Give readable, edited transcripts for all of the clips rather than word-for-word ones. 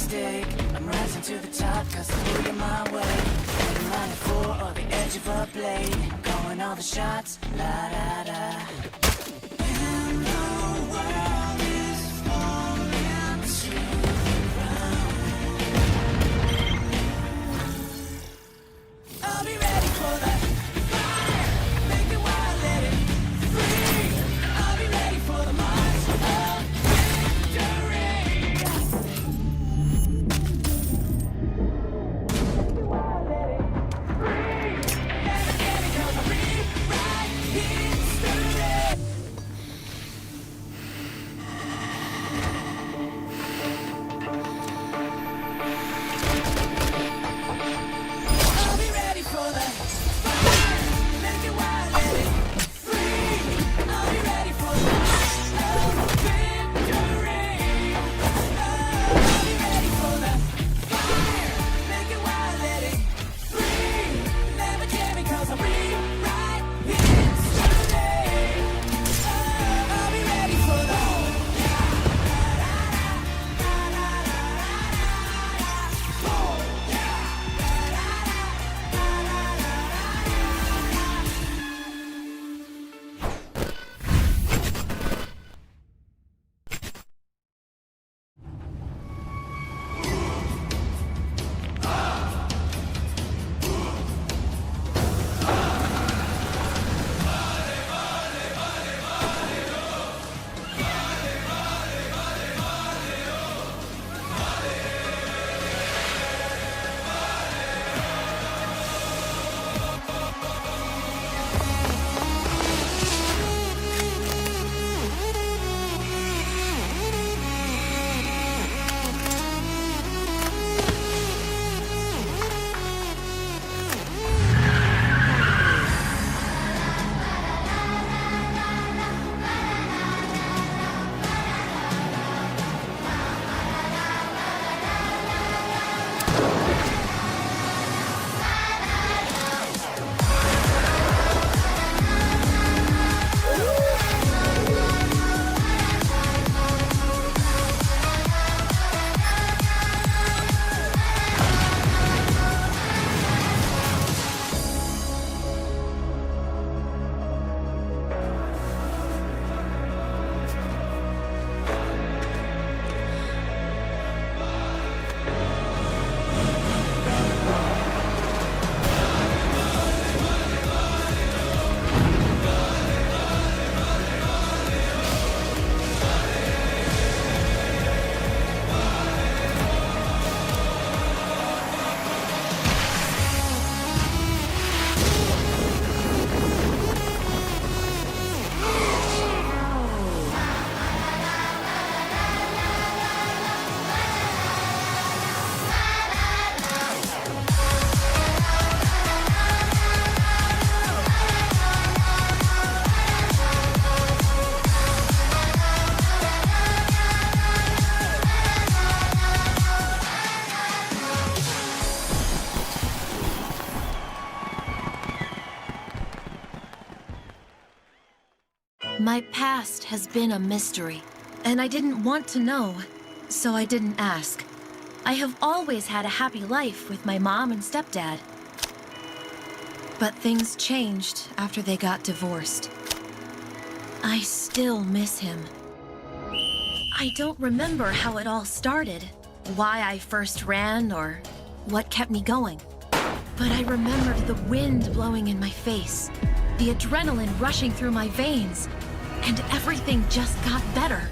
mistake. I'm rising to the top cause I feel you're my way. I'm running for or the edge of a blade. I'm calling all the shots, la da da. And the world is falling to the ground. I'll be ready for the fire. Make it wild, let it free. I'll be ready for the march of victory. My past has been a mystery, and I didn't want to know, so I didn't ask. I have always had a happy life with my mom and stepdad. But things changed after they got divorced. I still miss him. I don't remember how it all started, why I first ran, or what kept me going. But I remembered the wind blowing in my face, the adrenaline rushing through my veins, and everything just got better.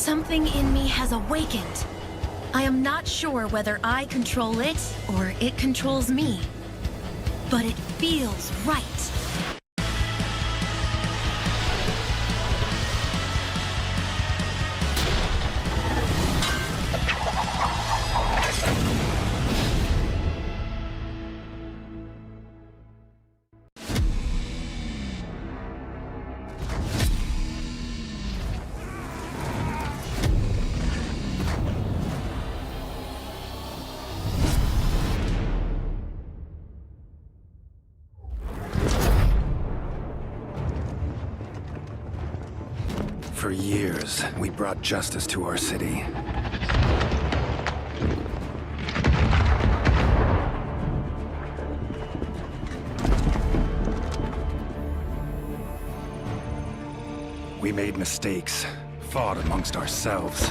Something in me has awakened. I am not sure whether I control it or it controls me. But it feels right. For years, we brought justice to our city. We made mistakes, fought amongst ourselves.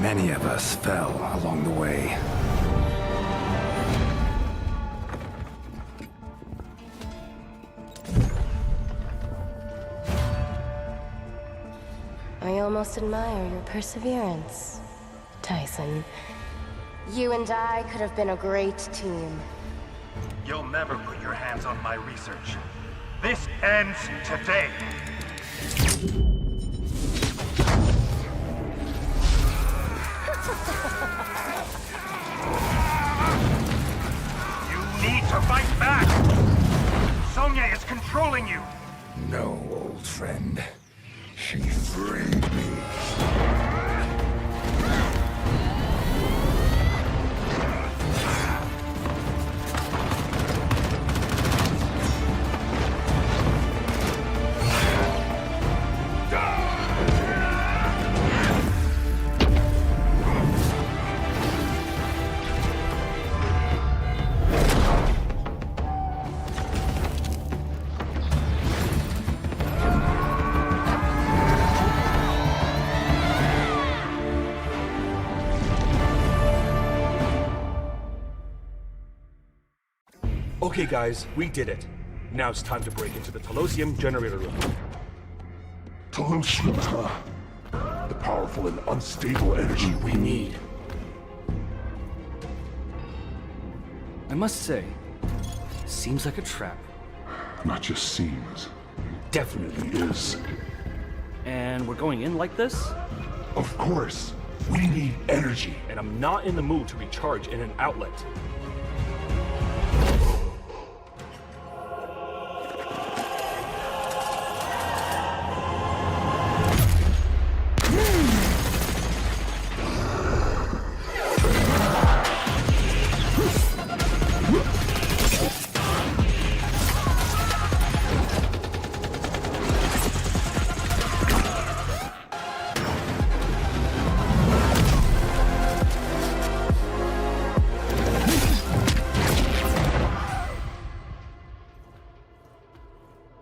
Many of us fell along the way. I almost admire your perseverance, Tyson. You and I could have been a great team. You'll never put your hands on my research. This ends today. You need to fight back! Sonya is controlling you! No, old friend. She freed me. Okay guys, we did it. Now it's time to break into the Telosium generator room. Telosium, huh? The powerful and unstable energy we need. I must say, seems like a trap. Not just seems, definitely is. And we're going in like this? Of course, we need energy. And I'm not in the mood to recharge in an outlet.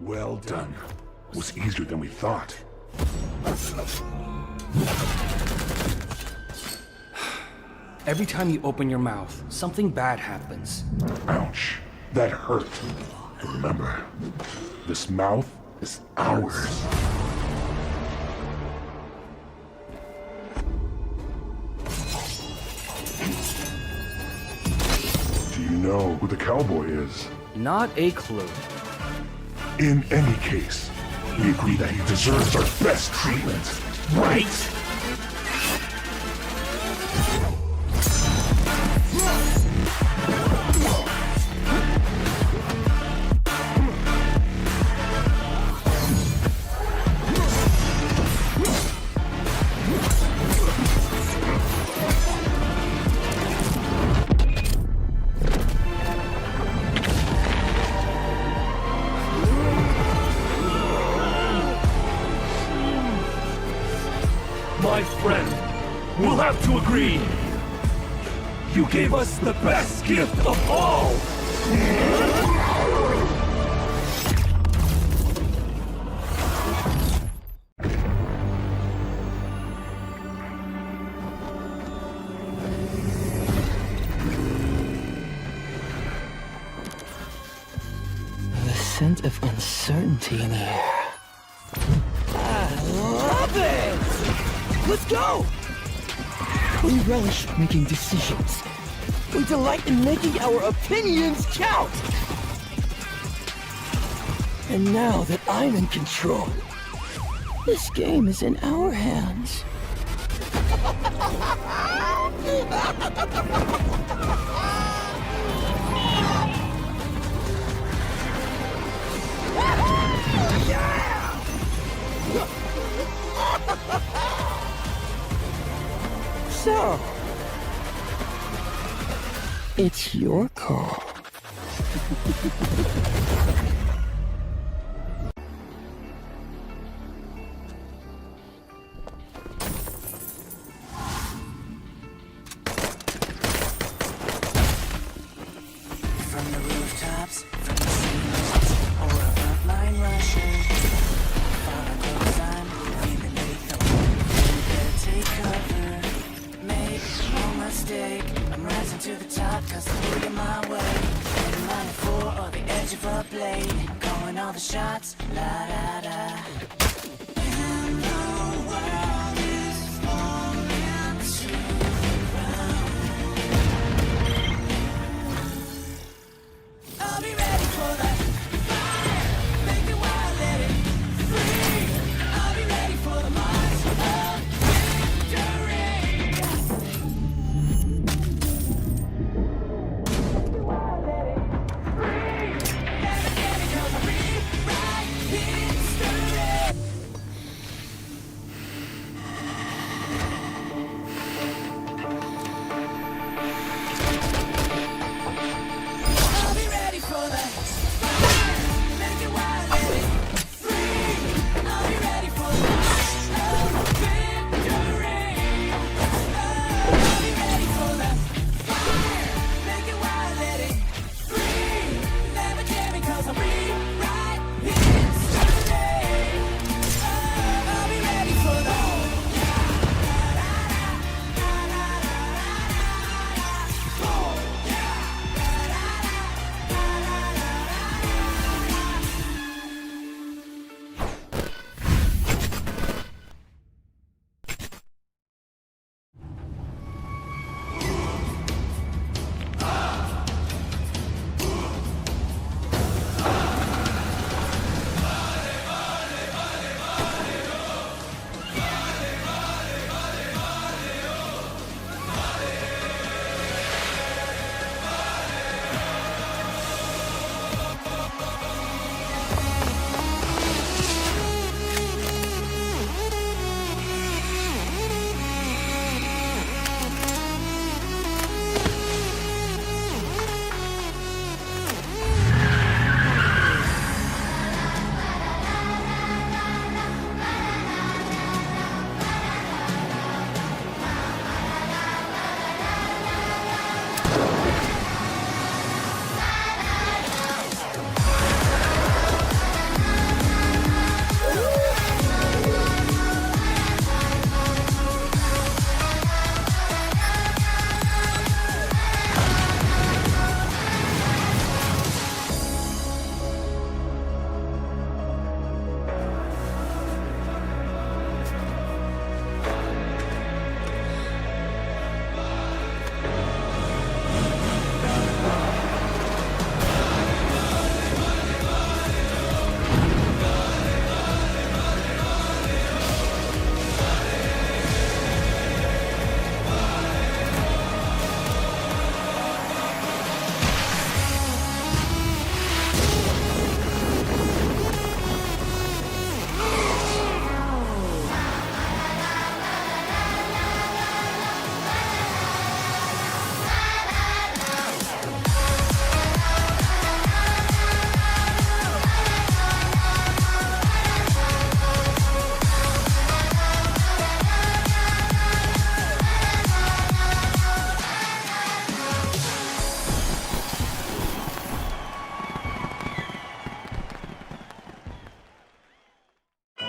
Well done. Was easier than we thought. Every time you open your mouth, something bad happens. Ouch. That hurt. Remember, this mouth is ours. Do you know who the cowboy is? Not a clue. In any case, we agree that he deserves our best treatment, right? My friend, we'll have to agree. You gave us the best gift of all! scent of uncertainty in the air. I love it! Let's go! We relish making decisions. We delight in making our opinions count! And now that I'm in control, this game is in our hands. So, it's your call. From the rooftops, from the ceilings, or a frontline rusher. Follow close on, even lethal. You better take cover. Make no mistake, I'm rising to the top, cause I'm moving my way. I'm lining for the edge of a blade. I'm calling all the shots, la da da. And the world is falling to ground. I'll be ready for the fire. Make it wild, let it free. I'll be ready for the march of victory. Make it wild, let it free. Never get it, 'cause I rewrite history. I'll be ready for the fire. Make it wild, let it free. I'll be ready for the march of victory. I'll be ready for the fire. Make it wild, let it free. Never care because I rewrite history. I'll be ready for the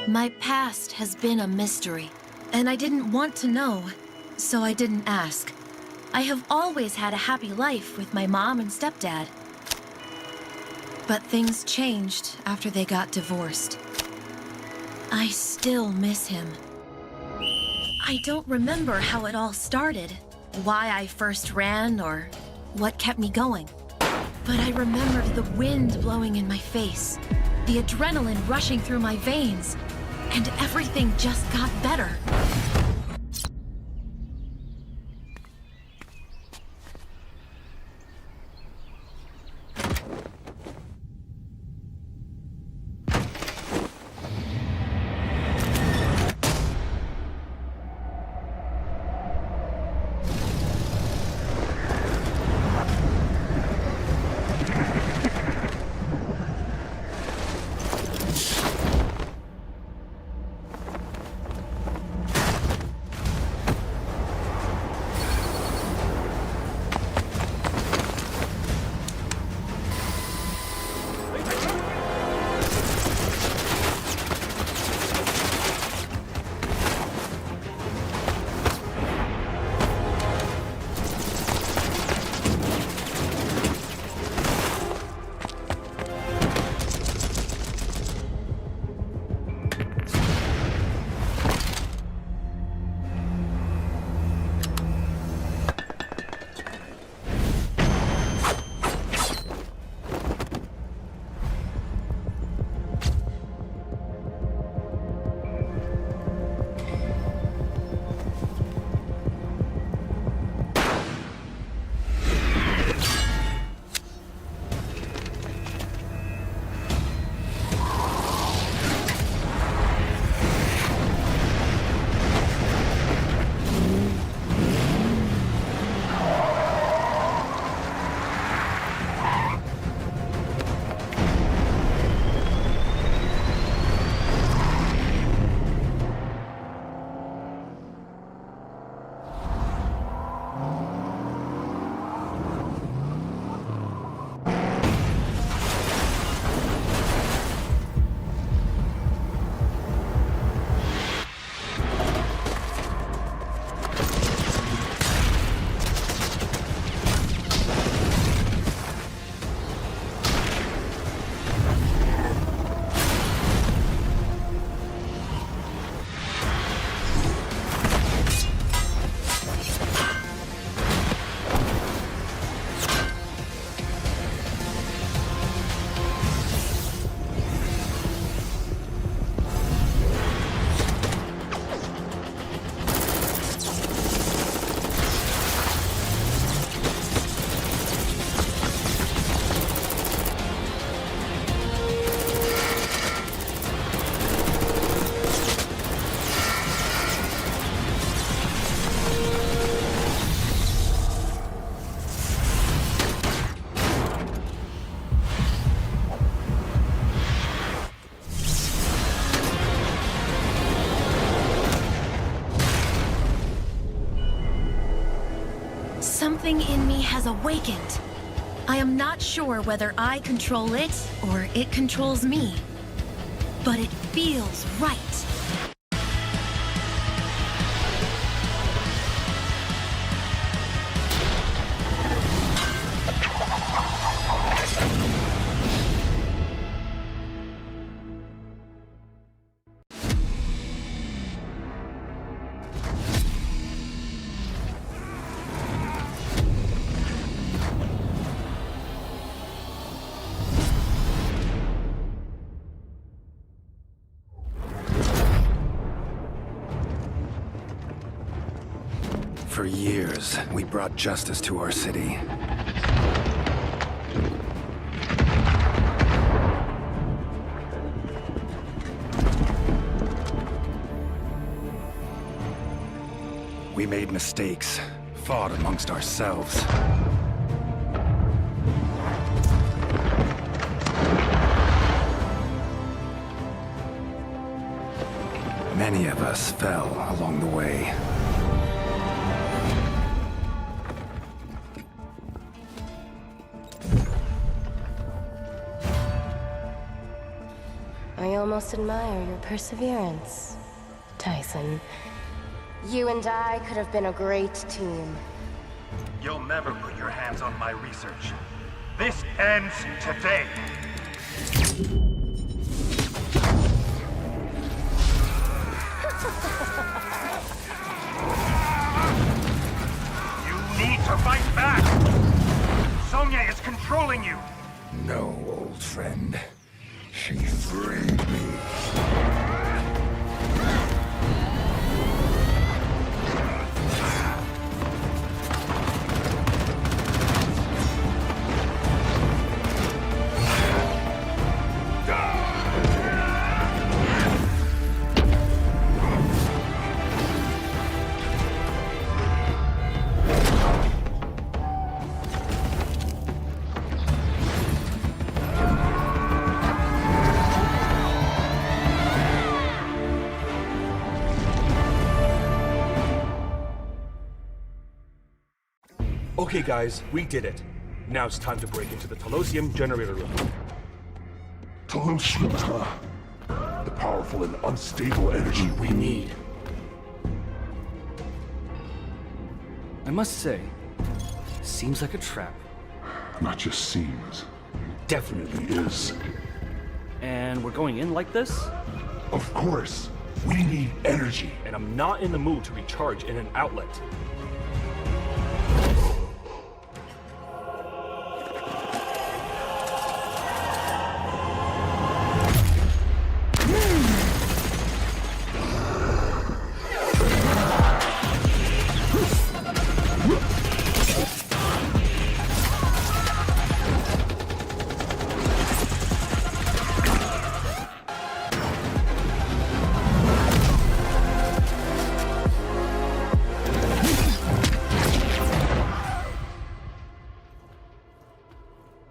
My past has been a mystery, and I didn't want to know, so I didn't ask. I have always had a happy life with my mom and stepdad. But things changed after they got divorced. I still miss him. I don't remember how it all started, why I first ran, or what kept me going. But I remembered the wind blowing in my face, the adrenaline rushing through my veins, and everything just got better. Something in me has awakened. I am not sure whether I control it or it controls me, but it feels right. For years, we brought justice to our city. We made mistakes, fought amongst ourselves. Many of us fell along the way. I almost admire your perseverance, Tyson. You and I could have been a great team. You'll never put your hands on my research. This ends today. You need to fight back! Sonya is controlling you! No, old friend. She freed me. Okay guys, we did it. Now it's time to break into the Telosium generator room. Telosium, huh? The powerful and unstable energy we need. I must say, seems like a trap. Not just seems. Definitely is. And we're going in like this? Of course. We need energy. And I'm not in the mood to recharge in an outlet.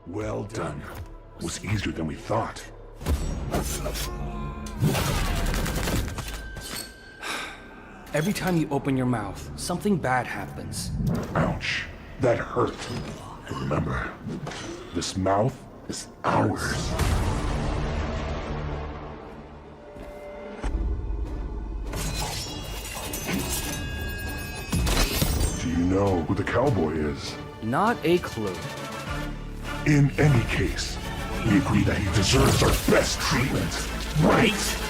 Well done. Was easier than we thought. Every time you open your mouth, something bad happens. Ouch. That hurt. And remember, this mouth is ours. Do you know who the cowboy is? Not a clue. In any case, we agree that he deserves our best treatment, right?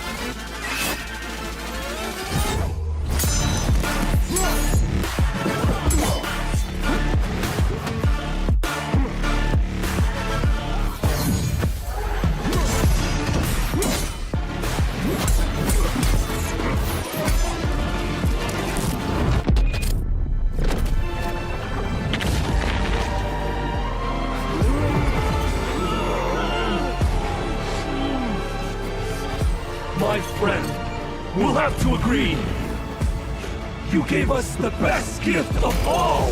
My friend, we'll have to agree. You gave us the best gift of all!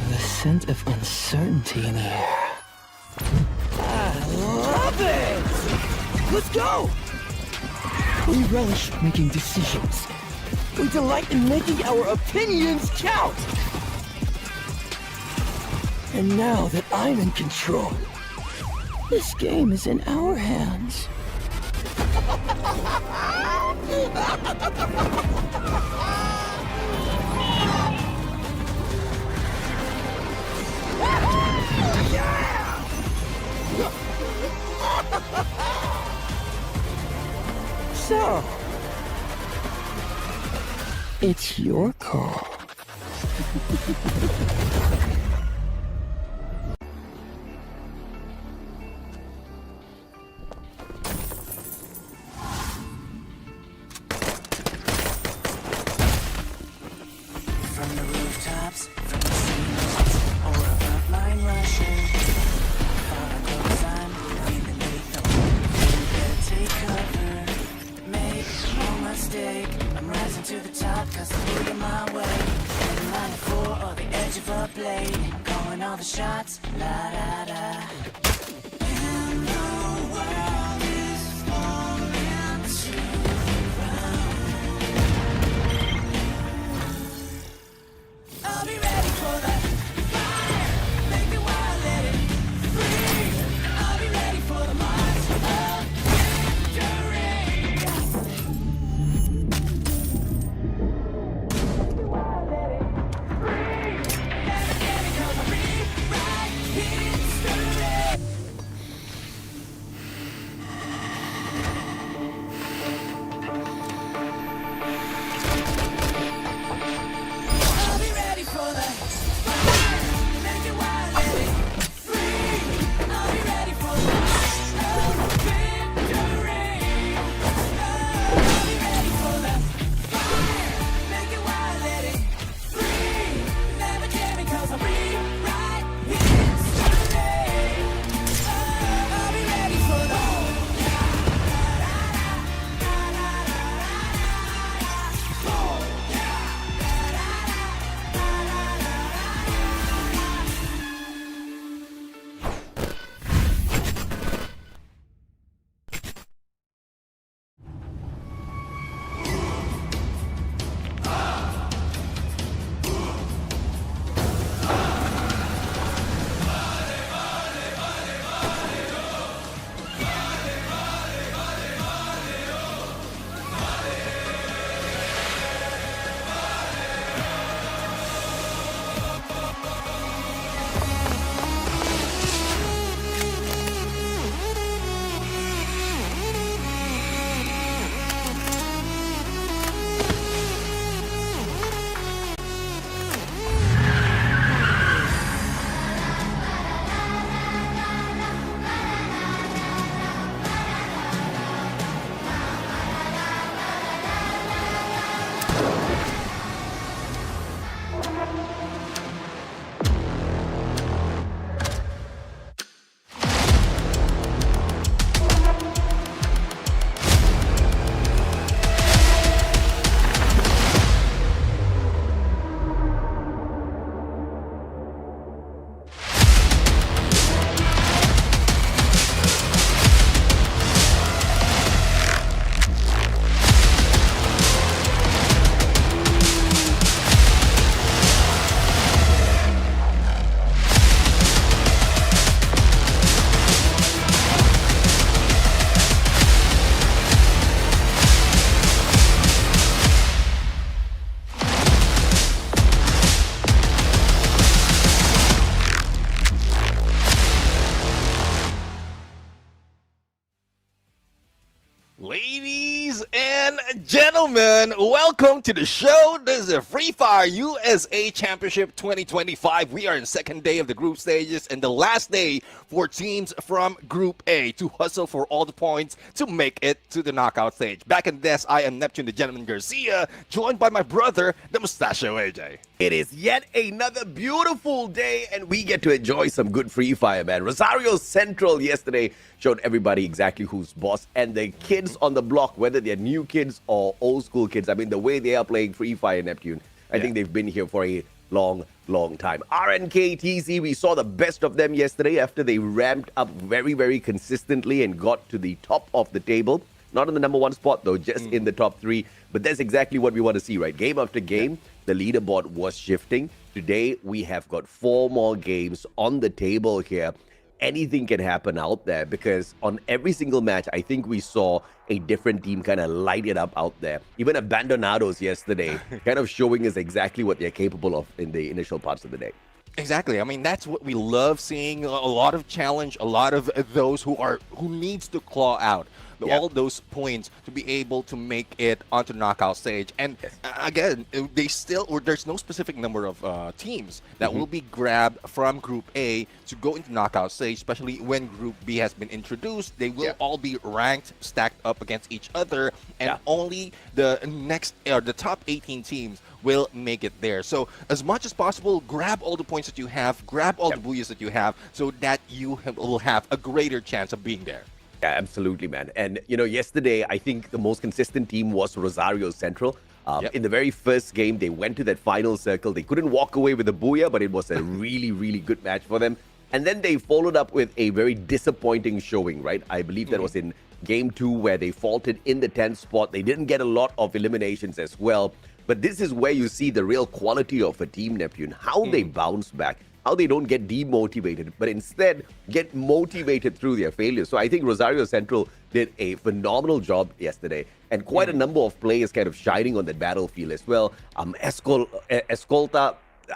The scent of uncertainty in the air. I love it! Let's go! We relish making decisions. We delight in making our opinions count! And now that I'm in control, this game is in our hands. So, it's your call. From the rooftops, from the ceilings, or a frontline rushing. Follow close, I'm feeling lethal. You better take cover. Make no mistake, I'm rising to the top, cause I'm moving my way. I'm lining for the edge of a blade. I'm calling all the shots, la da da. And the world is falling to the ground. I'll be ready for the fire. and gentlemen, welcome to the show. This is a Free Fire USA Championship 2025. We are in second day of the group stages and the last day for teams from Group A to hustle for all the points to make it to the knockout stage. Back in the desk, I am Neptune the Gentleman Garcia, joined by my brother, the Mustachio AJ. It is yet another beautiful day, and we get to enjoy some good Free Fire, man. Rosario Central yesterday showed everybody exactly who's boss, and the kids on the block, whether they're new kids or old school kids, I mean, the way they are playing Free Fire, Neptune, I think they've been here for a long time. RNKTC, we saw the best of them yesterday after they ramped up very consistently and got to the top of the table. Not in the number one spot, though, just in the top three. But that's exactly what we want to see, right? Game after game, the leaderboard was shifting. Today, we have got 4 more games on the table here. Anything can happen out there because on every single match, I think we saw a different team kind of light it up out there. Even Abandonados yesterday kind of showing us exactly what they're capable of in the initial parts of the day. Exactly. I mean, that's what we love seeing. A lot of challenge, a lot of those who needs to claw out all those points to be able to make it onto the knockout stage. And again, there's no specific number of teams that will be grabbed from Group A to go into knockout stage, especially when Group B has been introduced. They will all be ranked, stacked up against each other, and only the top 18 teams will make it there. So as much as possible, grab all the points that you have, grab all the booyahs that you have, so that you will have a greater chance of being there. Yeah, absolutely, man. And, you know, yesterday, I think the most consistent team was Rosario Central. In the very first game, they went to that final circle. They couldn't walk away with a booyah, but it was a really good match for them. And then they followed up with a very disappointing showing, right? I believe that was in game 2 where they faltered in the 10th spot. They didn't get a lot of eliminations as well. But this is where you see the real quality of a team, Neptune, how they bounce back, how they don't get demotivated, but instead get motivated through their failures. So I think Rosario Central did a phenomenal job yesterday, and quite a number of players kind of shining on the battlefield as well. Escolta,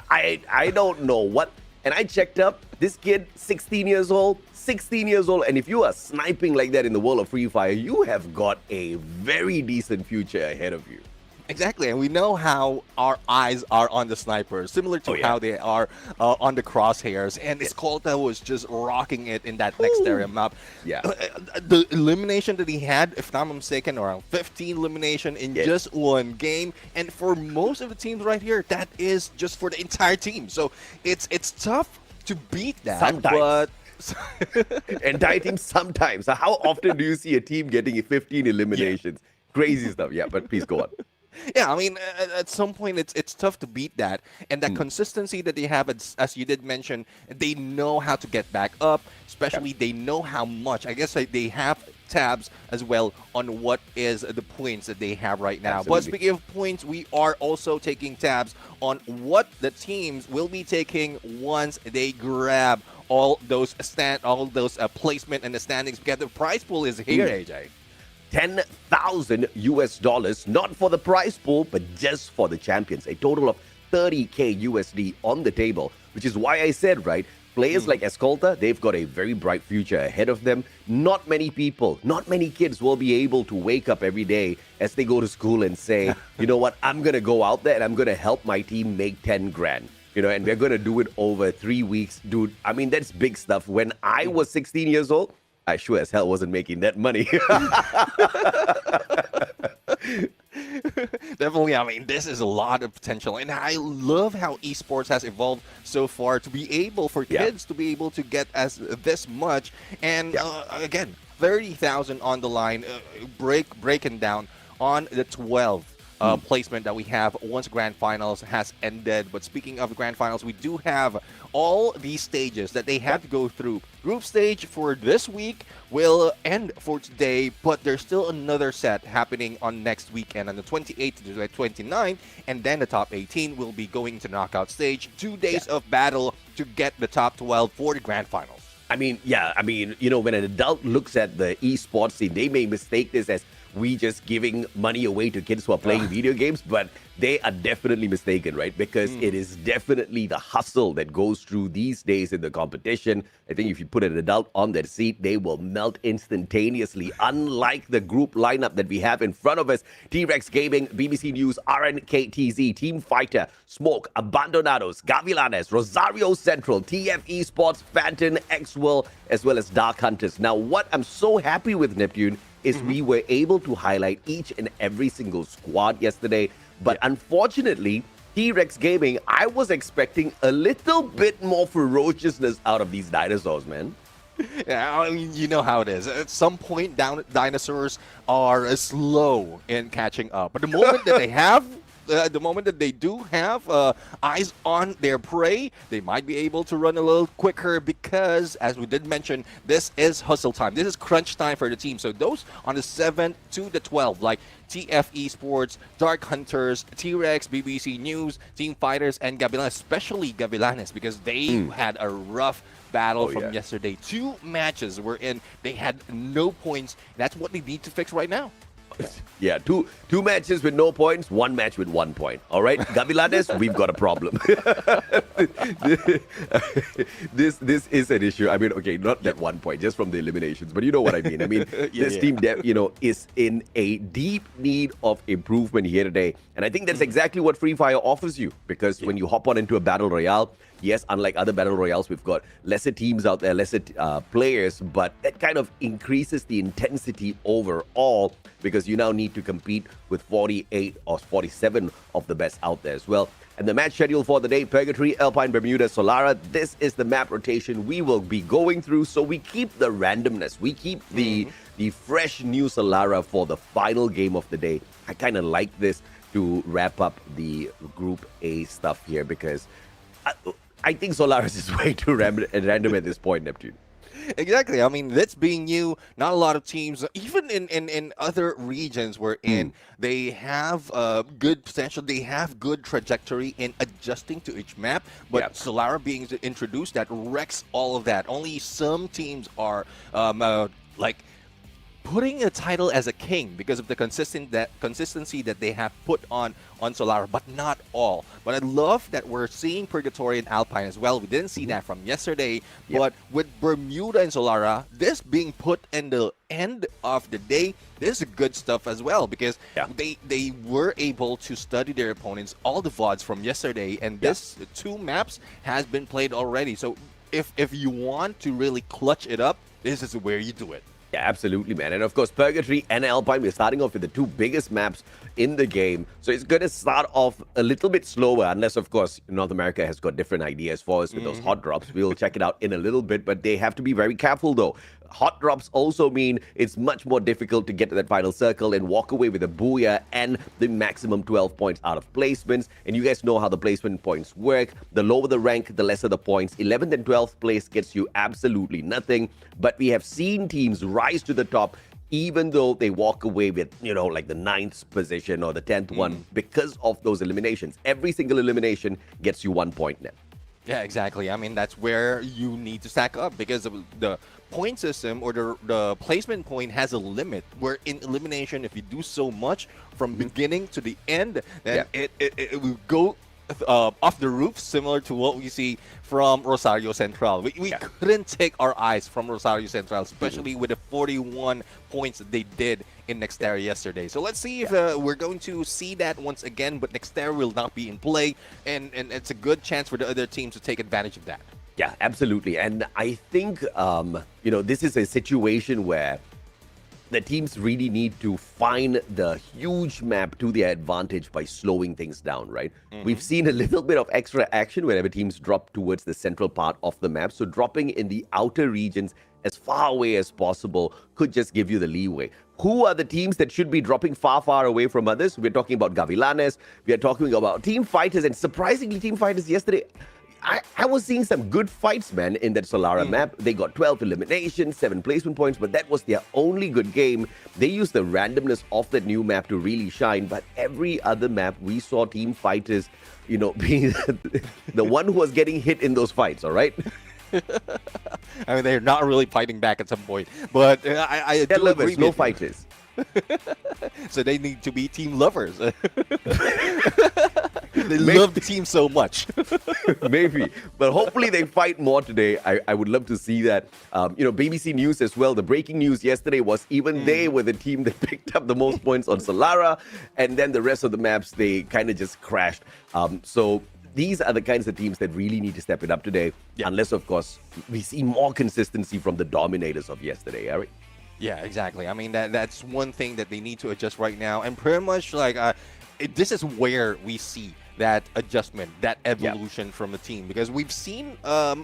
I don't know what, and I checked up, this kid, 16 years old, and if you are sniping like that in the world of Free Fire, you have got a very decent future ahead of you. Exactly, and we know how our eyes are on the snipers, similar to how they are on the crosshairs. And Escolta was just rocking it in that next area map. The elimination that he had, if not mistaken, around 15 elimination in just one game. And for most of the teams right here, that is just for the entire team. So it's tough to beat that. Sometimes. But entire team sometimes. How often do you see a team getting 15 eliminations? Crazy stuff. Yeah, but please go on. Yeah, I mean, at some point, it's tough to beat that. And that consistency that they have, as you did mention, they know how to get back up, especially they know how much. I guess they have tabs as well on what is the points that they have right now. But speaking of points, we are also taking tabs on what the teams will be taking once they grab all those placement and the standings. Because the prize pool is here, AJ. $10,000 not for the prize pool, but just for the champions. A total of $30K USD on the table, which is why I said, right, players like Escolta, they've got a very bright future ahead of them. Not many people, not many kids will be able to wake up every day as they go to school and say, you know what, I'm going to go out there and I'm going to help my team make 10 grand. You know, and we're going to do it over 3 weeks. Dude, I mean, that's big stuff. When I was 16 years old, I sure as hell wasn't making that money. Definitely, I mean, this is a lot of potential. And I love how esports has evolved so far to be able for kids to be able to get as this much. And again, 30,000 on the line, breaking down on the 12. Placement that we have once Grand Finals has ended. But speaking of Grand Finals, we do have all these stages that they have to go through. Group stage for this week will end for today, but there's still another set happening on next weekend on the 28th to the 29th, and then the top 18 will be going to knockout stage. 2 days of battle to get the top 12 for the Grand Finals. I mean, you know, when an adult looks at the esports scene, they may mistake this as we just giving money away to kids who are playing video games, but they are definitely mistaken, right? Because it is definitely the hustle that goes through these days in the competition. I think if you put an adult on that seat, they will melt instantaneously, unlike the group lineup that we have in front of us. T-Rex Gaming, BBC News, RNKTZ, Team Fighter, Smoke, Abandonados, Gavilanes, Rosario Central, TF Esports, Phantom, X-World, as well as Dark Hunters. Now, what I'm so happy with, Neptune, is we were able to highlight each and every single squad yesterday. But unfortunately, T-Rex Gaming, I was expecting a little bit more ferociousness out of these dinosaurs, man. Yeah, I mean, you know how it is. At some point, dinosaurs are slow in catching up. But the moment that they have, the moment that they do have eyes on their prey, they might be able to run a little quicker because, as we did mention, this is hustle time. This is crunch time for the team. So those on the 7th to the 12th, like TF Esports, Dark Hunters, T-Rex, BBC News, Team Fighters, and Gavilanes, especially Gavilanes, because they had a rough battle from yesterday. 2 matches wherein they had no points. That's what they need to fix right now. Yeah, two matches with no points, 1 match with 1 point. All right, Gavilanes, we've got a problem. This is an issue. I mean, okay, not that 1 point, just from the eliminations, but you know what I mean. I mean, this team, is in a deep need of improvement here today, and I think that's exactly what Free Fire offers you. Because when you hop on into a battle royale, yes, unlike other battle royales, we've got lesser teams out there, lesser players, but that kind of increases the intensity overall because you now need to compete with 48 or 47 of the best out there as well. And the match schedule for the day, Purgatory, Alpine, Bermuda, Solara. This is the map rotation we will be going through, so we keep the randomness. We keep the fresh new Solara for the final game of the day. I kind of like this to wrap up the Group A stuff here because I think Solaris is way too random at this point, Neptune. Exactly. I mean, that's being new. Not a lot of teams, even in other regions wherein they have good potential, they have good trajectory in adjusting to each map. But Solara being introduced, that wrecks all of that. Only some teams are like putting a title as a king because of the consistency that they have put on Solara, but not all. But I love that we're seeing Purgatory and Alpine as well. We didn't see that from yesterday, but with Bermuda and Solara, this being put in the end of the day, this is good stuff as well because they were able to study their opponents, all the VODs from yesterday, and this 2 maps has been played already. So if you want to really clutch it up, this is where you do it. Yeah, absolutely, man. And of course, Purgatory and Alpine, we're starting off with the 2 biggest maps in the game. So it's going to start off a little bit slower, unless, of course, North America has got different ideas for us with those hot drops. We'll check it out in a little bit, but they have to be very careful, though. Hot drops also mean it's much more difficult to get to that final circle and walk away with a booyah and the maximum 12 points out of placements. And you guys know how the placement points work. The lower the rank, the lesser the points. 11th and 12th place gets you absolutely nothing. But we have seen teams rise to the top even though they walk away with, like the 9th position or the 10th one because of those eliminations. Every single elimination gets you 1 point now. Yeah, exactly. I mean, that's where you need to stack up because of the point system or the placement point has a limit where in elimination, if you do so much from beginning to the end, then it will go off the roof, similar to what we see from Rosario Central. We couldn't take our eyes from Rosario Central, especially with the 41 points that they did in Nextera yesterday. So let's see if we're going to see that once again, but Nextera will not be in play, and it's a good chance for the other teams to take advantage of that. Yeah, absolutely. And I think, this is a situation where the teams really need to find the huge map to their advantage by slowing things down, right? We've seen a little bit of extra action whenever teams drop towards the central part of the map. So dropping in the outer regions as far away as possible could just give you the leeway. Who are the teams that should be dropping far, far away from others? We're talking about Gavilanes. We are talking about Team Fighters. And surprisingly, Team Fighters yesterday, I was seeing some good fights, man, in that Solara map. They got 12 eliminations, 7 placement points, but that was their only good game. They used the randomness of that new map to really shine, but every other map, we saw Team Fighters, being the one who was getting hit in those fights, all right? I mean, they're not really fighting back at some point, but I do agree with no you. fighters. So they need to be team lovers. They love the team so much. Maybe. But hopefully they fight more today. I would love to see that. BBC News as well. The breaking news yesterday was even they were the team that picked up the most points on Solara. And then the rest of the maps, they kind of just crashed. So these are the kinds of teams that really need to step it up today. Yeah. Unless, of course, we see more consistency from the dominators of yesterday, Eric. Yeah, exactly. I mean, that's one thing that they need to adjust right now. And pretty much like this is where we see that adjustment, that evolution from the team, because we've seen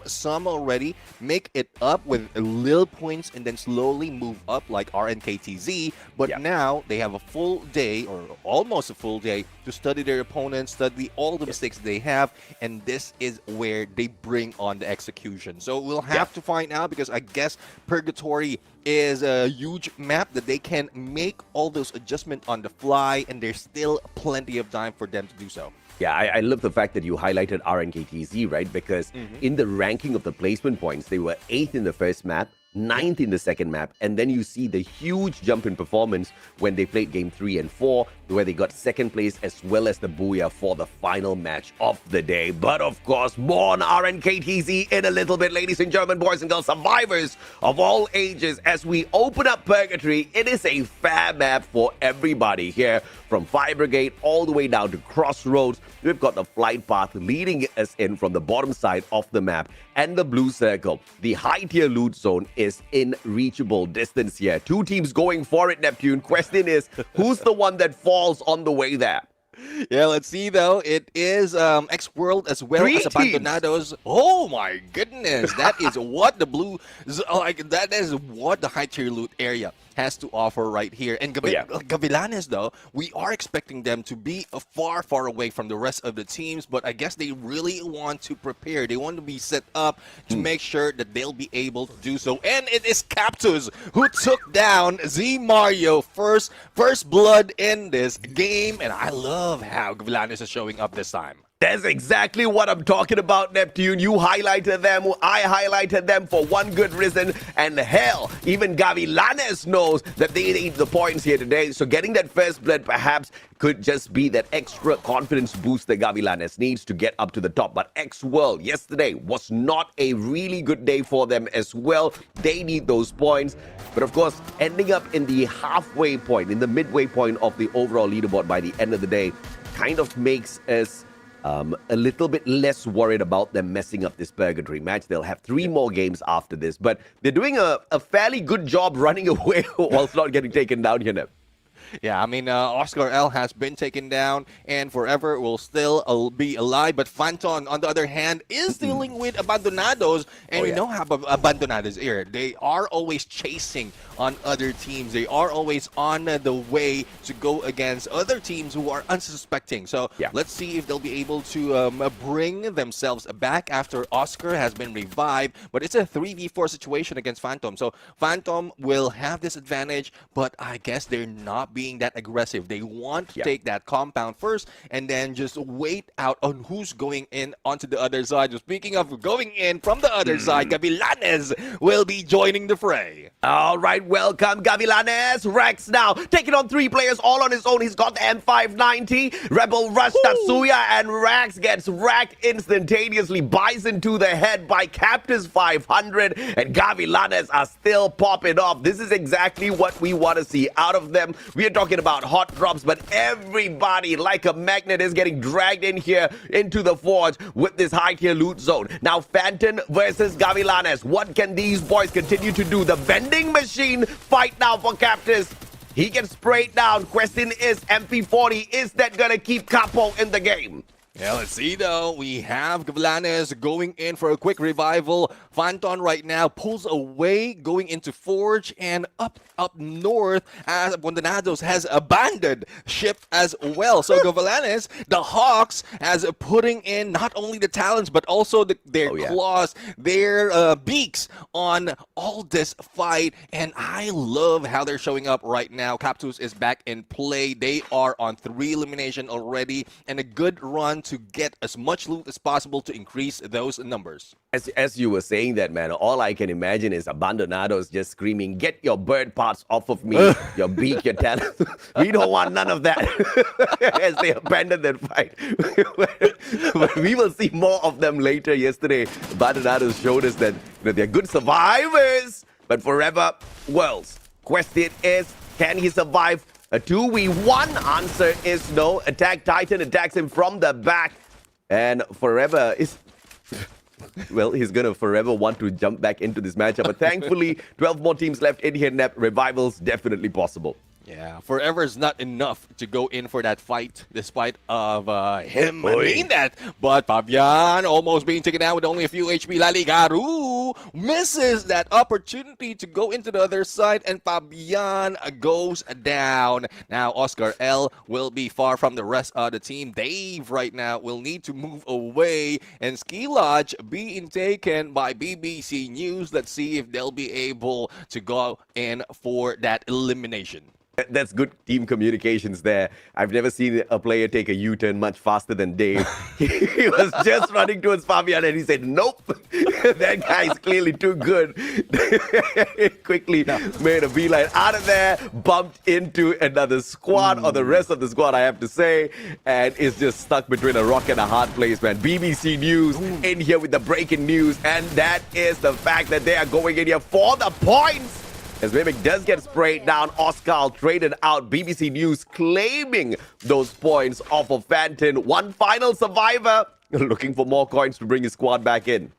some already make it up with little points and then slowly move up, like RNKTZ, but now they have a full day or almost a full day to study their opponents, study all the mistakes they have, and this is where they bring on the execution. So we'll have to find out, because I guess Purgatory is a huge map that they can make all those adjustments on the fly, and there's still plenty of time for them to do so. Yeah, I love the fact that you highlighted RNKTZ, right? Because in the ranking of the placement points, they were 8th in the first map, 9th in the second map, and then you see the huge jump in performance when they played game 3 and 4, where they got second place as well as the Booyah for the final match of the day. But of course, more on RNKTZ in a little bit, ladies and gentlemen, boys and girls, survivors of all ages. As we open up Purgatory, it is a fair map for everybody here, from Fire Brigade all the way down to Crossroads. We've got the flight path leading us in from the bottom side of the map, and the blue circle. The high tier loot zone is in reachable distance here. 2 teams going for it, Neptune. Question is, who's the one that falls on the way there? Yeah, let's see though. It is X-World as well as Abandonados. Oh my goodness, that is what the blue, that is what the high tier loot area has to offer right here. And Gavilanes, though, we are expecting them to be far, far away from the rest of the teams, but I guess they really want to prepare. They want to be set up to make sure that they'll be able to do so. And it is Cactus who took down Z Mario first blood in this game, and I love how Gavilanes is showing up this time. That's exactly what I'm talking about, Neptune. You highlighted them, I highlighted them for one good reason, and hell, even Gavilanes knows that they need the points here today. So getting that first blood perhaps could just be that extra confidence boost that Gavilanes needs to get up to the top. But X-World yesterday was not a really good day for them as well. They need those points. But of course, ending up in the halfway point, in the midway point of the overall leaderboard by the end of the day, kind of makes us a little bit less worried about them messing up this Purgatory match. They'll have 3 more games after this, but they're doing a fairly good job running away whilst not getting taken down here, Nep. Yeah, I mean, Oscar L has been taken down and forever will still be alive. But Phantom, on the other hand, is dealing with Abandonados. And we know how Abandonados are. They are always chasing on other teams. They are always on the way to go against other teams who are unsuspecting. So let's see if they'll be able to bring themselves back after Oscar has been revived. But it's a 3v4 situation against Phantom. So Phantom will have this advantage, but I guess they're not being that aggressive. They want to take that compound first and then just wait out on who's going in onto the other side. So speaking of going in from the other side, Gavilanes will be joining the fray. All right, welcome Gavilanes. Rex now taking on 3 players all on his own. He's got the M590, Rebel Rush, Tatsuya, and Rax gets racked instantaneously. Bison to the head by Captus 500, and Gavilanes are still popping off. This is exactly what we want to see out of them. We are talking about hot drops, but everybody like a magnet is getting dragged in here into the forge with this high tier loot zone. Now Phantom versus Gavilanes. What can these boys continue to do? The vending machine fight now for Captus. He gets sprayed down. Question is, MP40, is that gonna keep Capo in the game? Yeah, let's see though. We have Gavilanes going in for a quick revival. Phantom right now pulls away, going into Forge, and up north as Abandonados has abandoned ship as well. So Gavilanes, the Hawks, has putting in not only the talents but also their claws, their beaks on all this fight. And I love how they're showing up right now. Captus is back in play. They are on 3 elimination already and a good run want to get as much loot as possible to increase those numbers. As you were saying that, man, all I can imagine is Abandonados just screaming, "Get your bird parts off of me, your beak, your talent." We don't want none of that. As they abandon that fight. But we will see more of them later. Yesterday, Abandonados showed us that they're good survivors, but forever worlds. Question is, can he survive a 2v1? Answer is no. Attack Titan attacks him from the back, and forever is... Well, he's going to forever want to jump back into this matchup. But thankfully, 12 more teams left in here. Nep, revivals definitely possible. Yeah, forever is not enough to go in for that fight, despite of him mean that. But Fabian almost being taken out with only a few HP. Laligaru misses that opportunity to go into the other side, and Fabian goes down. Now, Oscar L will be far from the rest of the team. Dave right now will need to move away, and Ski Lodge being taken by BBC News. Let's see if they'll be able to go in for that elimination. That's good team communications there. I've never seen a player take a U-turn much faster than Dave. He was just running towards Fabian and he said, nope, that guy is clearly too good. Quickly made a beeline out of there, bumped into another squad, or the rest of the squad, I have to say, and is just stuck between a rock and a hard place, man. BBC News in here with the breaking news, and that is the fact that they are going in here for the points. As Mimic does get sprayed down, Oscar traded out. BBC News claiming those points off of Phantom. One final survivor looking for more coins to bring his squad back in.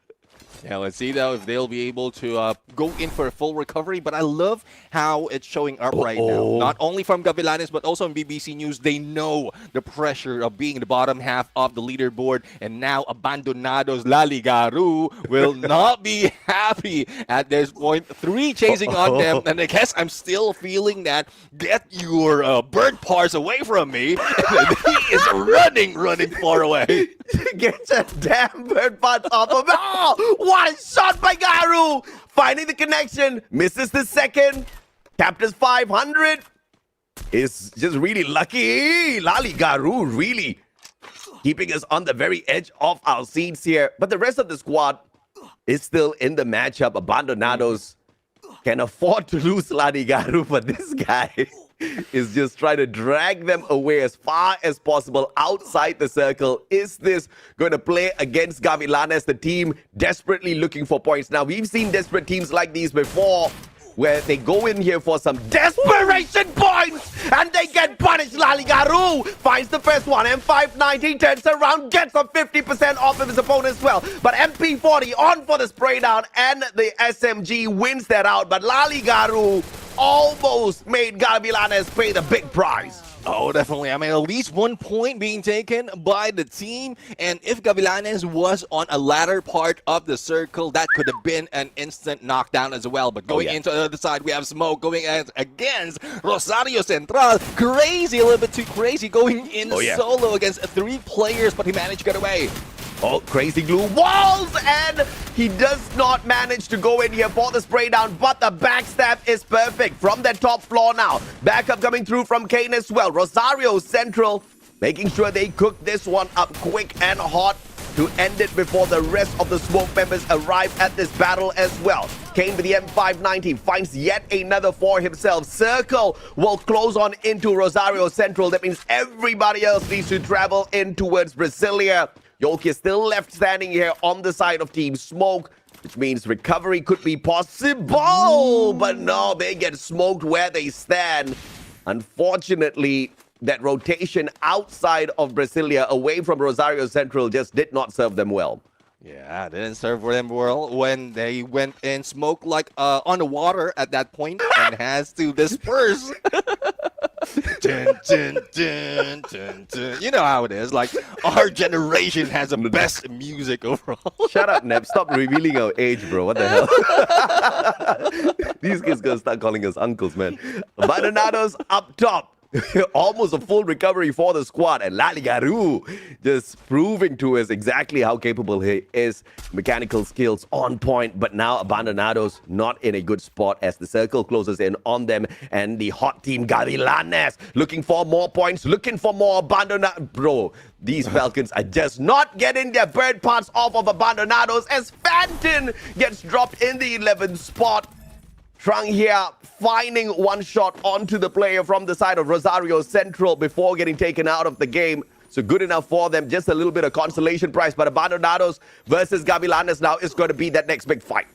Yeah, let's see though if they'll be able to go in for a full recovery. But I love how it's showing up right now. Not only from Gavilanes, but also on BBC News. They know the pressure of being in the bottom half of the leaderboard. And now Abandonados Laligaru will not be happy at this point. 3 chasing on them. And I guess I'm still feeling that. Get your bird parts away from me. And he is running far away. Get your damn bird parts off of me. Oh, one shot by Garu. Finding the connection. Misses the second. Captures 500. Is just really lucky. Laligaru really keeping us on the very edge of our seats here. But the rest of the squad is still in the matchup. Abandonados can afford to lose Laligaru, but this guy is just trying to drag them away as far as possible outside the circle. Is this going to play against Gavilanes, the team desperately looking for points? Now, we've seen desperate teams like these before, where they go in here for some desperation points, and they get punished. Laligaru finds the first one. M519 turns around, gets a 50% off of his opponent as well. But MP40 on for the spray down, and the SMG wins that out. But Laligaru almost made Gavilanes pay the big price. Oh, definitely. I mean, at least 1 point being taken by the team. And if Gavilanes was on a latter part of the circle, that could have been an instant knockdown as well. But going into the other side, we have Smoke going against Rosario Central. Crazy, a little bit too crazy, going in solo against 3 players, but he managed to get away. Oh, crazy glue walls, and he does not manage to go in here for the spray down, but the backstab is perfect from that top floor now. Backup coming through from Kane as well. Rosario Central making sure they cook this one up quick and hot to end it before the rest of the Smoke members arrive at this battle as well. Kane with the M519 finds yet another for himself. Circle will close on into Rosario Central. That means everybody else needs to travel in towards Brasilia. Yoki is still left standing here on the side of Team Smoke, which means recovery could be possible. But no, they get smoked where they stand. Unfortunately, that rotation outside of Brasilia, away from Rosario Central, just did not serve them well. Yeah, didn't serve them well when they went in smoke like on the water at that point and has to disperse. Dun, dun, dun, dun, dun. You know how it is. Like, our generation has the best music overall. Shut up, Neb. Stop revealing our age, bro. What the hell? These kids gonna start calling us uncles, man. Abandonados up top. Almost a full recovery for the squad. And Laligaru just proving to us exactly how capable he is. Mechanical skills on point. But now Abandonados not in a good spot as the circle closes in on them. And the hot team Gavilanes looking for more points, looking for more Abandonados. Bro, these Falcons are just not getting their bird parts off of Abandonados as Phantom gets dropped in the 11th spot. Trung here finding one shot onto the player from the side of Rosario Central before getting taken out of the game. So good enough for them. Just a little bit of consolation prize. But Abandonados versus Gavilanes now is going to be that next big fight.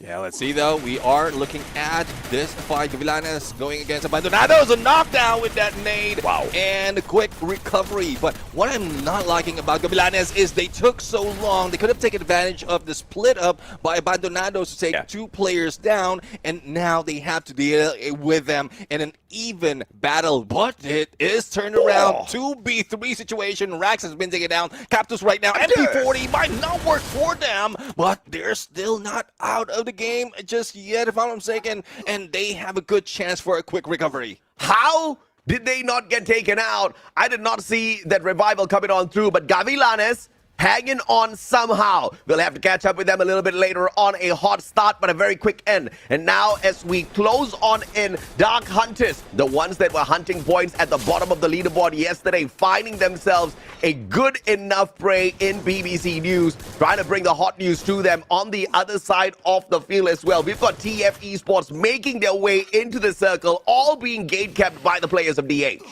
Yeah, let's see though. We are looking at this fight. Gavilanes going against Abandonados. A knockdown with that nade. Wow. And a quick recovery. But what I'm not liking about Gavilanes is they took so long. They could have taken advantage of the split up by Abandonados to take two players down. And now they have to deal with them in an even battle. But it is turned around. 2v3 situation. Rax has been taken down. Captus right now. MP40 might not work for them. But they're still not out of the game just yet, if I'm not mistaken, and they have a good chance for a quick recovery. How did they not get taken out? I did not see that revival coming on through, but Gavilanes hanging on somehow. We'll have to catch up with them a little bit later on. A hot start, but a very quick end. And now as we close on in, Dark Hunters, the ones that were hunting points at the bottom of the leaderboard yesterday, finding themselves a good enough prey in BBC News, trying to bring the hot news to them on the other side of the field as well. We've got TF Esports making their way into the circle, all being gate-kept by the players of DH.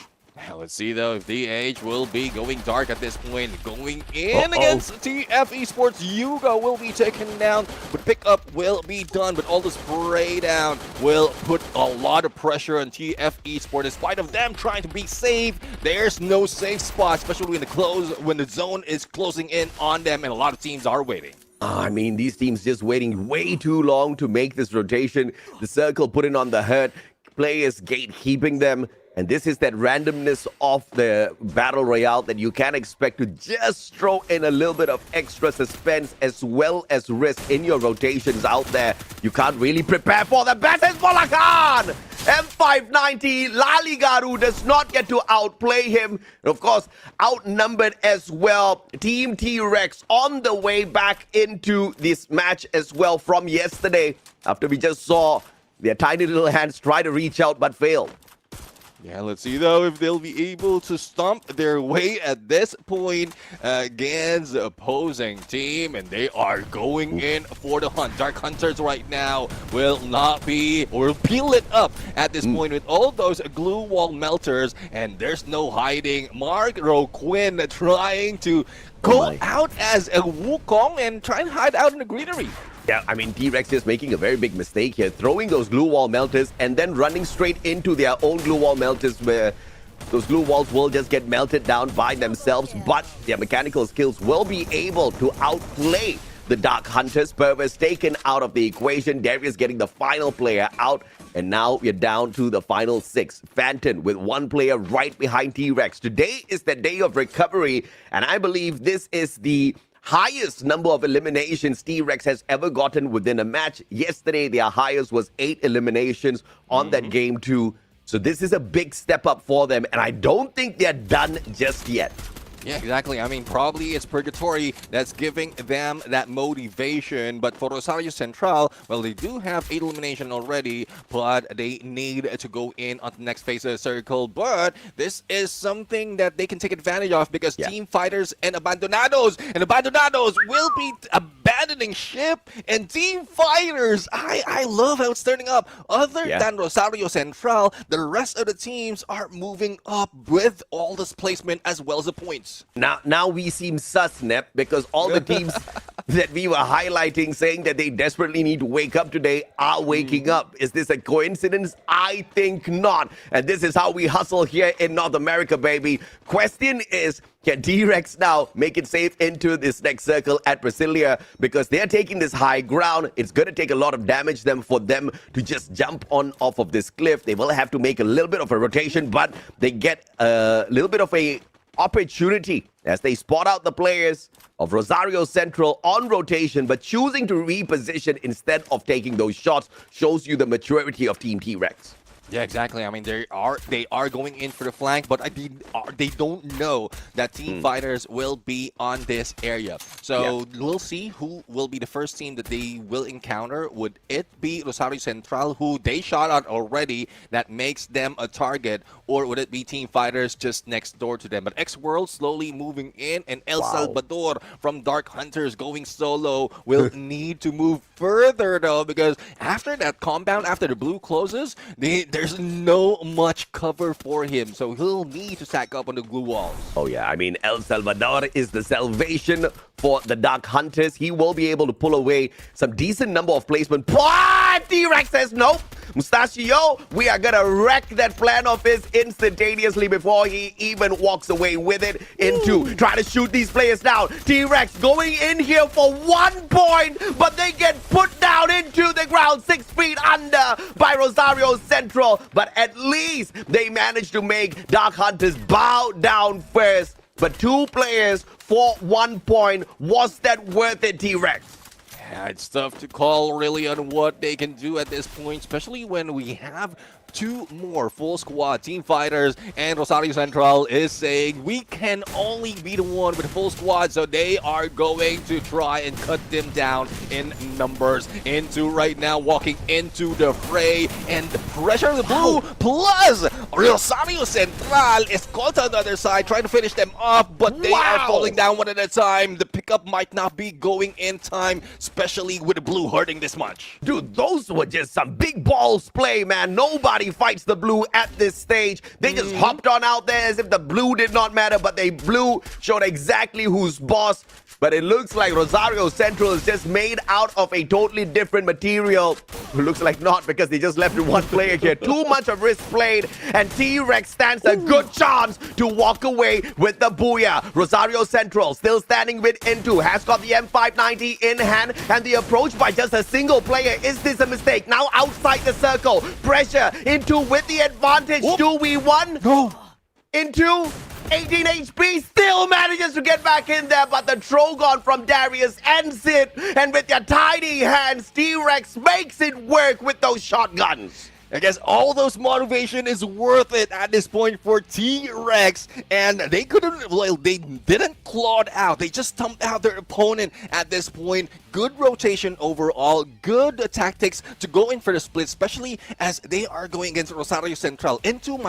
Let's see though if DH will be going dark at this point. Going in against TF Esports. Yuga will be taken down, but pickup will be done. But all the spray down will put a lot of pressure on TF Esports. In spite of them trying to be safe, there's no safe spot, especially when the zone is closing in on them, and a lot of teams are waiting. I mean, these teams just waiting way too long to make this rotation. The circle putting on the hurt, players gatekeeping them. And this is that randomness of the Battle Royale that you can expect to just throw in a little bit of extra suspense as well as risk in your rotations out there. You can't really prepare for the best. It's Bolakan! M590, Laligaru does not get to outplay him. And of course, outnumbered as well. Team T-Rex on the way back into this match as well from yesterday, after we just saw their tiny little hands try to reach out but failed. Yeah, let's see though if they'll be able to stomp their way at this point against the opposing team, and they are going in for the hunt. Dark Hunters right now will not be, or peel it up at this point with all those glue wall melters, and there's no hiding. Margot Quinn trying to go out as a Wukong and try and hide out in the greenery. Yeah, I mean, T-Rex is making a very big mistake here, throwing those glue wall melters and then running straight into their own glue wall melters where those glue walls will just get melted down by themselves, but their mechanical skills will be able to outplay the Dark Hunters. Purvis taken out of the equation. Darius getting the final player out, and now we're down to the final 6. Phantom with one player right behind T-Rex. Today is the day of recovery, and I believe this is the highest number of eliminations T-Rex has ever gotten within a match. Yesterday, their highest was 8 eliminations on that game too. So this is a big step up for them, and I don't think they're done just yet. Yeah, exactly. I mean, probably it's Purgatory that's giving them that motivation. But for Rosario Central, well, they do have 8 elimination already, but they need to go in on the next phase of the circle. But this is something that they can take advantage of because Team Fighters and Abandonados will be abandoning ship, and Team Fighters, I love how it's turning up. Other than Rosario Central, the rest of the teams are moving up with all this placement as well as the points. Now we seem sus, Nep, because all the teams that we were highlighting, saying that they desperately need to wake up today, are waking up. Is this a coincidence? I think not. And this is how we hustle here in North America, baby. Question is, can T-Rex now make it safe into this next circle at Brasilia? Because they're taking this high ground. It's going to take a lot of damage for them to just jump on off of this cliff. They will have to make a little bit of a rotation, but they get a little bit of a opportunity as they spot out the players of Rosario Central on rotation, but choosing to reposition instead of taking those shots shows you the maturity of Team T-Rex. Yeah, exactly. I mean, they are going in for the flank, but they don't know that Team Fighters will be on this area. So we'll see who will be the first team that they will encounter. Would it be Rosario Central, who they shot at already, that makes them a target, or would it be Team Fighters just next door to them? But X-World slowly moving in, and El Salvador from Dark Hunters going solo will need to move further though, because after that compound, after the blue closes, there's no much cover for him, so he'll need to stack up on the blue walls. Oh yeah, I mean, El Salvador is the salvation for the Dark Hunters. He will be able to pull away some decent number of placement. T-Rex says nope. Mustachio, we are gonna wreck that plan of his instantaneously before he even walks away with it into trying to shoot these players down. T-Rex going in here for 1 point, but they get put down into the ground 6 feet under by Rosario Central. But at least they managed to make Dark Hunters bow down first. But 2 players for 1 point. Was that worth it, T-Rex? Yeah, it's tough to call really on what they can do at this point, especially when we have 2 more full squad. Team Fighters and Rosario Central is saying we can only be the one with a full squad, so they are going to try and cut them down in numbers. Into right now, walking into the fray, and the pressure of the blue plus Rosario Central is caught on the other side, trying to finish them off, but they are falling down one at a time. The pickup might not be going in time, especially with the blue hurting this much. Dude, those were just some big balls play, man. Nobody fights the blue at this stage. They just hopped on out there as if the blue did not matter, but they blue showed exactly who's boss. But it looks like Rosario Central is just made out of a totally different material. It looks like not, because they just left with 1 player here. Too much of risk played, and T-Rex stands a good chance to walk away with the booyah. Rosario Central still standing with N2, has got the M590 in hand, and the approach by just a single player. Is this a mistake? Now outside the circle, pressure into with the advantage. Do we won? No. Into 18 HP, still manages to get back in there, but the Trogon from Darius ends it, and with their tiny hands, T-Rex makes it work with those shotguns. I guess all those motivation is worth it at this point for T-Rex, and they couldn't, well, they didn't claw out. They just stumped out their opponent at this point. Good rotation overall, good tactics to go in for the split, especially as they are going against Rosario Central. N2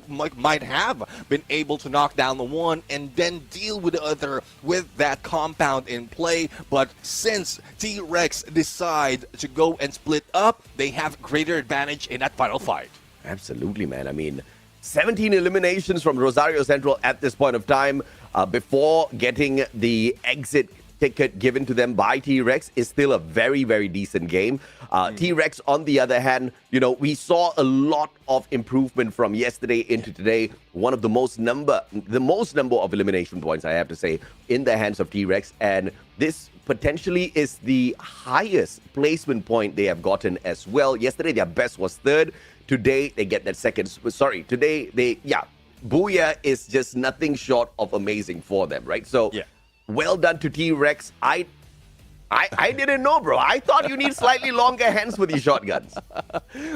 might have been able to knock down the one and then deal with the other with that compound in play, but since T-Rex decide to go and split up, they have greater advantage in that final fight. Absolutely, man. I mean, 17 eliminations from Rosario Central at this point of time before getting the exit ticket given to them by T-Rex is still a very, very decent game. T-Rex, on the other hand, you know, we saw a lot of improvement from yesterday into today. One of the most number of elimination points, I have to say, in the hands of T-Rex, and this potentially is the highest placement point they have gotten as well. Yesterday, their best was 3rd. Today, they get that 2nd. Sorry, today, Booyah is just nothing short of amazing for them, right? So, well done to T-Rex. I didn't know, bro. I thought you need slightly longer hands with these shotguns.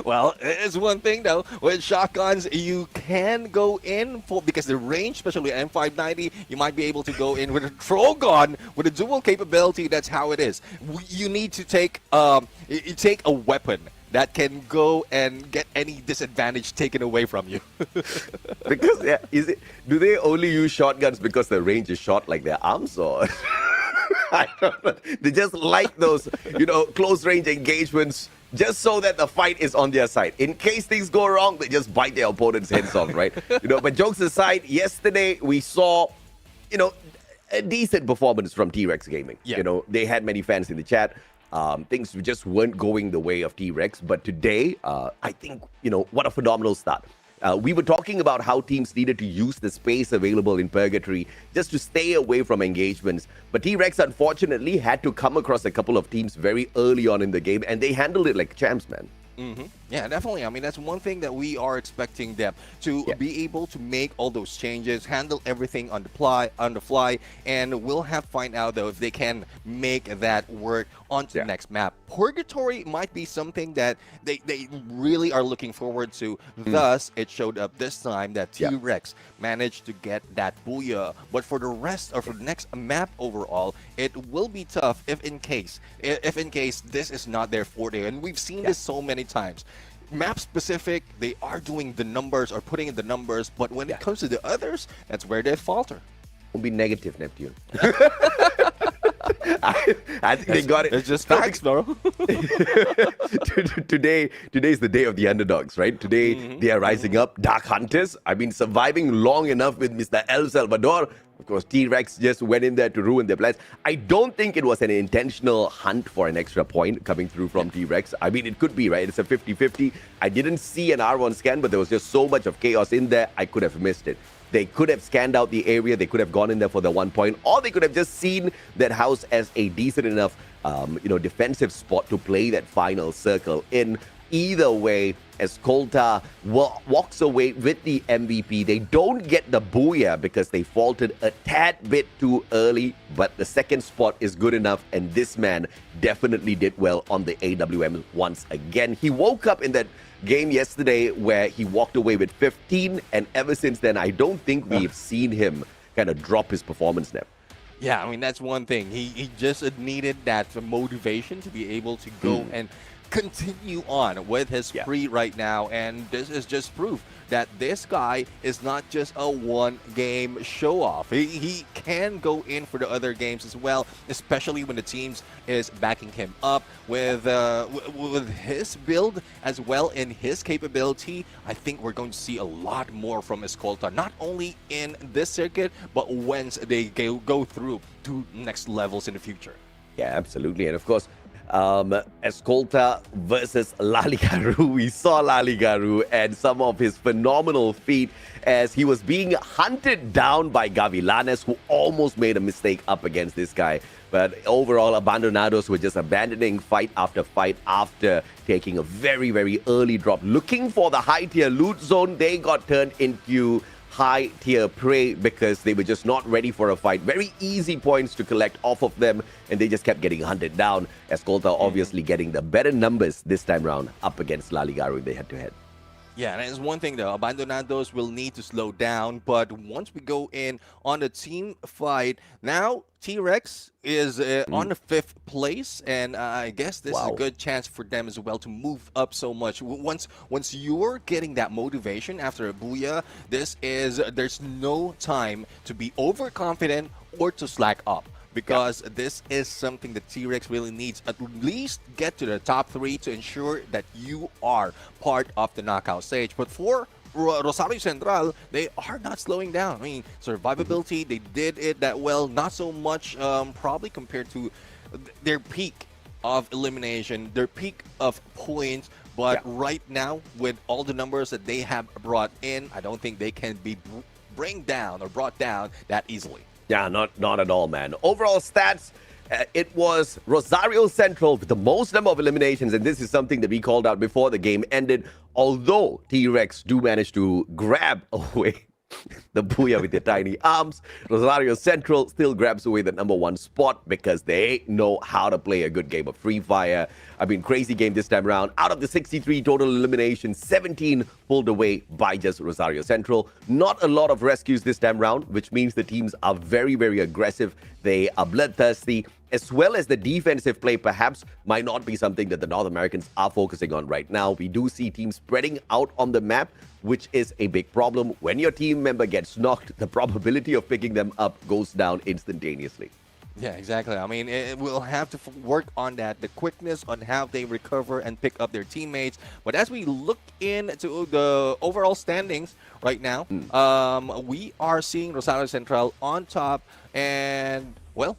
Well, it's one thing, though. With shotguns, you can go in for, because the range, especially M590, you might be able to go in with a Trogon with a dual capability. That's how it is. You need to take a weapon that can go and get any disadvantage taken away from you. Because, do they only use shotguns because the range is short like their arms, or? I don't know. They just like those, close range engagements just so that the fight is on their side. In case things go wrong, they just bite their opponent's heads off, right? But jokes aside, yesterday we saw, a decent performance from T-Rex Gaming. Yeah. They had many fans in the chat. Things just weren't going the way of T-Rex. But today, I think, what a phenomenal start. We were talking about how teams needed to use the space available in Purgatory just to stay away from engagements. But T-Rex, unfortunately, had to come across a couple of teams very early on in the game, and they handled it like champs, man. Yeah, definitely. I mean, that's one thing that we are expecting them to be able to make all those changes, handle everything on the fly, and we'll have to find out though if they can make that work onto the next map. Purgatory might be something that they really are looking forward to. Thus, it showed up this time that T-Rex managed to get that booyah. But for the rest or for the next map overall, it will be tough if in case this is not their forte, and we've seen this so many times. Map specific, they are doing the numbers or putting in the numbers, but when it comes to the others, that's where they falter. Don't be negative, Neptune. I think they got it. It's just facts, bro. Today's the day of the underdogs, right? Today they are rising up. Dark Hunters. I've been surviving long enough with Mr. El Salvador. Of course, T-Rex just went in there to ruin their plans. I don't think it was an intentional hunt for an extra point coming through from T-Rex. I mean, it could be, right? It's a 50-50. I didn't see an R1 scan, but there was just so much of chaos in there, I could have missed it. They could have scanned out the area. They could have gone in there for the 1 point, or they could have just seen that house as a decent enough, defensive spot to play that final circle in. Either way, Escolta walks away with the MVP. They don't get the booyah because they faltered a tad bit too early, but the second spot is good enough, and this man definitely did well on the AWM once again. He woke up in that game yesterday where he walked away with 15, and ever since then, I don't think we've seen him kind of drop his performance now. Yeah, I mean, that's one thing. He just needed that motivation to be able to go and continue on with his spree right now, and this is just proof that this guy is not just a one-game show-off. He can go in for the other games as well, especially when the teams is backing him up with his build as well in his capability. I think we're going to see a lot more from Escolta, not only in this circuit, but once they go through to next levels in the future. Yeah, absolutely. And of course, Escolta versus Laligaru. We saw Laligaru and some of his phenomenal feat as he was being hunted down by Gavilanes, who almost made a mistake up against this guy. But overall, Abandonados were just abandoning fight after taking a very, very early drop. Looking for the high-tier loot zone, they got turned into high-tier prey because they were just not ready for a fight. Very easy points to collect off of them, and they just kept getting hunted down. Escolta obviously getting the better numbers this time round up against Laligaru in the head-to-head. Yeah, and it's one thing though, Abandonados will need to slow down, but once we go in on the team fight, now T-Rex is on the 5th place, and I guess this is a good chance for them as well to move up so much. Once you're getting that motivation after a booyah, there's no time to be overconfident or to slack up. Because this is something that T-Rex really needs. At least get to the top 3 to ensure that you are part of the knockout stage. But for Rosario Central, they are not slowing down. I mean, survivability, they did it that well. Not so much probably compared to their peak of elimination, their peak of points. But right now, with all the numbers that they have brought in, I don't think they can be brought down that easily. Yeah, not at all, man. Overall stats, it was Rosario Central with the most number of eliminations, and this is something that we called out before the game ended. Although T-Rex do manage to grab away the booyah with their tiny arms, Rosario Central still grabs away the #1 spot because they know how to play a good game of Free Fire. I mean, crazy game this time around. Out of the 63 total eliminations, 17 pulled away by just Rosario Central. Not a lot of rescues this time around, which means the teams are very, very aggressive. They are bloodthirsty, as well as the defensive play perhaps might not be something that the North Americans are focusing on right now. We do see teams spreading out on the map, which is a big problem. When your team member gets knocked, the probability of picking them up goes down instantaneously. Yeah, exactly. I mean, we'll have to work on that, the quickness on how they recover and pick up their teammates. But as we look into the overall standings right now, we are seeing Rosario Central on top, and well,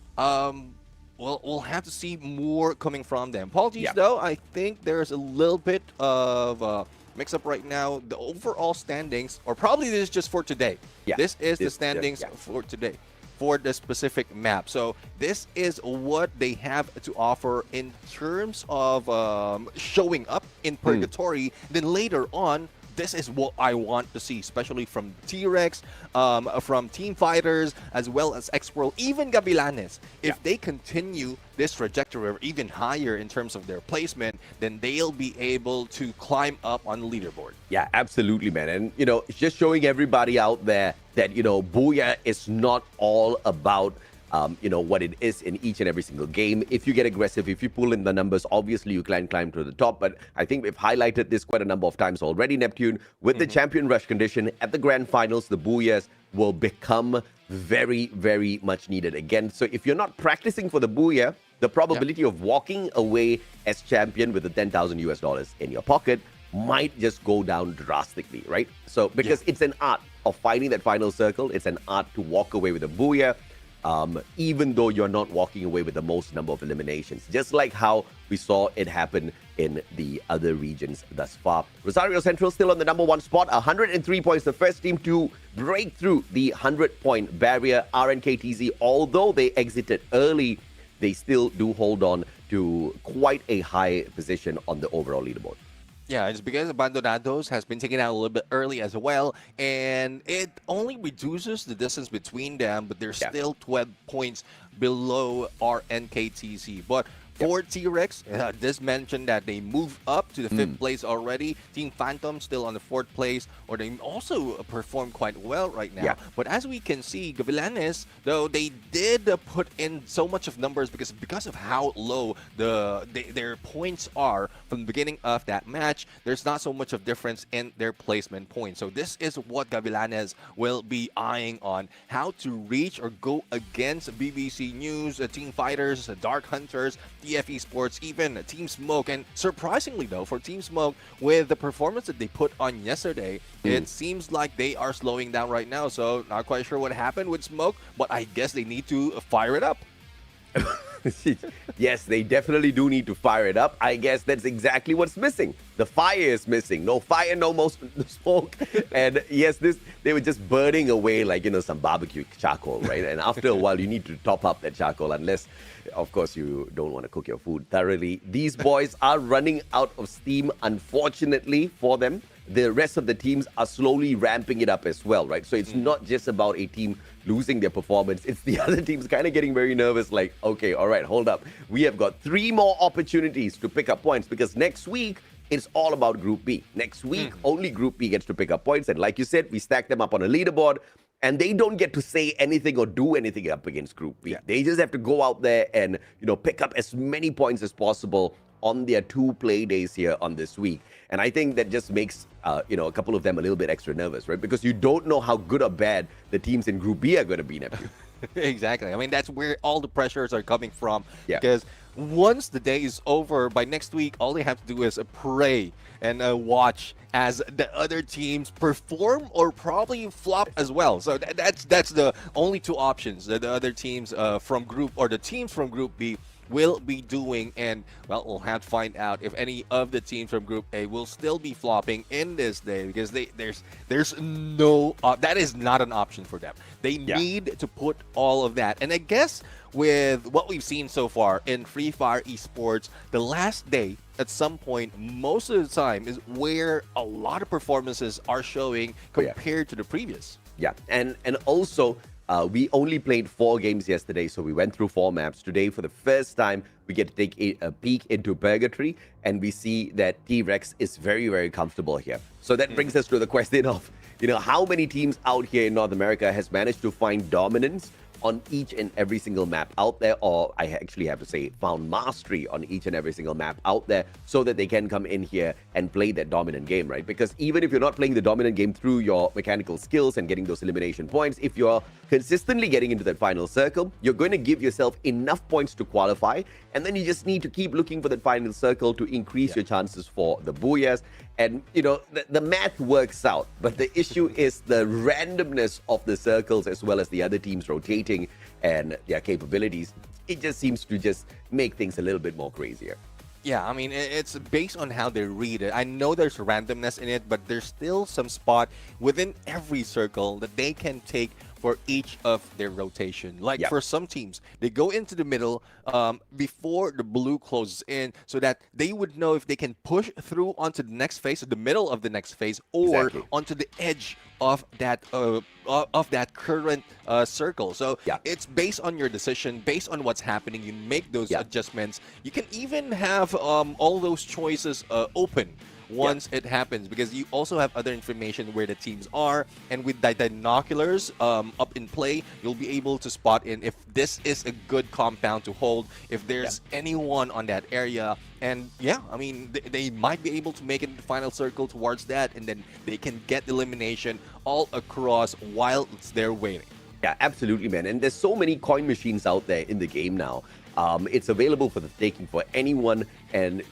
we'll have to see more coming from them. Apologies, though. I think there's a little bit of mix-up right now. The overall standings, or probably this is just for today. Yeah, this is the standings for today. for the specific map. So this is what they have to offer in terms of showing up in Purgatory. Then later on, this is what I want to see, especially from T-Rex, from Team Fighters, as well as X-World, even Gavilanes. If they continue this trajectory or even higher in terms of their placement, then they'll be able to climb up on the leaderboard. Yeah, absolutely, man. And, you know, it's just showing everybody out there that, you know, Booyah is not all about you know, what it is in each and every single game. If you get aggressive, if you pull in the numbers, obviously you can climb to the top. But I think we've highlighted this quite a number of times already, Neptune. With the champion rush condition at the grand finals, the Booyahs will become very, very much needed again. So if you're not practicing for the Booyah, the probability of walking away as champion with the $10,000 in your pocket might just go down drastically, right? So because it's an art of finding that final circle, it's an art to walk away with a Booyah. Even though you're not walking away with the most number of eliminations, just like how we saw it happen in the other regions thus far. Rosario Central still on the #1 spot, 103 points, the first team to break through the 100-point barrier. RNKTZ, although they exited early, they still do hold on to quite a high position on the overall leaderboard. Yeah, it's because Abandonados has been taken out a little bit early as well, and it only reduces the distance between them, but they're still 12 points below our NKTZ. But for T-Rex, this mentioned that they moved up to the 5th place already. Team Phantom still on the 4th place, or they also perform quite well right now. But as we can see, Gavilanes, though they did put in so much of numbers because of how low their points are from the beginning of that match, there's not so much of difference in their placement points. So this is what Gavilanes will be eyeing on, how to reach or go against BBC News, Team Fighters, Dark Hunters, Esports, even Team Smoke. And surprisingly though, for Team Smoke, with the performance that they put on yesterday, it seems like they are slowing down right now. So not quite sure what happened with Smoke, but I guess they need to fire it up. Yes, they definitely do need to fire it up. I guess that's exactly what's missing. The fire is missing. No fire, no smoke. And yes, they were just burning away like, you know, some barbecue charcoal, right? And after a while, you need to top up that charcoal, unless, of course, you don't want to cook your food thoroughly. These boys are running out of steam, unfortunately for them. The rest of the teams are slowly ramping it up as well, right? So it's not just about a team losing their performance. It's the other teams kind of getting very nervous, like, okay, all right, hold up. We have got 3 more opportunities to pick up points, because next week, it's all about Group B. Next week, only Group B gets to pick up points. And like you said, we stack them up on a leaderboard, and they don't get to say anything or do anything up against Group B. They just have to go out there and, you know, pick up as many points as possible on their 2 play days here on this week. And I think that just makes, you know, a couple of them a little bit extra nervous, right? Because you don't know how good or bad the teams in Group B are going to be, Neptune. Exactly. I mean, that's where all the pressures are coming from. Because once the day is over, by next week, all they have to do is pray and watch as the other teams perform or probably flop as well. So that's the only 2 options that the other teams from Group, or the teams from Group B, will be doing. And well, we'll have to find out if any of the teams from Group A will still be flopping in this day, because there's no that is not an option for them. They need to put all of that. And I guess with what we've seen so far in Free Fire Esports, the last day at some point, most of the time, is where a lot of performances are showing compared to the previous. And also, we only played 4 games yesterday, so we went through 4 maps. Today, for the first time, we get to take a peek into Purgatory, and we see that T-Rex is very, very comfortable here. So that brings us to the question of, you know, how many teams out here in North America has managed to find dominance on each and every single map out there, or I actually have to say found mastery on each and every single map out there, so that they can come in here and play that dominant game, right? Because even if you're not playing the dominant game through your mechanical skills and getting those elimination points, if you're consistently getting into that final circle, you're going to give yourself enough points to qualify, and then you just need to keep looking for that final circle to increase your chances for the Booyahs. And, you know, the math works out, but the issue is the randomness of the circles, as well as the other teams rotating and their capabilities. It just seems to just make things a little bit more crazier. Yeah, I mean, it's based on how they read it. I know there's randomness in it, but there's still some spot within every circle that they can take for each of their rotation. Like for some teams, they go into the middle before the blue closes in, so that they would know if they can push through onto the next phase, or the middle of the next phase, or onto the edge of that current circle. So it's based on your decision, based on what's happening. You make those adjustments. You can even have all those choices open once it happens, because you also have other information where the teams are, and with the binoculars up in play, you'll be able to spot in if this is a good compound to hold, if there's anyone on that area. And I mean, they might be able to make it in the final circle towards that, and then they can get elimination all across while they're waiting. Yeah, absolutely, man. And there's so many coin machines out there in the game now. It's available for the taking for anyone, and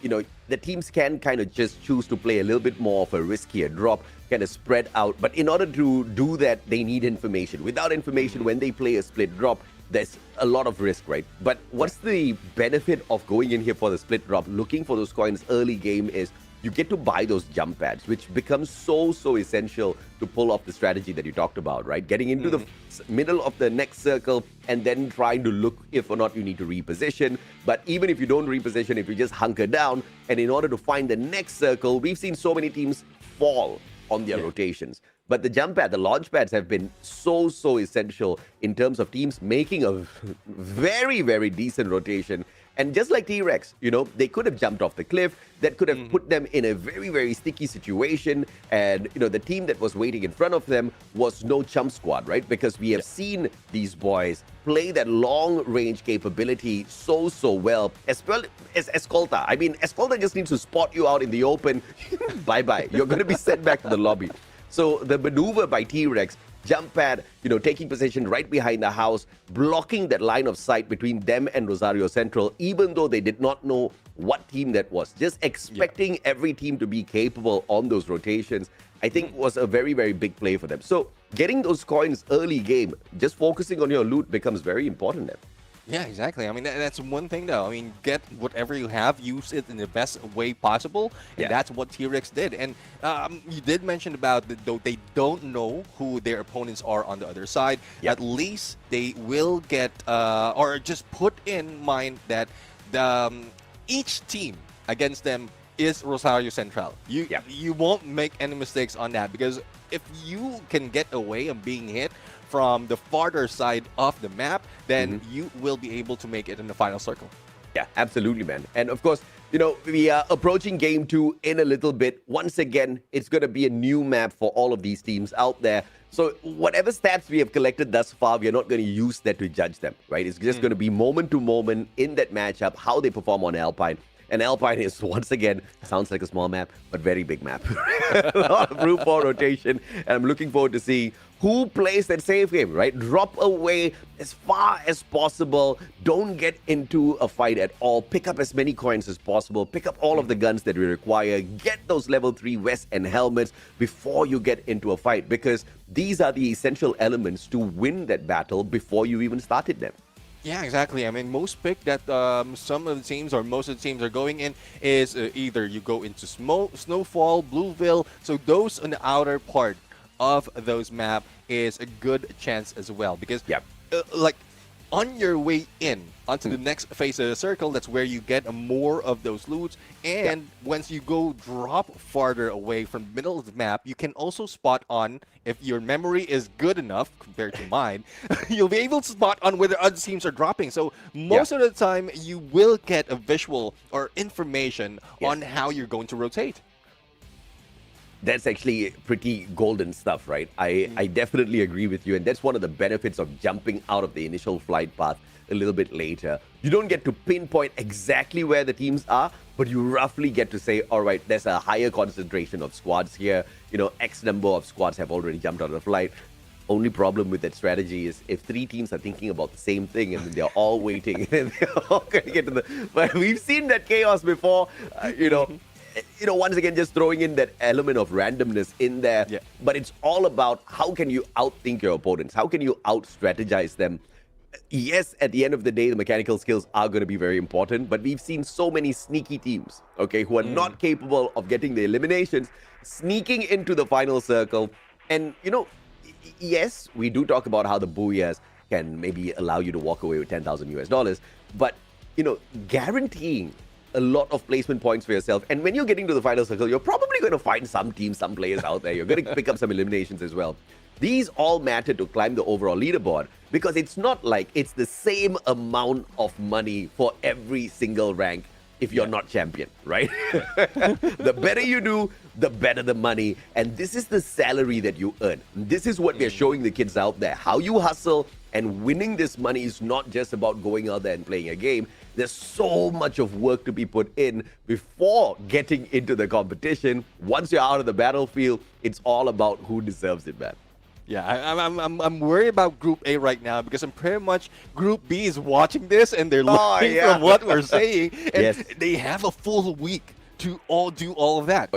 the teams can kind of just choose to play a little bit more of a riskier drop, kind of spread out. But in order to do that, they need information. Without information, when they play a split drop, there's a lot of risk, right? But what's the benefit of going in here for the split drop, looking for those coins early game, is you get to buy those jump pads, which becomes so essential to pull off the strategy that you talked about, right? Getting into the middle of the next circle and then trying to look if or not you need to reposition. But even if you don't reposition, if you just hunker down, and in order to find the next circle, we've seen so many teams fall on their rotations. But the jump pad, the launch pads have been so essential in terms of teams making a very decent rotation. And just like T-Rex, they could have jumped off the cliff. That could have put them in a very sticky situation. And, the team that was waiting in front of them was no chump squad, right? Because we have seen these boys play that long-range capability so well as Escolta. I mean, Escolta just needs to spot you out in the open. Bye-bye. You're going to be sent back to the lobby. So the maneuver by T-Rex, jump pad, taking position right behind the house, blocking that line of sight between them and Rosario Central, even though they did not know what team that was. Just expecting every team to be capable on those rotations, I think was a very big play for them. So getting those coins early game, just focusing on your loot becomes very important then. Yeah, exactly. I mean, that's one thing, though. I mean, get whatever you have, use it in the best way possible, and that's what T-Rex did. And you did mention about though they don't know who their opponents are on the other side. At least they will get, or just put in mind that each team against them is Rosario Central. You won't make any mistakes on that, because if you can get away and being hit from the farther side of the map, then you will be able to make it in the final circle. Yeah, absolutely, man. And of course, we are approaching game 2 in a little bit. Once again, it's going to be a new map for all of these teams out there. So whatever stats we have collected thus far, we are not going to use that to judge them, right? It's just going to be moment to moment in that matchup, how they perform on Alpine. And Alpine is, once again, sounds like a small map, but very big map. A lot of room for rotation. And I'm looking forward to see who plays that safe game, right? Drop away as far as possible. Don't get into a fight at all. Pick up as many coins as possible. Pick up all of the guns that we require. Get those level 3 vests and helmets before you get into a fight, because these are the essential elements to win that battle before you even started them. Yeah, exactly. I mean, most pick that some of the teams or most of the teams are going in is either you go into Snowfall, Blueville. So those on the outer part of those map is a good chance as well, because like on your way in onto the next phase of the circle, that's where you get more of those loots. And once you go drop farther away from the middle of the map, you can also spot on, if your memory is good enough compared to mine, you'll be able to spot on where the other teams are dropping. So most of the time, you will get a visual or information on how you're going to rotate. That's actually pretty golden stuff, right? I definitely agree with you. And that's one of the benefits of jumping out of the initial flight path a little bit later. You don't get to pinpoint exactly where the teams are, but you roughly get to say, all right, there's a higher concentration of squads here. X number of squads have already jumped out of the flight. Only problem with that strategy is if 3 teams are thinking about the same thing and they're all waiting and they're all going to get to the... But we've seen that chaos before, once again, just throwing in that element of randomness in there. But it's all about how can you outthink your opponents? How can you out-strategize them? Yes, at the end of the day, the mechanical skills are going to be very important, but we've seen so many sneaky teams, who are not capable of getting the eliminations, sneaking into the final circle. And, yes, we do talk about how the booyahs can maybe allow you to walk away with $10,000, but guaranteeing a lot of placement points for yourself. And when you're getting to the final circle, you're probably going to find some teams, some players out there. You're going to pick up some eliminations as well. These all matter to climb the overall leaderboard because it's not like it's the same amount of money for every single rank if you're not champion, right? The better you do, the better the money. And this is the salary that you earn. This is what we're showing the kids out there. How you hustle and winning this money is not just about going out there and playing a game. There's so much of work to be put in before getting into the competition. Once you're out of the battlefield, it's all about who deserves it, man. Yeah, I'm worried about Group A right now because I'm pretty much Group B is watching this and they're learning from what we're saying, and they have a full week to do all of that.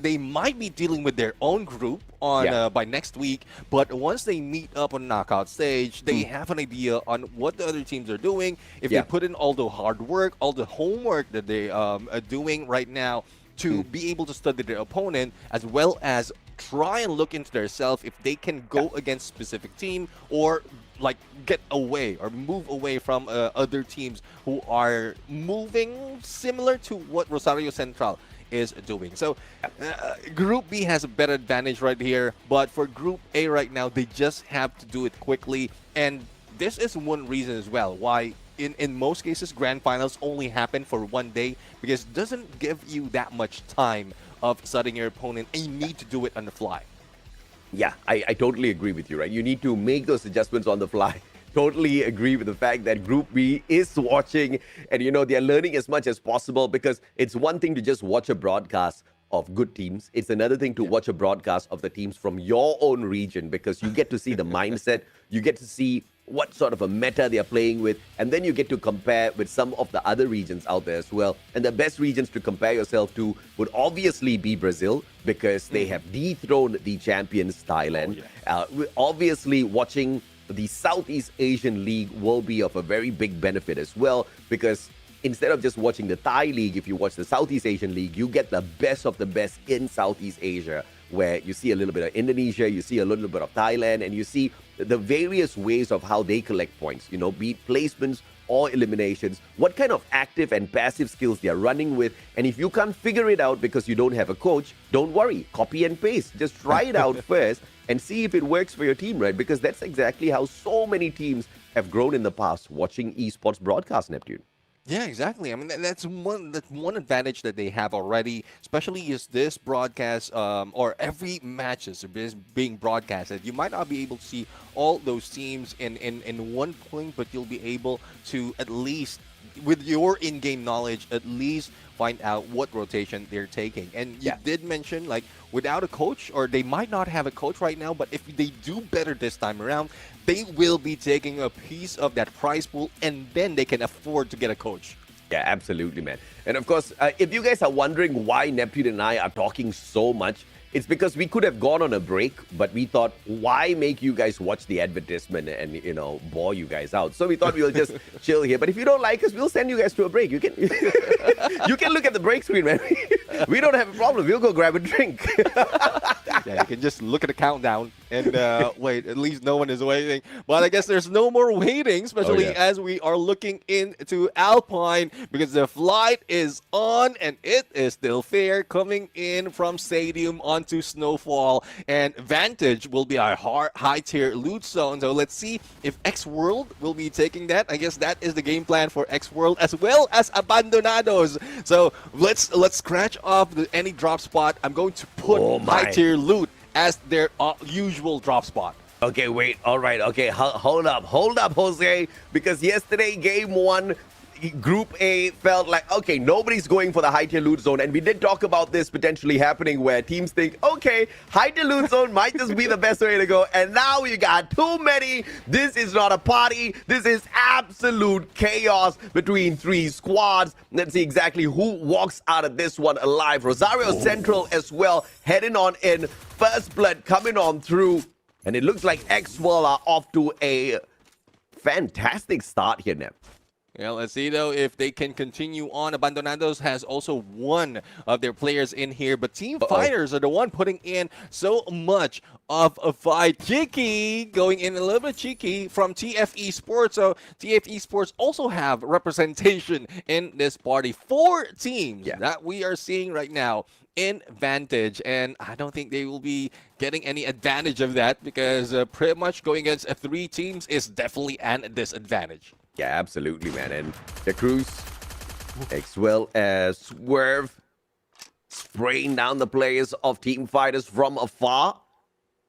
They might be dealing with their own group on by next week, but once they meet up on knockout stage, they have an idea on what the other teams are doing. If they put in all the hard work, all the homework that they are doing right now to be able to study their opponent, as well as try and look into themselves if they can go against specific team or like get away or move away from other teams who are moving similar to what Rosario Central is doing. So Group B has a better advantage right here, but for Group A right now, they just have to do it quickly. And this is one reason as well why in most cases grand finals only happen for one day, because it doesn't give you that much time of studying your opponent, and you need to do it on the fly. Yeah, I totally agree with you, right? You need to make those adjustments on the fly. Totally agree with the fact that Group B is watching and, they're learning as much as possible, because it's one thing to just watch a broadcast of good teams. It's another thing to watch a broadcast of the teams from your own region, because you get to see the mindset, you get to see what sort of a meta they're playing with, and then you get to compare with some of the other regions out there as well. And the best regions to compare yourself to would obviously be Brazil, because they have dethroned the champions Thailand. Obviously, watching the Southeast Asian League will be of a very big benefit as well, because instead of just watching the Thai League, if you watch the Southeast Asian League, you get the best of the best in Southeast Asia, where you see a little bit of Indonesia, you see a little bit of Thailand, and you see the various ways of how they collect points, be it placements or eliminations, what kind of active and passive skills they're running with. And if you can't figure it out because you don't have a coach, don't worry, copy and paste. Just try it out first and see if it works for your team, right? Because that's exactly how so many teams have grown in the past watching esports broadcast, Neptune. Yeah, exactly. I mean, that's one advantage that they have already, especially is this broadcast or every matches is being broadcasted. You might not be able to see all those teams in one point, but you'll be able to at least, with your in-game knowledge, at least find out what rotation they're taking. And you did mention, like, without a coach, or they might not have a coach right now, but if they do better this time around, they will be taking a piece of that prize pool, and then they can afford to get a coach. Yeah, absolutely, man. And of course, if you guys are wondering why Neptune and I are talking so much, it's because we could have gone on a break, but we thought, why make you guys watch the advertisement and, bore you guys out? So we thought we'll just chill here. But if you don't like us, we'll send you guys to a break. You can you can look at the break screen, man. We don't have a problem. We'll go grab a drink. Yeah, you can just look at the countdown and wait. At least no one is waiting. But I guess there's no more waiting, especially as we are looking into Alpine, because the flight is on and it is still fair, coming in from Stadium onto Snowfall. And Vantage will be our high-tier loot zone. So let's see if X-World will be taking that. I guess that is the game plan for X-World, as well as Abandonados. So let's scratch off any drop spot. I'm going to put high-tier loot as their usual drop spot. Okay, wait. All right. Okay, hold up, Jose. Because yesterday, game one, Group A felt like, okay, nobody's going for the high-tier loot zone. And we did talk about this potentially happening, where teams think, okay, high-tier loot zone might just be the best way to go. And now you got too many. This is not a party. This is absolute chaos between three squads. Let's see exactly who walks out of this one alive. Rosario Central as well, heading on in. First blood coming on through. And it looks like X-World are off to a fantastic start here, Nep. Yeah, let's see though if they can continue on. Abandonados has also one of their players in here, but Team Fighters are the one putting in so much of a fight. Cheeky going in a little bit cheeky from TF Esports. So TF Esports also have representation in this party. 4 teams that we are seeing right now in Vantage, and I don't think they will be getting any advantage of that because pretty much going against 3 teams is definitely an disadvantage. Yeah, absolutely, man. And the Cruz, as well as Swerve, spraying down the players of Team Fighters from afar.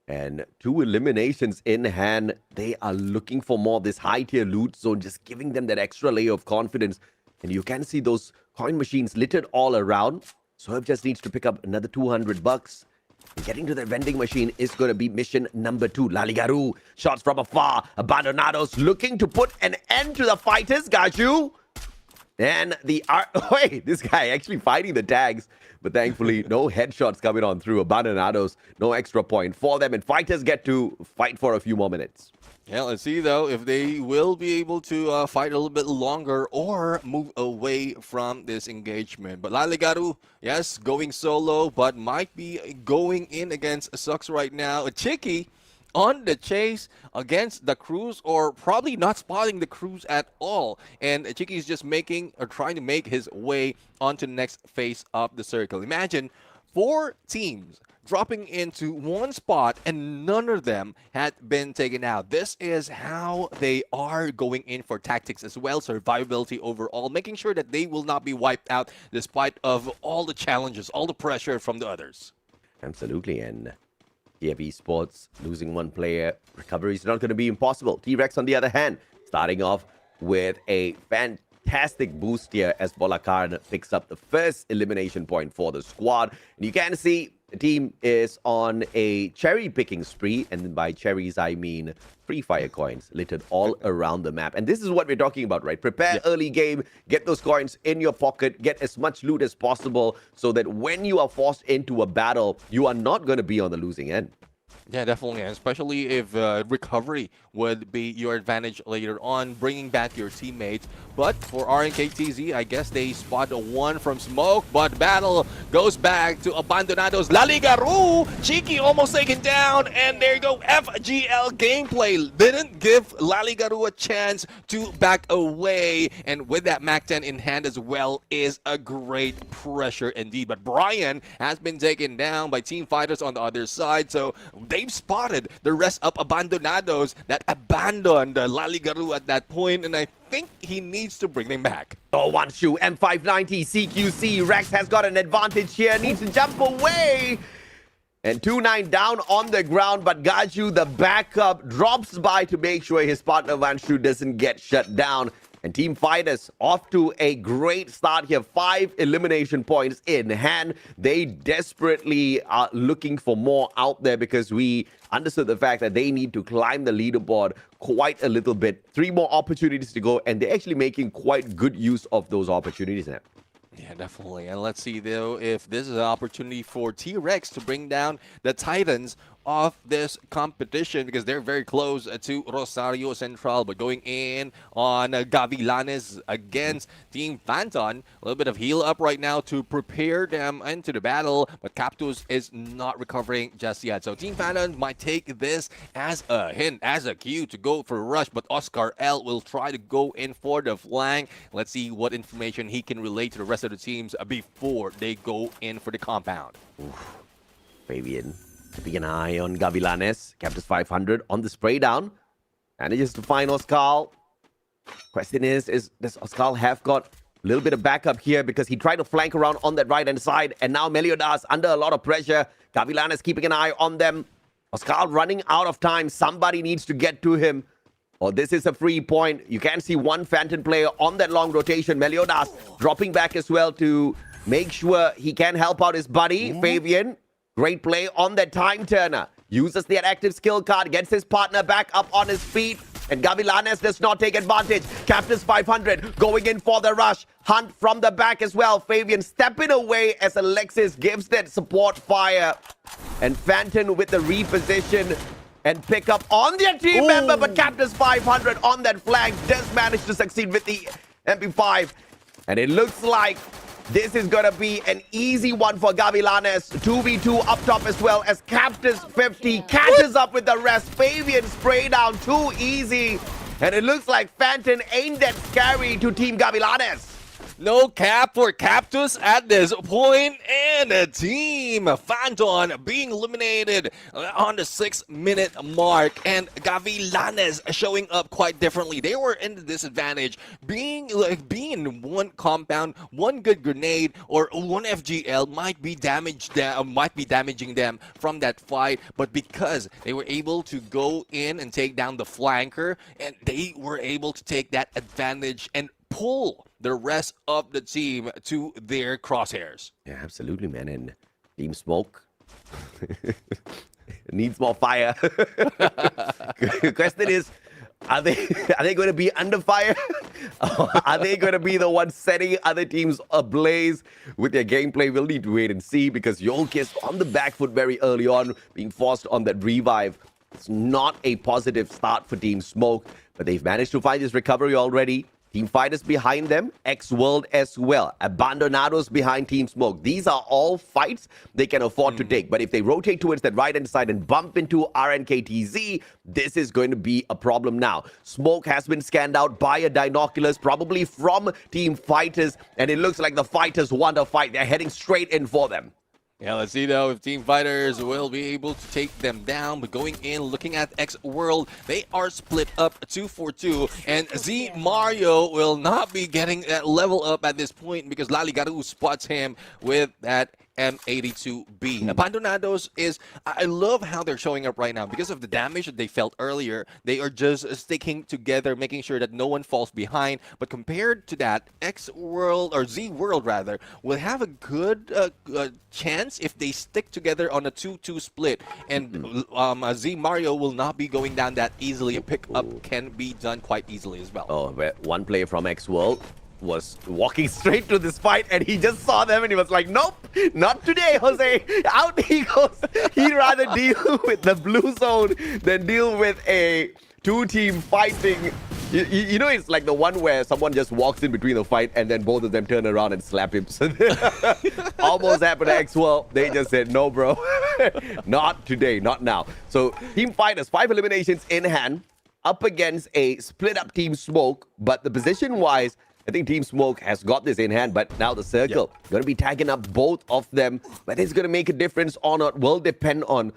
And 2 eliminations in hand. They are looking for more of this high-tier loot zone, just giving them that extra layer of confidence. And you can see those coin machines littered all around. Swerve just needs to pick up another $200. Getting to the vending machine is going to be mission number 2. Laligaru, shots from afar. Abandonados looking to put an end to the fighters. Gaju. And wait, this guy actually fighting the tags. But thankfully, no headshots coming on through. Abandonados, no extra point for them. And fighters get to fight for a few more minutes. Yeah, let's see though if they will be able to fight a little bit longer or move away from this engagement. But Laligaru, yes, going solo, but might be going in against Sucks right now. Chicky on the chase against the Cruz, or probably not spotting the Cruz at all. And Chicky is just trying to make his way onto the next phase of the circle. Imagine 4 teams dropping into one spot and none of them had been taken out. This is how they are going in for tactics as well, survivability overall, making sure that they will not be wiped out despite of all the challenges, all the pressure from the others. Absolutely, and TF Esports losing 1 player, recovery is not going to be impossible. T-Rex, on the other hand, starting off with a fantastic boost here as Bolakarn picks up the first elimination point for the squad. And you can see the team is on a cherry-picking spree, and by cherries, I mean free fire coins littered all around the map. And this is what we're talking about, right? Prepare early game, get those coins in your pocket, get as much loot as possible so that when you are forced into a battle, you are not going to be on the losing end. Yeah, definitely, and especially if recovery would be your advantage later on, bringing back your teammates. But for RNKTZ, I guess they spot a 1 from smoke, but battle goes back to Abandonados. Laligaru, Cheeky almost taken down, and there you go. FGL gameplay didn't give Laligaru a chance to back away, and with that MAC-10 in hand as well is a great pressure indeed. But Brian has been taken down by Team Fighters on the other side, so they've spotted the rest of Abandonados that abandoned Laligaru at that point, and I think he needs to bring them back. Oh, one shoe, M590, CQC. Rex has got an advantage here, needs to jump away. And 2-9 down on the ground, but Gaju, the backup, drops by to make sure his partner Vanshu doesn't get shut down. And Team Fighters off to a great start here. 5 elimination points in hand. They desperately are looking for more out there because we understood the fact that they need to climb the leaderboard quite a little bit. 3 more opportunities to go, and they're actually making quite good use of those opportunities now. Yeah, definitely. And let's see, though, if this is an opportunity for T-Rex to bring down the Titans of this competition, because they're very close to Rosario Central, but going in on Gavilanes against Team Phantom. A little bit of heal up right now to prepare them into the battle, but Cactus is not recovering just yet. So Team Phantom might take this as a hint, as a cue to go for a rush, but Oscar L will try to go in for the flank. Let's see what information he can relate to the rest of the teams before they go in for the compound. Oof. Fabian keeping an eye on Gavilanes. Captures 500 on the spray down. Manages to find Oscar. Question is does Oscar have got a little bit of backup here, because he tried to flank around on that right-hand side, and now Meliodas under a lot of pressure. Gavilanes keeping an eye on them. Oscar running out of time. Somebody needs to get to him. Oh, this is a free point. You can see one Phantom player on that long rotation. Meliodas dropping back as well to make sure he can help out his buddy, Fabian. Great play on that time turner. Uses the active skill card, gets his partner back up on his feet, and Gavilanes does not take advantage. Captures 500, going in for the rush. Hunt from the back as well. Fabian stepping away as Alexis gives that support fire. And Phantom with the reposition and pick up on their team member, but captures 500 on that flank. Does manage to succeed with the MP5. And it looks like this is going to be an easy one for Gavilanes. 2v2 up top as well as Cactus 50 catches up with the rest. Fabian spray down too easy. And it looks like Phantom ain't that scary to Team Gavilanes. No cap for Cactus at this point, and the team Phantom being eliminated on the 6-minute mark, and Gavilanes showing up quite differently. They were in the disadvantage, being in one compound, one good grenade or one FGL might be damaging them from that fight, but because they were able to go in and take down the flanker, and they were able to take that advantage and pull the rest of the team to their crosshairs. Yeah, absolutely, man. And Team Smoke needs more fire. Question is, are they going to be under fire? Are they going to be the ones setting other teams ablaze with their gameplay? We'll need to wait and see, because Yolkis on the back foot very early on, being forced on that revive. It's not a positive start for Team Smoke, but they've managed to find this recovery already. Team Fighters behind them, X-World as well. Abandonados behind Team Smoke. These are all fights they can afford to take. But if they rotate towards that right-hand side and bump into RNKTZ, this is going to be a problem now. Smoke has been scanned out by a Dinoculus, probably from Team Fighters, and it looks like the Fighters want to fight. They're heading straight in for them. Yeah, let's see though if Team Fighters will be able to take them down. But going in, looking at X World, they are split up 2-4-2, and Z Mario will not be getting that level up at this point because Laligaru spots him with that M82B. Abandonados is, I love how they're showing up right now because of the damage that they felt earlier. They are just sticking together, making sure that no one falls behind. But compared to that, X World, or Z World rather, will have a good chance if they stick together on a 2-2 split. And Z Mario will not be going down that easily. A pickup can be done quite easily as well. Oh, one player from X World was walking straight to this fight, and he just saw them and he was like, nope, not today, Jose. Out he goes. He'd rather deal with the blue zone than deal with a two-team fighting. You know, it's like the one where someone just walks in between the fight and then both of them turn around and slap him. So almost happened to X-World. They just said, no, bro. Not today, not now. So Team Fighters, 5 eliminations in hand, up against a split-up Team Smoke, but the position-wise, I think Team Smoke has got this in hand, but now the circle going to be tagging up both of them. But it's going to make a difference or not will depend on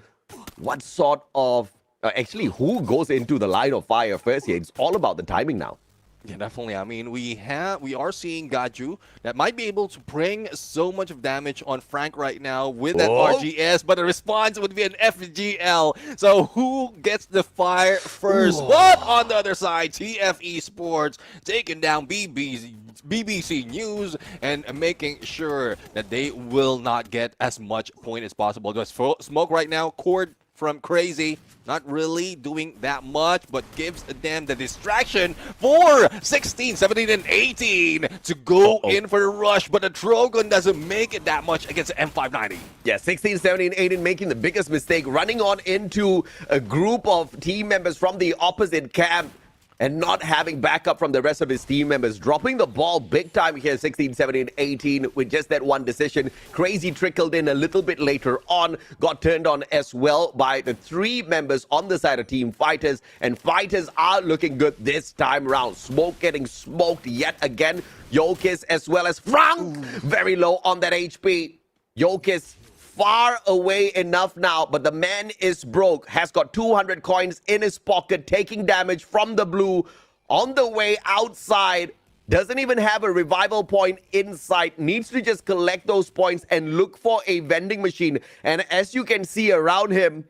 what sort of, actually, who goes into the line of fire first here. It's all about the timing now. Yeah, definitely. I mean, we are seeing Gaju that might be able to bring so much of damage on Frank right now with that RGS, but the response would be an FGL. So who gets the fire first? But on the other side, TF Esports taking down BBC News and making sure that they will not get as much point as possible. Because Smoke right now, Cord from Crazy, not really doing that much, but gives them the distraction for 16, 17, and 18 to go in for a rush, but the Trogon doesn't make it that much against the M590. Yeah, 16, 17, 18 making the biggest mistake, running on into a group of team members from the opposite camp and not having backup from the rest of his team members. Dropping the ball big time here, 16, 17, 18, with just that one decision. Crazy trickled in a little bit later on, got turned on as well by the 3 members on the side of Team Fighters, and Fighters are looking good this time around. Smoke getting smoked yet again. Yolkis as well as Frank, very low on that HP. Yolkis far away enough now, but the man is broke, has got 200 coins in his pocket, taking damage from the blue on the way outside, doesn't even have a revival point in sight, needs to just collect those points and look for a vending machine. And as you can see around him,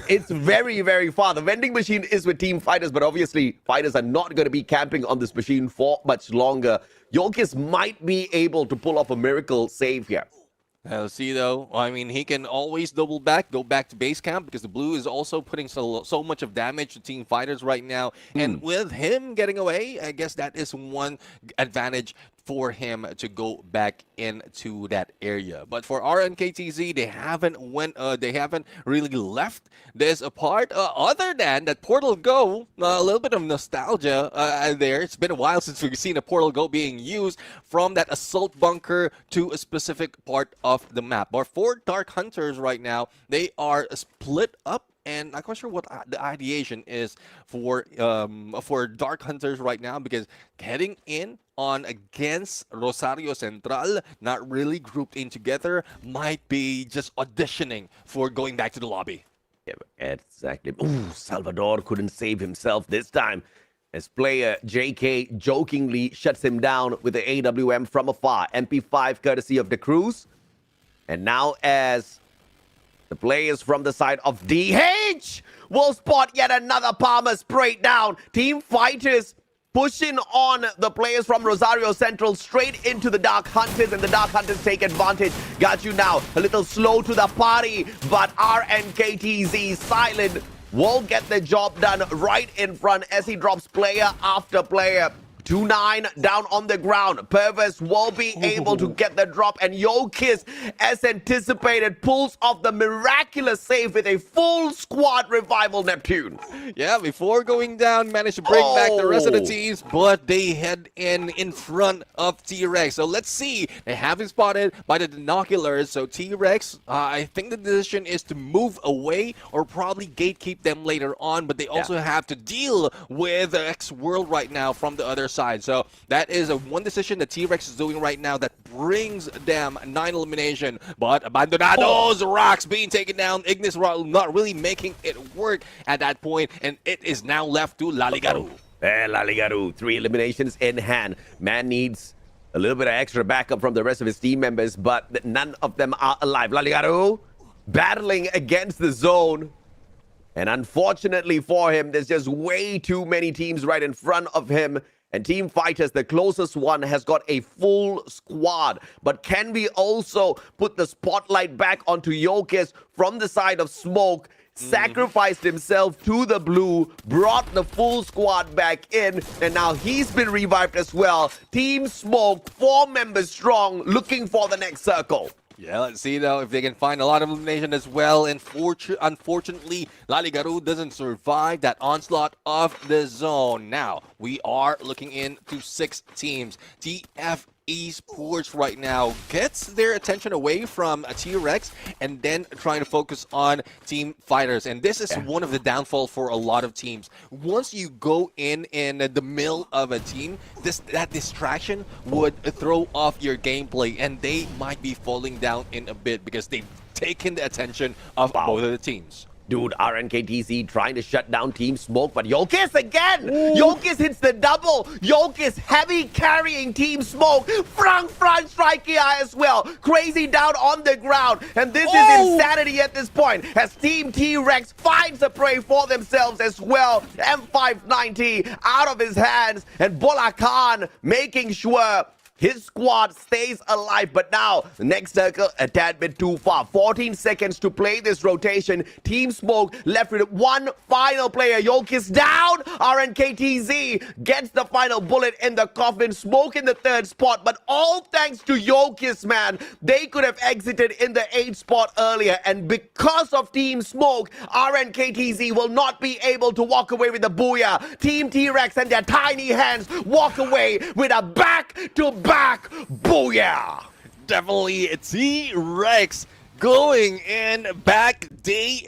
it's very, very far. The vending machine is with Team Fighters, but obviously Fighters are not going to be camping on this machine for much longer. Yolkis might be able to pull off a miracle save here. Let's see, though. I mean, he can always double back, go back to base camp, because the blue is also putting so much of damage to Team Fighters right now. And with him getting away, I guess that is one advantage for him to go back into that area. But for RNKTZ, they haven't really left this part other than that Portal Go. A little bit of nostalgia there. It's been a while since we've seen a Portal Go being used from that assault bunker to a specific part of the map. But for Dark Hunters right now, they are split up. And not quite sure what the ideation is for Dark Hunters right now, because heading in on against Rosario Central, not really grouped in together, might be just auditioning for going back to the lobby. Yeah, exactly. Ooh, Salvador couldn't save himself this time, as player JK jokingly shuts him down with the AWM from afar. MP5 courtesy of the Cruz. And now as the players from the side of DH will spot yet another Palmer straight down. Team Fighters pushing on the players from Rosario Central straight into the Dark Hunters, and the Dark Hunters take advantage. Got you now. A little slow to the party, but RNKTZ Silent will get the job done right in front as he drops player after player. 2-9 down on the ground. Purvis will be able to get the drop, and Yokis, as anticipated, pulls off the miraculous save with a full squad revival, Neptune. Yeah, before going down, managed to bring back the rest of the teams, but they head in front of T-Rex. So let's see. They have been spotted by the binoculars. So T-Rex, I think the decision is to move away or probably gatekeep them later on, but they also have to deal with the X-World right now from the other side. So that is one decision that T-Rex is doing right now that brings them 9 elimination. But Abandonados, Rocks being taken down. Ignis not really making it work at that point, and it is now left to Laligaru. Laligaru, 3 eliminations in hand. Man needs a little bit of extra backup from the rest of his team members, but none of them are alive. Laligaru battling against the zone. And unfortunately for him, there's just way too many teams right in front of him. And Team Fighters, the closest one, has got a full squad. But can we also put the spotlight back onto Yokis from the side of Smoke? Sacrificed himself to the blue, brought the full squad back in, and now he's been revived as well. Team Smoke, 4 members strong, looking for the next circle. Yeah, let's see though if they can find a lot of elimination as well. And unfortunately, Laligaru doesn't survive that onslaught of the zone. Now, we are looking into 6 teams. TF Esports right now gets their attention away from T-Rex and then trying to focus on Team Fighters. And this is one of the downfalls for a lot of teams. Once you go in the middle of a team, that distraction would throw off your gameplay, and they might be falling down in a bit because they've taken the attention of both of the teams. Dude, RNKTZ trying to shut down Team Smoke, but Yokis again! Yokis hits the double! Yokis heavy carrying Team Smoke! Frank striking as well! Crazy down on the ground! And this is insanity at this point, as Team T-Rex finds a prey for themselves as well. M590 out of his hands, and Bola Khan making sure his squad stays alive, but now the next circle a tad bit too far. 14 seconds to play this rotation. Team Smoke left with 1 final player. Yokis down. RNKTZ gets the final bullet in the coffin. Smoke in the 3rd spot, but all thanks to Yokis, man. They could have exited in the 8th spot earlier, and because of Team Smoke, RNKTZ will not be able to walk away with the booyah. Team T-Rex and their tiny hands walk away with a back-to-back booyah! Definitely T-Rex going in back day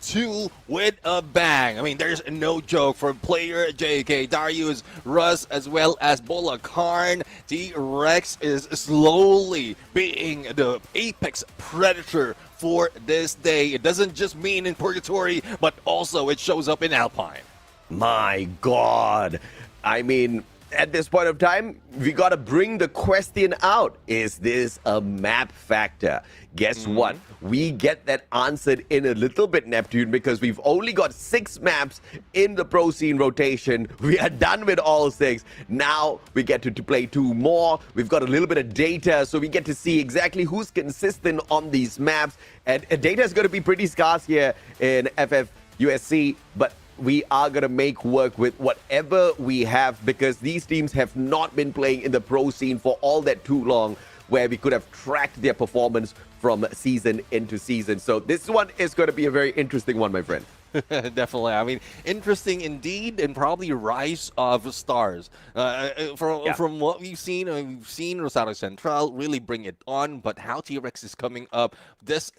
2 with a bang. I mean, there's no joke for player JK, Darius, Russ, as well as Bola Karn. T-Rex is slowly being the apex predator for this day. It doesn't just mean in Purgatory, but also it shows up in Alpine. My God. I mean, at this point of time, we got to bring the question out. Is this a map factor? Guess what? We get that answered in a little bit, Neptune, because we've only got 6 maps in the pro scene rotation. We are done with all 6. Now we get to play 2 more. We've got a little bit of data, so we get to see exactly who's consistent on these maps. And data is going to be pretty scarce here in FFUSC, but we are going to make work with whatever we have, because these teams have not been playing in the pro scene for all that too long, where we could have tracked their performance from season into season. So this one is going to be a very interesting one, my friend. Definitely. I mean, interesting indeed, and probably rise of stars. From what we've seen Rosario Central really bring it on, but how T-Rex is coming up this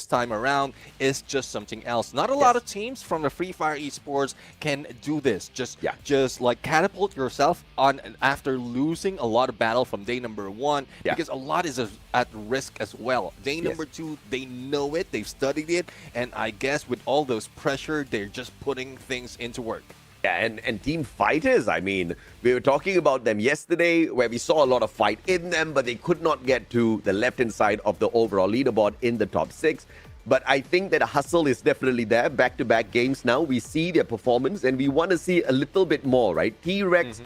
time around is just something else. Not a lot of teams from the Free Fire Esports can do this. Just like catapult yourself on after losing a lot of battle from day number 1, because a lot is at risk as well. Day number 2, they know it, they've studied it, and I guess with all those pressure, they're just putting things into work. Yeah, and team fighters, I mean, we were talking about them yesterday where we saw a lot of fight in them, but they could not get to the left-hand side of the overall leaderboard in the top 6. But I think that hustle is definitely there. Back-to-back games now, we see their performance, and we want to see a little bit more, right? T-Rex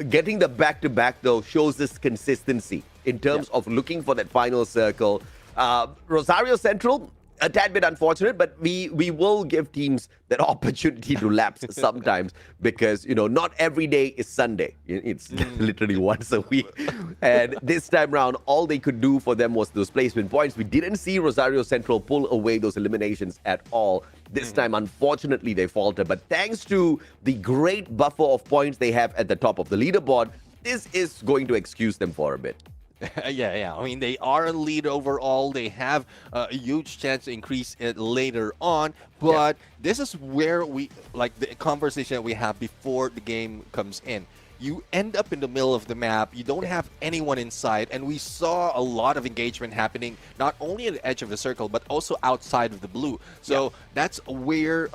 getting the back-to-back, though, shows this consistency in terms of looking for that final circle. Rosario Central, a tad bit unfortunate, but we will give teams that opportunity to lapse sometimes, because, not every day is Sunday. It's literally once a week. And this time round, all they could do for them was those placement points. We didn't see Rosario Central pull away those eliminations at all. This time, unfortunately, they faltered. But thanks to the great buffer of points they have at the top of the leaderboard, this is going to excuse them for a bit. Yeah. I mean, they are a lead overall. They have a huge chance to increase it later on. But this is where we, like the conversation that we have before the game comes in. You end up in the middle of the map. You don't have anyone inside. And we saw a lot of engagement happening, not only at the edge of the circle, but also outside of the blue. So that's where,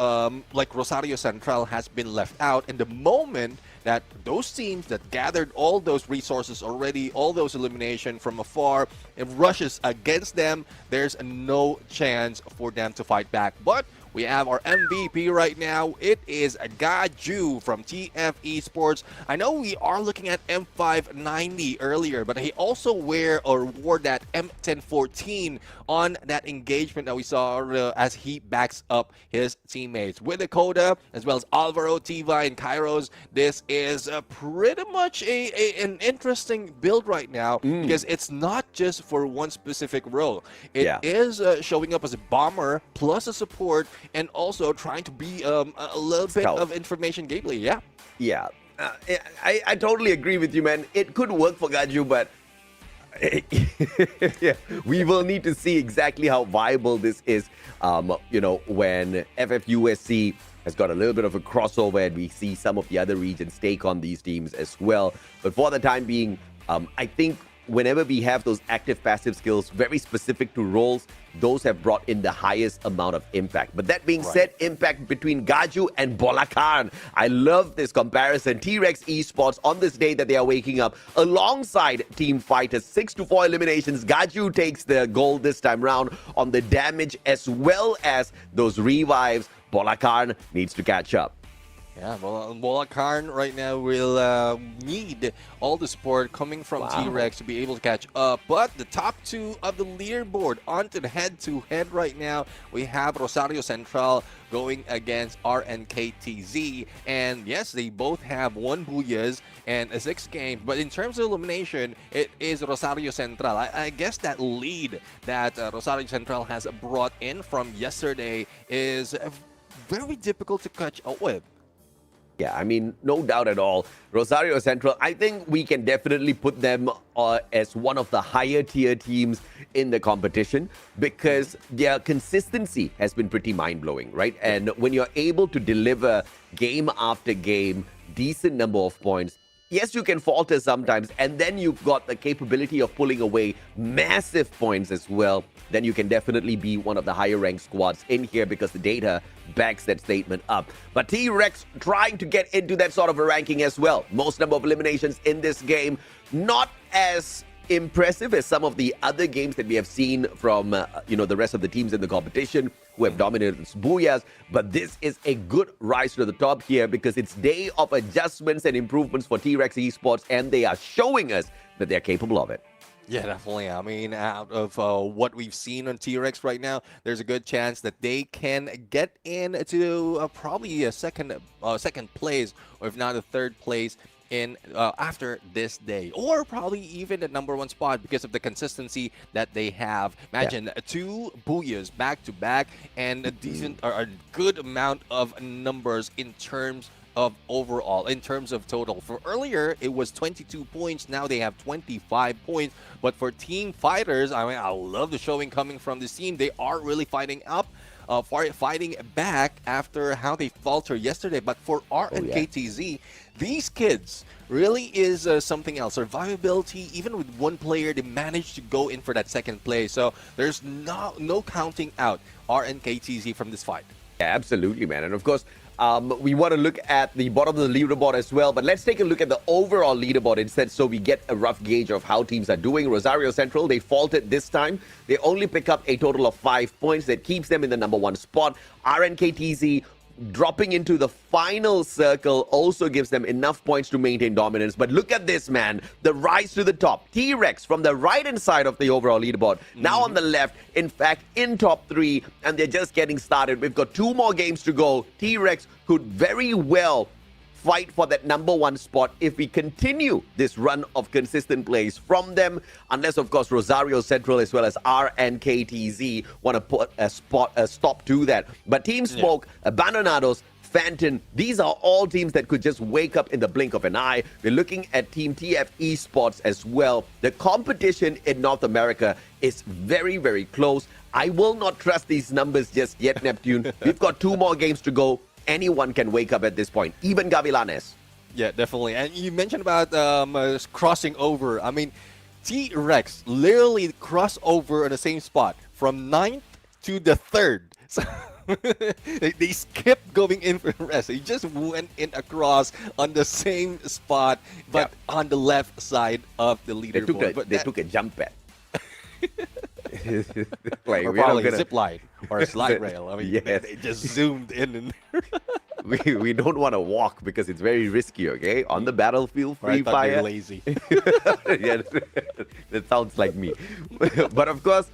like Rosario Central has been left out. And the moment that those teams that gathered all those resources already, all those elimination from afar, it rushes against them, there's no chance for them to fight back. But we have our MVP right now. It is Gaju from TF Esports. I know we are looking at M590 earlier, but he also wore that M1014 on that engagement that we saw as he backs up his teammates. With Dakota, as well as Alvaro, Tiva, and Kairos, this is pretty much an interesting build right now, because it's not just for one specific role. It is showing up as a bomber plus a support, and also trying to be a little bit of information gateway. I totally agree with you, man. It could work for Gaju, but we will need to see exactly how viable this is, when FFUSC has got a little bit of a crossover and we see some of the other regions take on these teams as well. But for the time being, I think whenever we have those active passive skills very specific to roles, those have brought in the highest amount of impact. But that being said, impact between Gaju and Bolakan. I love this comparison. T-Rex Esports on this day that they are waking up alongside Team Fighters. 6-4 eliminations. Gaju takes the gold this time round on the damage as well as those revives. Bolakan needs to catch up. Yeah, well, Bolakan right now will need all the support coming from T-Rex to be able to catch up. But the top 2 of the leaderboard onto the head-to-head right now. We have Rosario Central going against RNKTZ. And yes, they both have 1 Booyahs and a 6 game. But in terms of elimination, it is Rosario Central. I guess that lead that Rosario Central has brought in from yesterday is very difficult to catch up with. Yeah, I mean, no doubt at all. Rosario Central, I think we can definitely put them as one of the higher tier teams in the competition, because their consistency has been pretty mind-blowing, right? And when you're able to deliver game after game, decent number of points, yes, you can falter sometimes, and then you've got the capability of pulling away massive points as well, then you can definitely be one of the higher ranked squads in here, because the data backs that statement up. But T-Rex trying to get into that sort of a ranking as well. Most number of eliminations in this game, not as impressive as some of the other games that we have seen from the rest of the teams in the competition who have dominated Booyahs. But this is a good rise to the top here, because it's day of adjustments and improvements for T-Rex Esports, and they are showing us that they're capable of it. Yeah, definitely. I mean, out of what we've seen on T-Rex right now, there's a good chance that they can get into probably a second place, or if not a third place in after this day, or probably even the number one spot because of the consistency that they have. Imagine two Booyahs back to back and a decent or a good amount of numbers in terms of overall, in terms of total. For earlier, it was 22 points. Now they have 25 points. But for Team Fighters, I mean, I love the showing coming from this team. They are really fighting up, fighting back after how they faltered yesterday. But for RNKTZ, these kids really is something else. Survivability, even with one player, they managed to go in for that second place. So there's no counting out RNKTZ from this fight. Yeah, absolutely, man. And of course, we want to look at the bottom of the leaderboard as well, but let's take a look at the overall leaderboard instead so we get a rough gauge of how teams are doing. Rosario Central, they faltered this time. They only pick up a total of 5 points. That keeps them in the number one spot. RNKTZ dropping into the final circle also gives them enough points to maintain dominance. But look at this, man. The rise to the top. T-Rex from the right-hand side of the overall leaderboard. Now on the left, in fact, in top 3, and they're just getting started. We've got 2 more games to go. T-Rex could very well fight for that number one spot if we continue this run of consistent plays from them, unless of course Rosario Central as well as RNKTZ want to put a stop to that. But Team Smoke, Abandonados, Phantom, these are all teams that could just wake up in the blink of an eye. We're looking at Team TF Esports as well. The competition in North America is very, very close. I will not trust these numbers just yet, Neptune. We've got 2 more games to go. Anyone can wake up at this point, even Gavilanes. Yeah, definitely. And you mentioned about crossing over. I mean, T-Rex literally cross over in the same spot from 9th to the 3rd. So they skipped going in for the rest. They just went in across on the same spot, but on the left side of the leaderboard. They took a jump pad. Like, or probably a zip line or a slide rail. I mean, they just zoomed in and we don't want to walk because it's very risky, okay? On the battlefield, free fire. They're lazy. Yeah, that sounds like me. But of course,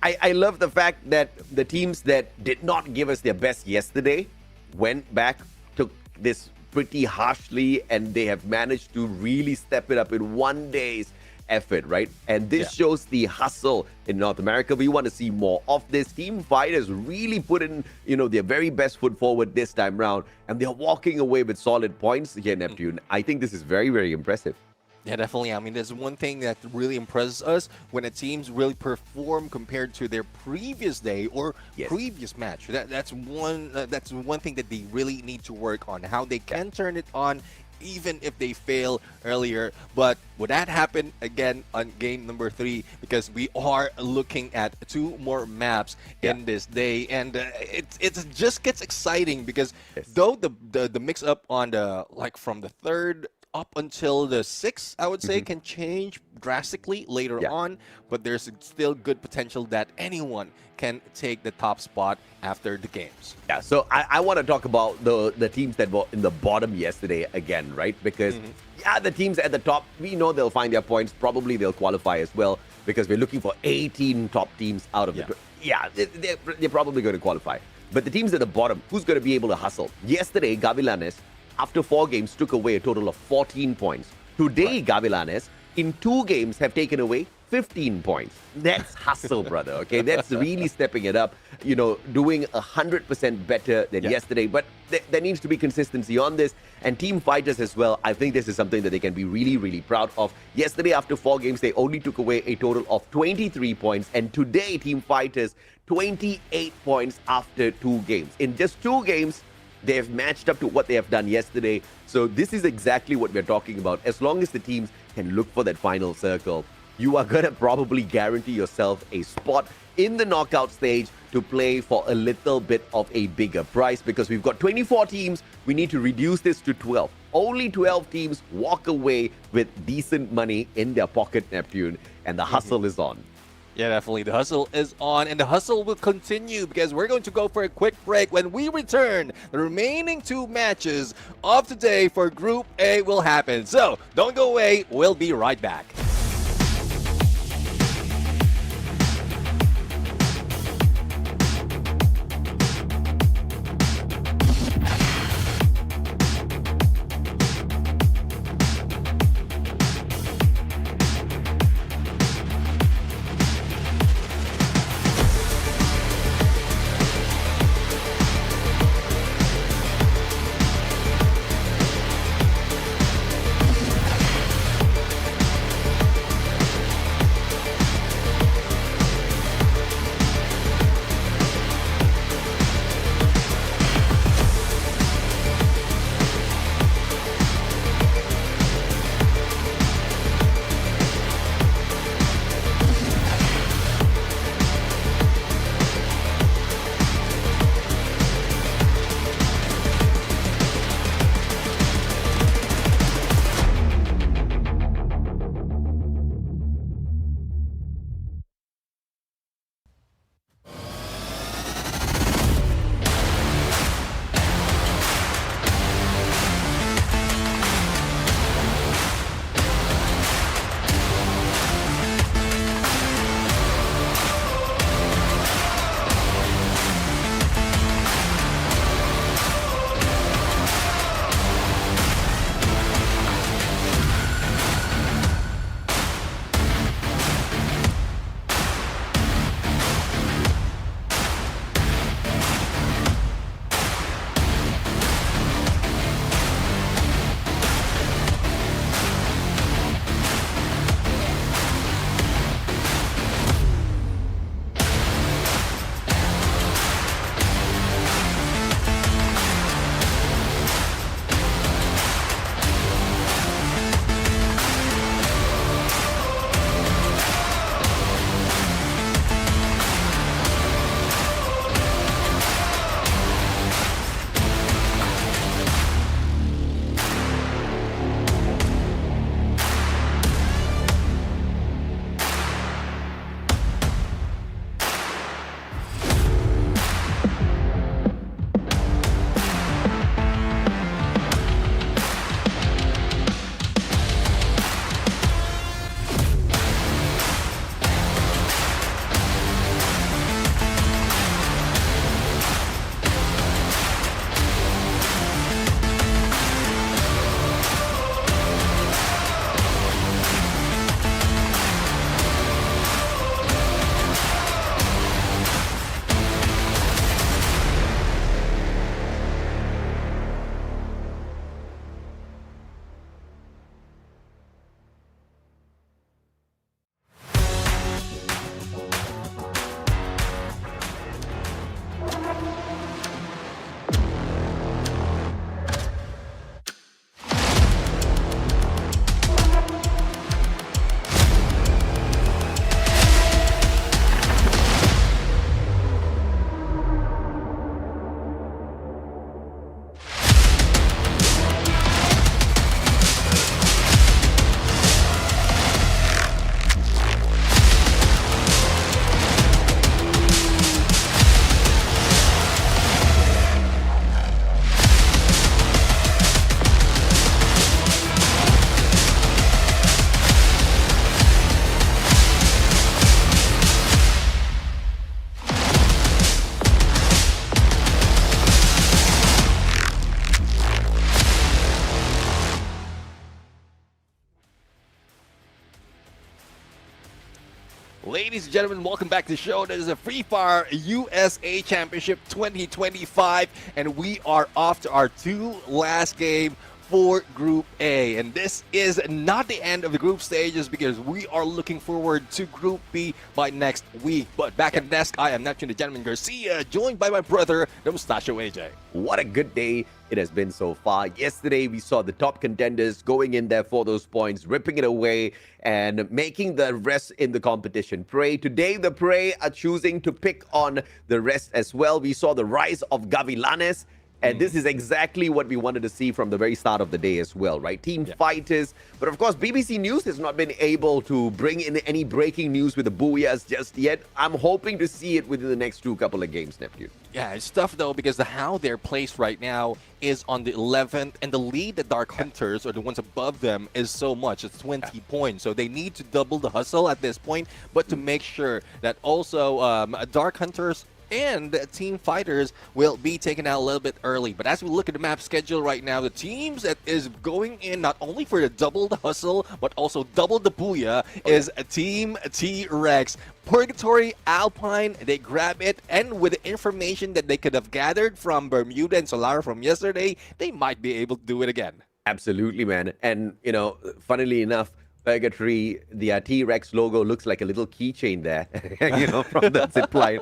I love the fact that the teams that did not give us their best yesterday went back, took this pretty harshly, and they have managed to really step it up in one day's effort, right? And this shows the hustle in North America. We want to see more of this. Team Fighters really put in, their very best foot forward this time round, and they're walking away with solid points here, Neptune. I think this is very, very impressive. Yeah, definitely. I mean, there's one thing that really impresses us when a team's really perform compared to their previous day or previous match. That's one thing that they really need to work on, how they can turn it on even if they fail earlier. But would that happen again on game number 3? Because we are looking at 2 more maps in this day, and it just gets exciting because though the mix up on the from the 3rd up until the 6th, I would say, can change drastically later on, but there's still good potential that anyone can take the top spot after the games. Yeah, so I want to talk about the teams that were in the bottom yesterday again, right? Because, the teams at the top, we know they'll find their points. Probably they'll qualify as well because we're looking for 18 top teams out of the... They're probably going to qualify. But the teams at the bottom, who's going to be able to hustle? Yesterday, Gavilanes, after 4 games, took away a total of 14 points. Today, Gavilanes, in 2 games, have taken away 15 points. That's hustle, brother, okay? That's really stepping it up, doing 100% better than yesterday. But there needs to be consistency on this. And Team Fighters as well, I think this is something that they can be really, really proud of. Yesterday, after 4 games, they only took away a total of 23 points. And today, Team Fighters, 28 points after 2 games. In just 2 games, they have matched up to what they have done yesterday. So this is exactly what we're talking about. As long as the teams can look for that final circle, you are going to probably guarantee yourself a spot in the knockout stage to play for a little bit of a bigger prize, because we've got 24 teams. We need to reduce this to 12. Only 12 teams walk away with decent money in their pocket, Neptune, and the hustle is on. Yeah, definitely. The hustle is on, and the hustle will continue because we're going to go for a quick break. When we return, the remaining 2 matches of today for Group A will happen. So don't go away. We'll be right back. ladies and gentlemen, welcome back to the show. This is a Free Fire USA Championship 2025, and we are off to our two last game for Group A. And this is not the end of the group stages because we are looking forward to Group B by next week. But back at the desk, I am Neptune the Gentleman Garcia, joined by my brother, the Mustachio AJ. What a good day it has been so far. Yesterday, we saw the top contenders going in there for those points, ripping it away and making the rest in the competition prey. Today, the prey are choosing to pick on the rest as well. We saw the rise of Gavilanes. And this is exactly what we wanted to see from the very start of the day as well, right? Team fighters. But of course, BBC News has not been able to bring in any breaking news with the Booyahs just yet. I'm hoping to see it within the next couple of games, Neptune. Yeah, it's tough though because how they're placed right now is on the 11th, and the lead, the Dark Hunters, or the ones above them, is so much. It's 20 points. So they need to double the hustle at this point, but to make sure that also Dark Hunters and Team Fighters will be taken out a little bit early. But as we look at the map schedule right now, the teams that is going in not only for the double the hustle, but also double the booyah is Team T-Rex. Purgatory, Alpine, they grab it, and with the information that they could have gathered from Bermuda and Solara from yesterday, they might be able to do it again. Absolutely, man. And, you know, funnily enough, Purgatory, the T-Rex logo looks like a little keychain there, you know, from the zip line.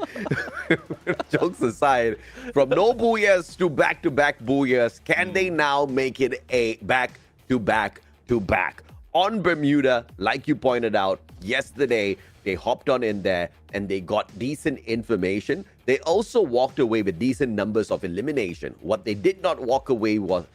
Jokes aside, from no booyahs to back-to-back booyahs, can they now make it a back-to-back-to-back? On Bermuda, like you pointed out, yesterday, they hopped on in there and they got decent information. They also walked away with decent numbers of elimination. What they did not walk away with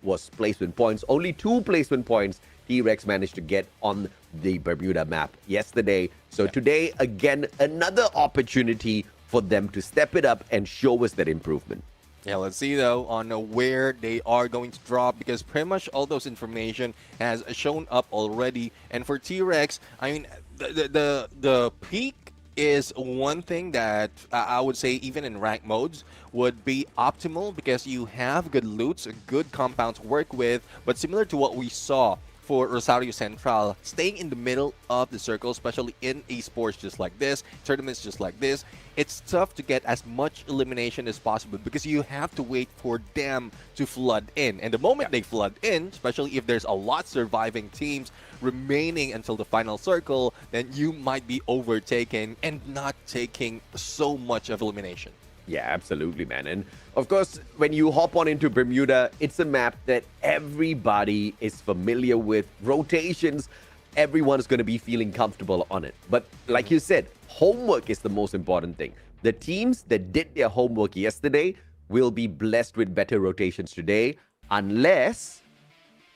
was placement points. Only 2 placement points T-Rex managed to get on the Bermuda map yesterday. So today, again, another opportunity for them to step it up and show us that improvement. Yeah, let's see though on where they are going to drop, because pretty much all those information has shown up already. And for T-Rex, I mean, the peak is one thing that I would say even in rank modes would be optimal, because you have good loots, good compounds to work with. But similar to what we saw for Rosario Central, staying in the middle of the circle, especially in esports just like this, tournaments just like this, it's tough to get as much elimination as possible because you have to wait for them to flood in. And the moment they flood in, especially if there's a lot surviving teams remaining until the final circle, then you might be overtaken and not taking so much of elimination. Yeah, absolutely, man. And of course, when you hop on into Bermuda, it's a map that everybody is familiar with. Rotations, everyone is going to be feeling comfortable on it. But like you said, homework is the most important thing. The teams that did their homework yesterday will be blessed with better rotations today, unless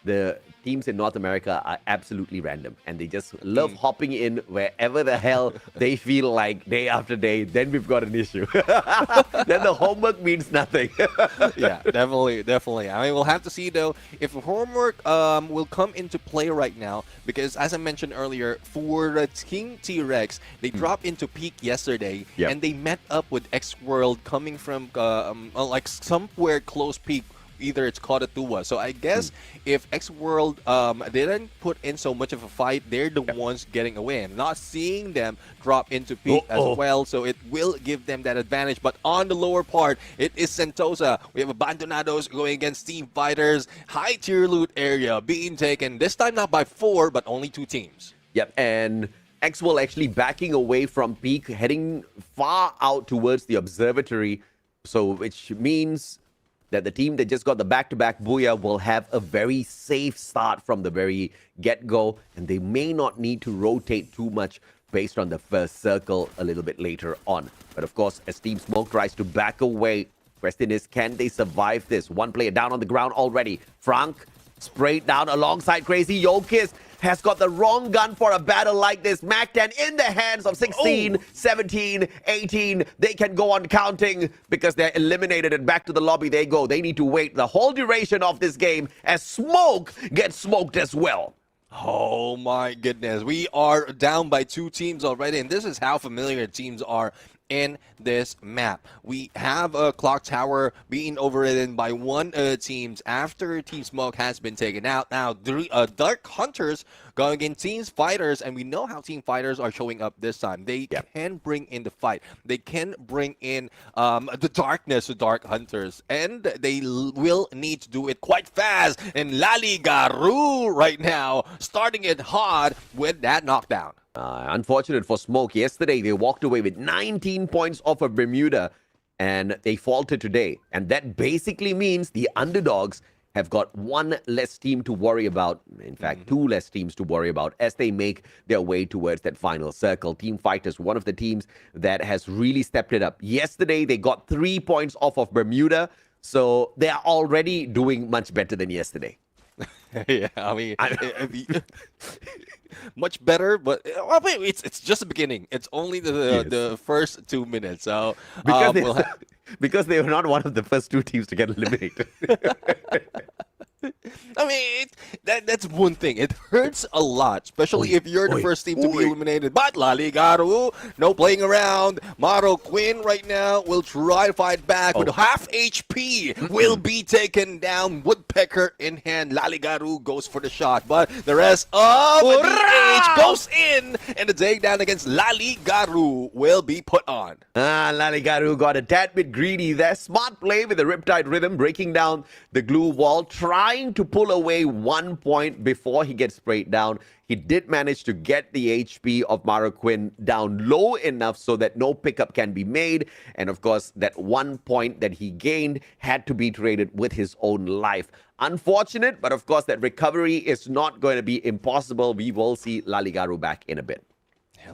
the teams in North America are absolutely random and they just love hopping in wherever the hell they feel like day after day. Then we've got an issue. Then the homework means nothing. Yeah, definitely. I mean, we'll have to see though if homework will come into play right now, because as I mentioned earlier, for the Team T-Rex, they dropped into peak yesterday and they met up with X-World coming from like somewhere close peak. Either it's Kotatua. So I guess if X-World didn't put in so much of a fight, they're the ones getting away. And not seeing them drop into peak as well, so it will give them that advantage. But on the lower part, it is Sentosa. We have Abandonados going against Team Fighters. High tier loot area being taken, this time not by 4, but only 2 teams. Yep, and X-World actually backing away from peak, heading far out towards the observatory. So which means that the team that just got the back-to-back booyah will have a very safe start from the very get-go, and they may not need to rotate too much based on the first circle a little bit later on. But of course, as Team Smoke tries to back away, question is, can they survive this? One player down on the ground already. Frank sprayed down alongside Crazy Yokis. Has got the wrong gun for a battle like this. Mac-10 in the hands of 16, 17, 18. They can go on counting because they're eliminated, and back to the lobby they go. They need to wait the whole duration of this game as Smoke gets smoked as well. Oh my goodness. We are down by 2 teams already, and this is how familiar teams are in this map. We have a clock tower being overridden by 1 teams after Team Smoke has been taken out. Now, Dark Hunters going against Team Fighters, and we know how Team Fighters are showing up this time. They can bring in the fight. They can bring in the darkness, the Dark Hunters, and they will need to do it quite fast. And Laligaru right now starting it hard with that knockdown. Unfortunate for Smoke. Yesterday, they walked away with 19 points off of Bermuda, and they faltered today. And that basically means the underdogs have got one less team to worry about. In fact, two less teams to worry about as they make their way towards that final circle. Team Fighters, one of the teams that has really stepped it up. Yesterday, they got 3 points off of Bermuda, so they are already doing much better than yesterday. Yeah, I mean, much better, but it's just the beginning. It's only the first 2 minutes. So because they were not one of the first two teams to get eliminated. I mean, that's one thing. It hurts a lot, especially if you're the first team to be eliminated. But Laligaru, no playing around. Maro Quinn right now will try to fight back with half HP. Will be taken down. Woodpecker in hand. Laligaru goes for the shot, but the rest of the DH goes in, and the takedown against Laligaru will be put on. Laligaru got a tad bit greedy there. Smart play with the Riptide Rhythm, breaking down the glue wall, trying to pull away 1 point before he gets sprayed down. He did manage to get the HP of Maro Quinn down low enough so that no pickup can be made. And of course, that 1 point that he gained had to be traded with his own life. Unfortunate, but of course, that recovery is not going to be impossible. We will see Laligaru back in a bit.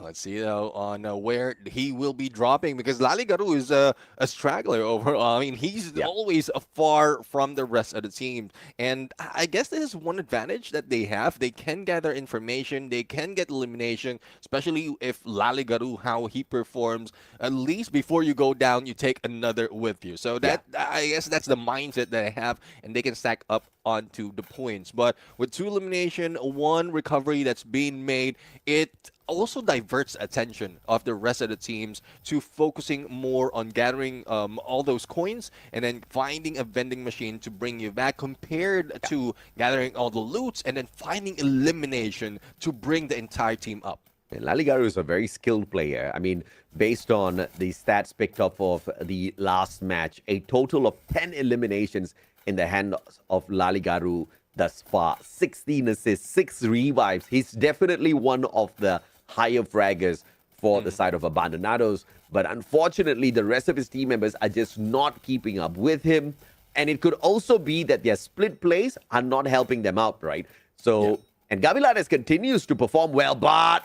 Let's see though on where he will be dropping, because Laligaru is a straggler overall. I mean, he's always far from the rest of the team, and I guess this is one advantage that they have. They can gather information, they can get elimination, especially if Laligaru, how he performs. At least before you go down, you take another with you. So that I guess that's the mindset that I have, and they can stack up onto the points. But with 2 elimination, 1 recovery that's being made, it also diverts attention of the rest of the teams to focusing more on gathering all those coins and then finding a vending machine to bring you back, compared to gathering all the loots and then finding elimination to bring the entire team up. Laligaru is a very skilled player. I mean, based on the stats picked up of the last match, a total of 10 eliminations in the hands of Laligaru thus far. 16 assists, 6 revives. He's definitely one of the higher fraggers for the side of Abandonados. But unfortunately, the rest of his team members are just not keeping up with him. And it could also be that their split plays are not helping them out, right? So, and Gavilanes continues to perform well, but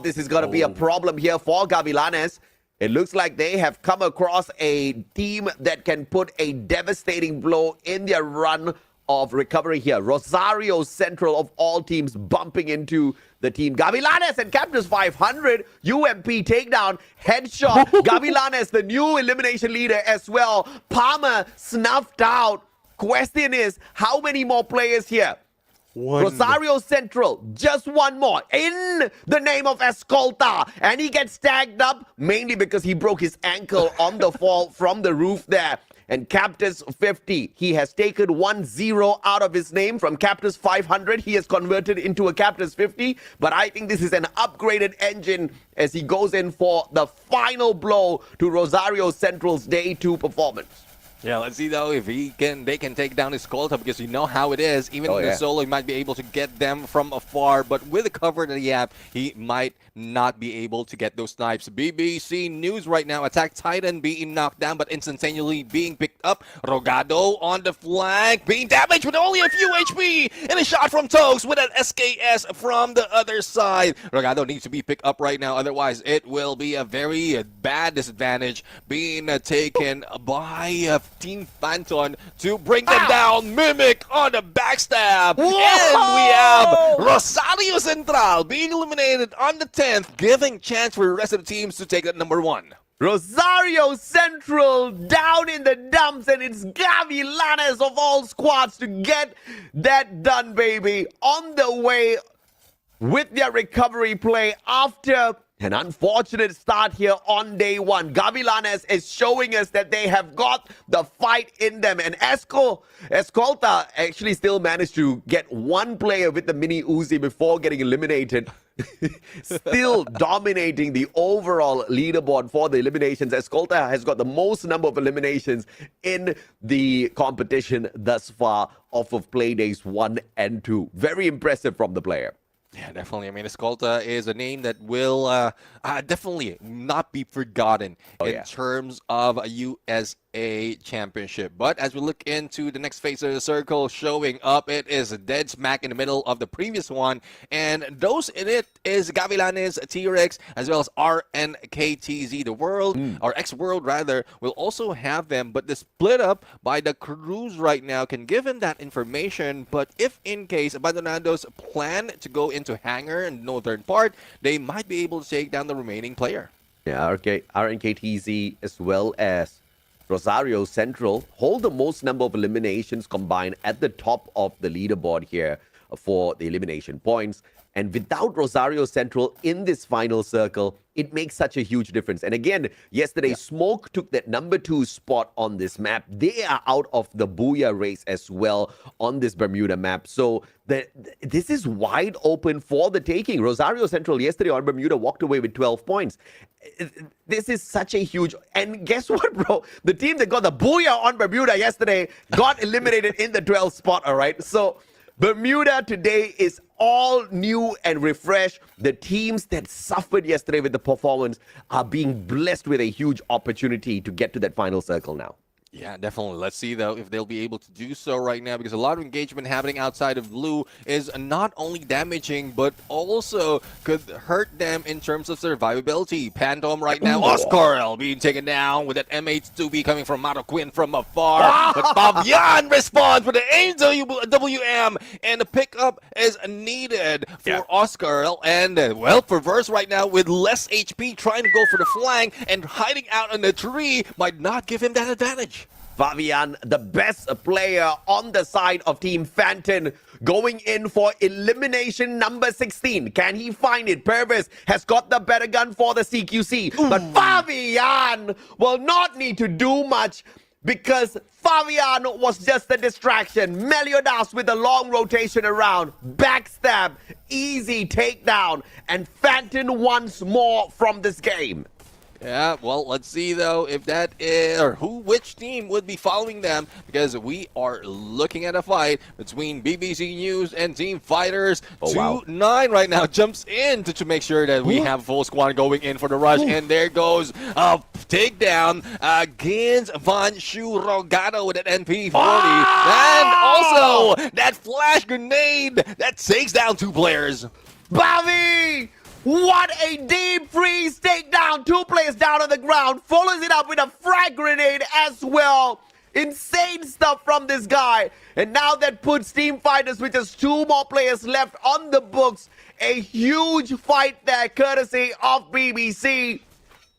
this is going to be a problem here for Gavilanes. It looks like they have come across a team that can put a devastating blow in their run of recovery here. Rosario Central, of all teams, bumping into the team. Gavilanes and Captain's 500. UMP takedown. Headshot. Gavilanes, the new elimination leader as well. Palmer snuffed out. Question is, how many more players here? Rosario Central, just one more in the name of Escolta, and he gets tagged up mainly because he broke his ankle on the fall from the roof there. And Captus 50, he has taken 1-0 out of his name. From Captus 500, he has converted into a Captus 50, but I think this is an upgraded engine as he goes in for the final blow to Rosario Central's Day 2 performance. Yeah, let's see though if they can take down his Colta, because you know how it is. Even in the solo, he might be able to get them from afar, but with the cover that he have, he might not be able to get those snipes. BBC News right now, Attack Titan being knocked down, but instantaneously being picked up. Rogado on the flank, being damaged with only a few HP, and a shot from Togs with an SKS from the other side. Rogado needs to be picked up right now, otherwise it will be a very bad disadvantage being taken by Team Phantom to bring them down. Mimic on the backstab. Whoa! And we have Rosario Central being eliminated on the 10th, giving chance for the rest of the teams to take that number 1. Rosario Central down in the dumps, and it's Gavilanes of all squads to get that done, baby. On the way with their recovery play after An unfortunate start here on day one. Gavilanes is showing us that they have got the fight in them. And Escolta actually still managed to get one player with the mini Uzi before getting eliminated. Still dominating the overall leaderboard for the eliminations. Escolta has got the most number of eliminations in the competition thus far off of play days 1 and 2. Very impressive from the player. Yeah, definitely. I mean, Escolta is a name that will definitely not be forgotten in terms of a USA championship. But as we look into the next phase of the circle showing up, it is dead smack in the middle of the previous one. And those in it is Gavilanes, T-Rex, as well as RNKTZ. The world, or X-World rather, will also have them. But the split up by the crews right now can give him that information. But if in case Abandonados plan to go into hangar and northern part, they might be able to take down the remaining player. Yeah, RNKTZ as well as Rosario Central hold the most number of eliminations combined at the top of the leaderboard here for the elimination points. And without Rosario Central in this final circle, it makes such a huge difference. And again, yesterday, Smoke took that number 2 spot on this map. They are out of the Booyah race as well on this Bermuda map. So this is wide open for the taking. Rosario Central yesterday on Bermuda walked away with 12 points. This is such a huge... And guess what, bro? The team that got the Booyah on Bermuda yesterday got eliminated in the 12th spot, all right? So Bermuda today is all new and refreshed. The teams that suffered yesterday with the performance are being blessed with a huge opportunity to get to that final circle now. Yeah, definitely. Let's see, though, if they'll be able to do so right now, because a lot of engagement happening outside of blue is not only damaging, but also could hurt them in terms of survivability. Phantom right now, Oscar being taken down with that MH2B coming from Quinn from afar. But Fabian responds with the AWM, and the pickup is needed for Oscar. And, well, Perverse right now with less HP trying to go for the flank and hiding out in the tree might not give him that advantage. Fabian, the best player on the side of Team Phantom, going in for elimination number 16. Can he find it? Purvis has got the better gun for the CQC. But Fabian will not need to do much because Fabian was just a distraction. Meliodas with a long rotation around. Backstab. Easy takedown. And Phantom once more from this game. Yeah, well, let's see, though, if that is, or which team would be following them, because we are looking at a fight between BBC News and Team Fighters. 2-9 right now jumps in to make sure that we have a full squad going in for the rush, and there goes a takedown against Van Shurogado with an NP40, and also that flash grenade that takes down 2 players. Bobby! What a deep freeze takedown. 2 players down on the ground. Follows it up with a frag grenade as well. Insane stuff from this guy. And now that puts Team Fighters with just 2 more players left on the books. A huge fight there courtesy of BBC.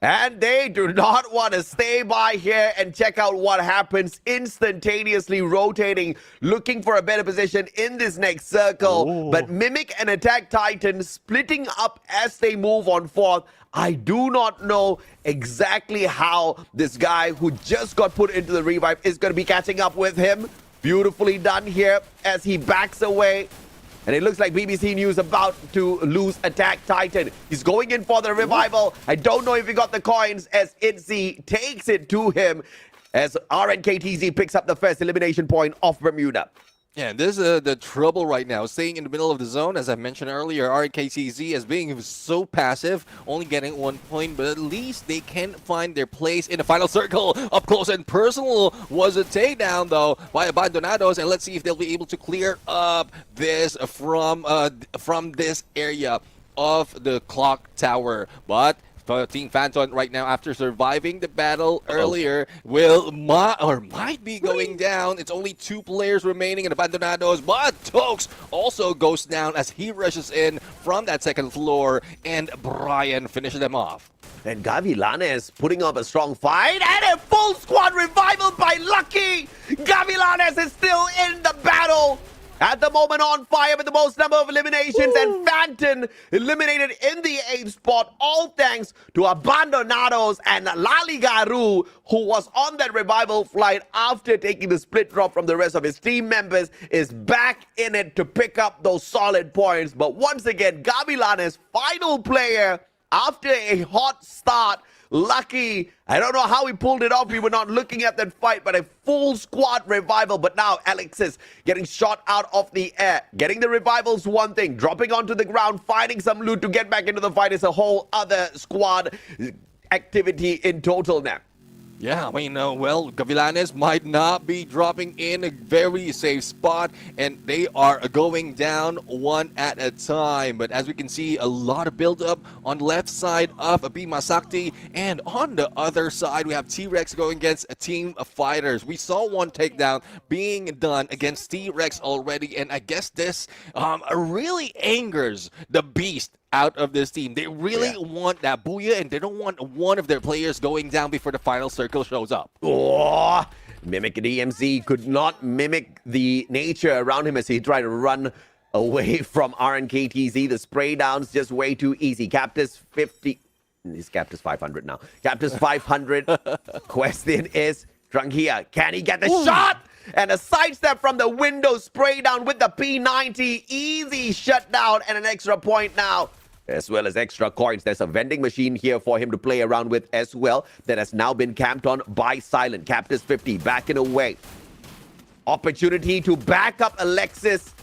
And they do not want to stay by here and check out what happens. Instantaneously rotating, looking for a better position in this next circle. But Mimic and Attack Titan splitting up as they move on forth. I do not know exactly how this guy who just got put into the revive is going to be catching up with him. Beautifully done here as he backs away. And it looks like BBC News about to lose Attack Titan. He's going in for the revival. I don't know if he got the coins as Itzy takes it to him as RNKTZ picks up the first elimination point of Bermuda. Yeah, this is the trouble right now. Staying in the middle of the zone, as I mentioned earlier, RKTZ as being so passive, only getting 1 point, but at least they can find their place in the final circle. Up close and personal was a takedown, though, by Abandonados, and let's see if they'll be able to clear up this from this area of the clock tower. But Team Phantom right now, after surviving the battle earlier, might be going down. It's only 2 players remaining in Abandonados, but Tokes also goes down as he rushes in from that 2nd floor, and Brian finishes them off. And Gavilanes putting up a strong fight, and a full squad revival by Lucky. Gavilanes is still in the battle. at the moment on fire with the most number of eliminations, and Phantom eliminated in the 8th spot, all thanks to Abandonados and Laligaru, who was on that revival flight after taking the split drop from the rest of his team members, is back in it to pick up those solid points. But once again, Gavilanes, final player after a hot start. Lucky. I don't know how he pulled it off. We were not looking at that fight, but a full squad revival. But now Alexis getting shot out of the air. Getting the revivals, one thing. Dropping onto the ground, finding some loot to get back into the fight is a whole other squad activity in total now. Yeah, I mean, well, Gavilanes might not be dropping in a very safe spot, and they are going down one at a time. But as we can see, a lot of build-up on the left side of Bima Sakti, and on the other side, we have T-Rex going against a team of fighters. We saw one takedown being done against T-Rex already, and I guess this really angers the beast out of this team. They really want that booyah, and they don't want one of their players going down before the final circle shows up. Oh, Mimic DMZ could not mimic the nature around him as he tried to run away from RNKTZ. The spray downs just way too easy. Captus 50. His Captus 500 now. Captus 500. Question is, Trangia, can he get the shot? And a sidestep from the window, spray down with the P90. Easy shutdown and an extra point now, as well as extra coins. There's a vending machine here for him to play around with as well that has now been camped on by Silent. Captus 50 backing away. Opportunity to back up Alexis.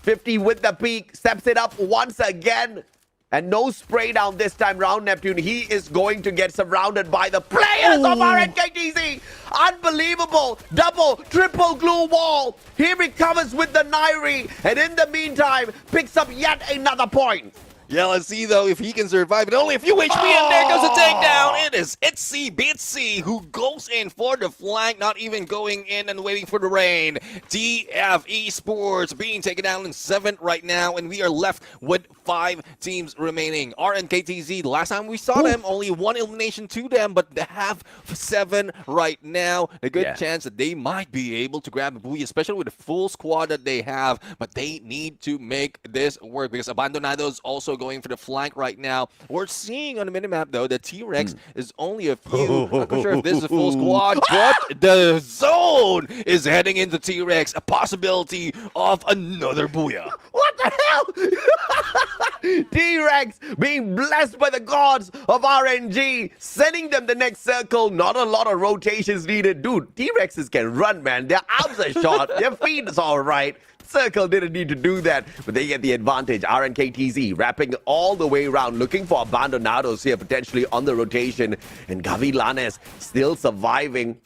50 with the peak. Steps it up once again. And no spray down this time round, Neptune. He is going to get surrounded by the players of RNKTZ. Unbelievable. Double, triple glue wall. He recovers with the Nairi. And in the meantime, picks up yet another point. Yeah, let's see, though, if he can survive it. Only a few HP, and there goes a takedown. It is Itzy Bitsy who goes in for the flank, not even going in and waiting for the rain. TF Esports being taken down in 7th right now, and we are left with 5 teams remaining. RNKTZ, the last time we saw them, only 1 elimination to them, but they have 7 right now. A good chance that they might be able to grab a buoy, especially with the full squad that they have, but they need to make this work because Abandonados also going for the flank right now. We're seeing on the minimap, though, that T-Rex is only a few. I'm not sure if this is a full squad, but the zone is heading into T-Rex. A possibility of another booyah. What the hell? T-Rex being blessed by the gods of RNG, sending them the next circle. Not a lot of rotations needed. Dude, T-Rexes can run, man. Their arms are short. Their feet is all right. Circle didn't need to do that, but they get the advantage. RNKTZ wrapping all the way around, looking for Abandonados here potentially on the rotation, and Gavilanes still surviving.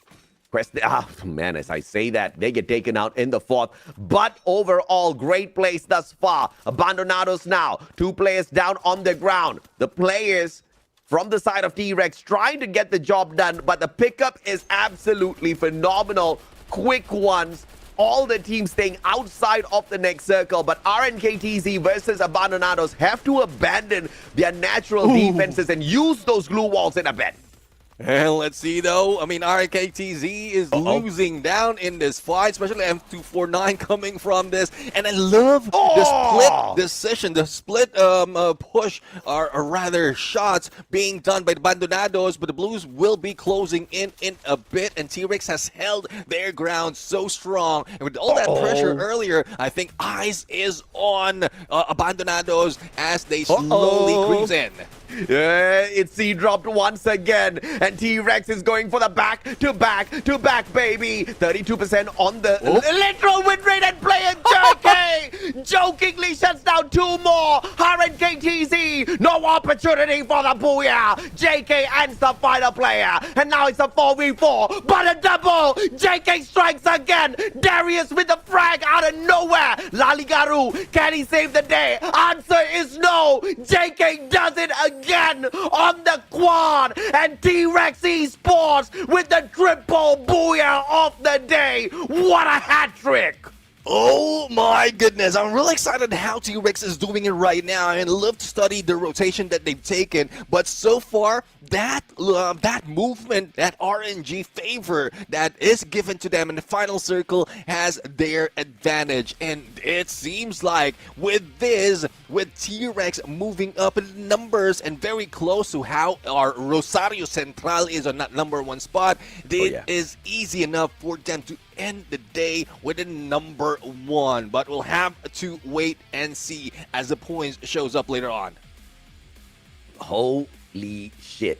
Man, as I say that, they get taken out in the 4th. But overall, great place thus far. Abandonados now, 2 players down on the ground. The players from the side of T-Rex trying to get the job done, but the pickup is absolutely phenomenal. Quick ones. All the teams staying outside of the next circle, but RNKTZ versus Abandonados have to abandon their natural defenses and use those glue walls in a bit. And let's see, though. I mean, RNKTZ is losing down in this fight, especially M249 coming from this. And I love the split decision, the split push, or rather shots being done by the Abandonados, but the Blues will be closing in a bit, and T-Rex has held their ground so strong. And with all that pressure earlier, I think eyes is on Abandonados as they slowly creeps in. It's C dropped once again, and T-Rex is going for the back-to-back, baby. 32% on the literal win rate, and player JK jokingly shuts down 2 more. RNKTZ, no opportunity for the booyah. JK ends the final player, and now it's a 4v4, but a double. JK strikes again. Darius with the frag out of nowhere. Laligaru, can he save the day? Answer is no. JK does it again on the quad, and T-Rex Esports with the triple booyah of the day. What a hat trick! Oh my goodness, I'm really excited how T-Rex is doing it right now and love to study the rotation that they've taken. But so far, that movement, that RNG favor that is given to them in the final circle has their advantage. And it seems like with T-Rex moving up in numbers and very close to how our Rosario Central is on that #1 spot, it is easy enough for them to end the day with a #1, but we'll have to wait and see as the points shows up later on. Holy shit.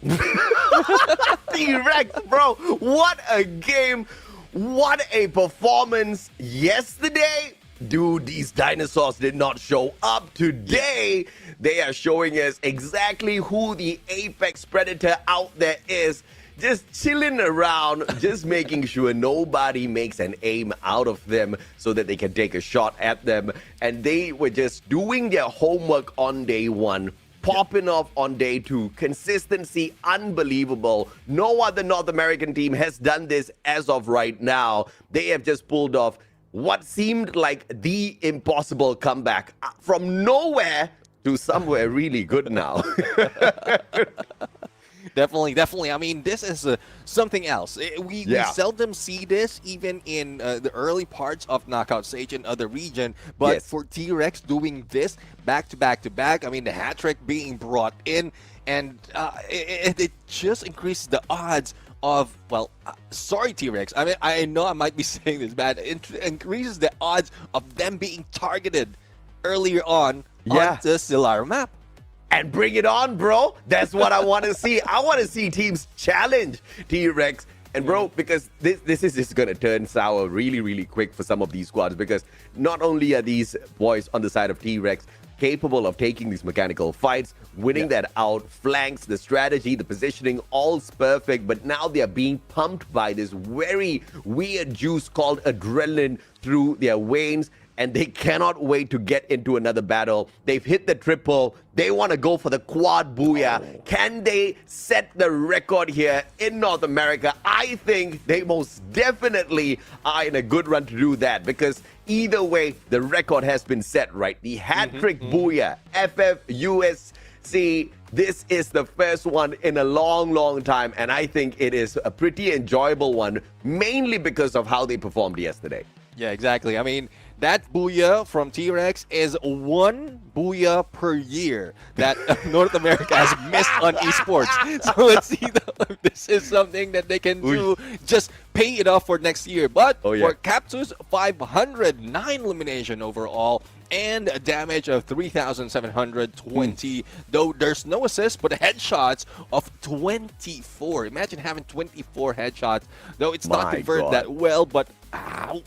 T-Rex, bro, what a game. What a performance yesterday. Dude, these dinosaurs did not show up today. They are showing us exactly who the apex predator out there is. Just chilling around, just making sure nobody makes an aim out of them so that they can take a shot at them. And they were just doing their homework on day 1, popping off on day 2. Consistency, unbelievable. No other North American team has done this as of right now. They have just pulled off what seemed like the impossible comeback from nowhere to somewhere really good now. Definitely. I mean, this is something else. We seldom see this even in the early parts of knockout stage in other region. But for T-Rex doing this back to back, I mean, the hat trick being brought in, and it just increases the odds of, well, sorry T-Rex. I mean, I know I might be saying this bad. It increases the odds of them being targeted earlier on the Stellar map. And bring it on, bro. That's what I want to see. I want to see teams challenge T-Rex. And bro, because this is just going to turn sour really, really quick for some of these squads, because not only are these boys on the side of T-Rex capable of taking these mechanical fights, winning that out, flanks, the strategy, the positioning, all's perfect, but now they are being pumped by this very weird juice called adrenaline through their veins, and they cannot wait to get into another battle. They've hit the triple. They want to go for the quad booyah. Can they set the record here in North America? I think they most definitely are in a good run to do that, because either way, the record has been set, right? The hat-trick booyah, FFUSC. This is the first one in a long time, and I think it is a pretty enjoyable one, mainly because of how they performed yesterday. Yeah, exactly. I mean, that booyah from T-Rex is 1 booyah per year that North America has missed on esports. So let's see if this is something that they can do, just pay it off for next year. But for Cactus 500, 9 elimination overall, and a damage of 3,720. Though there's no assist, but headshots of 24. Imagine having 24 headshots. Though it's not converted that well, but how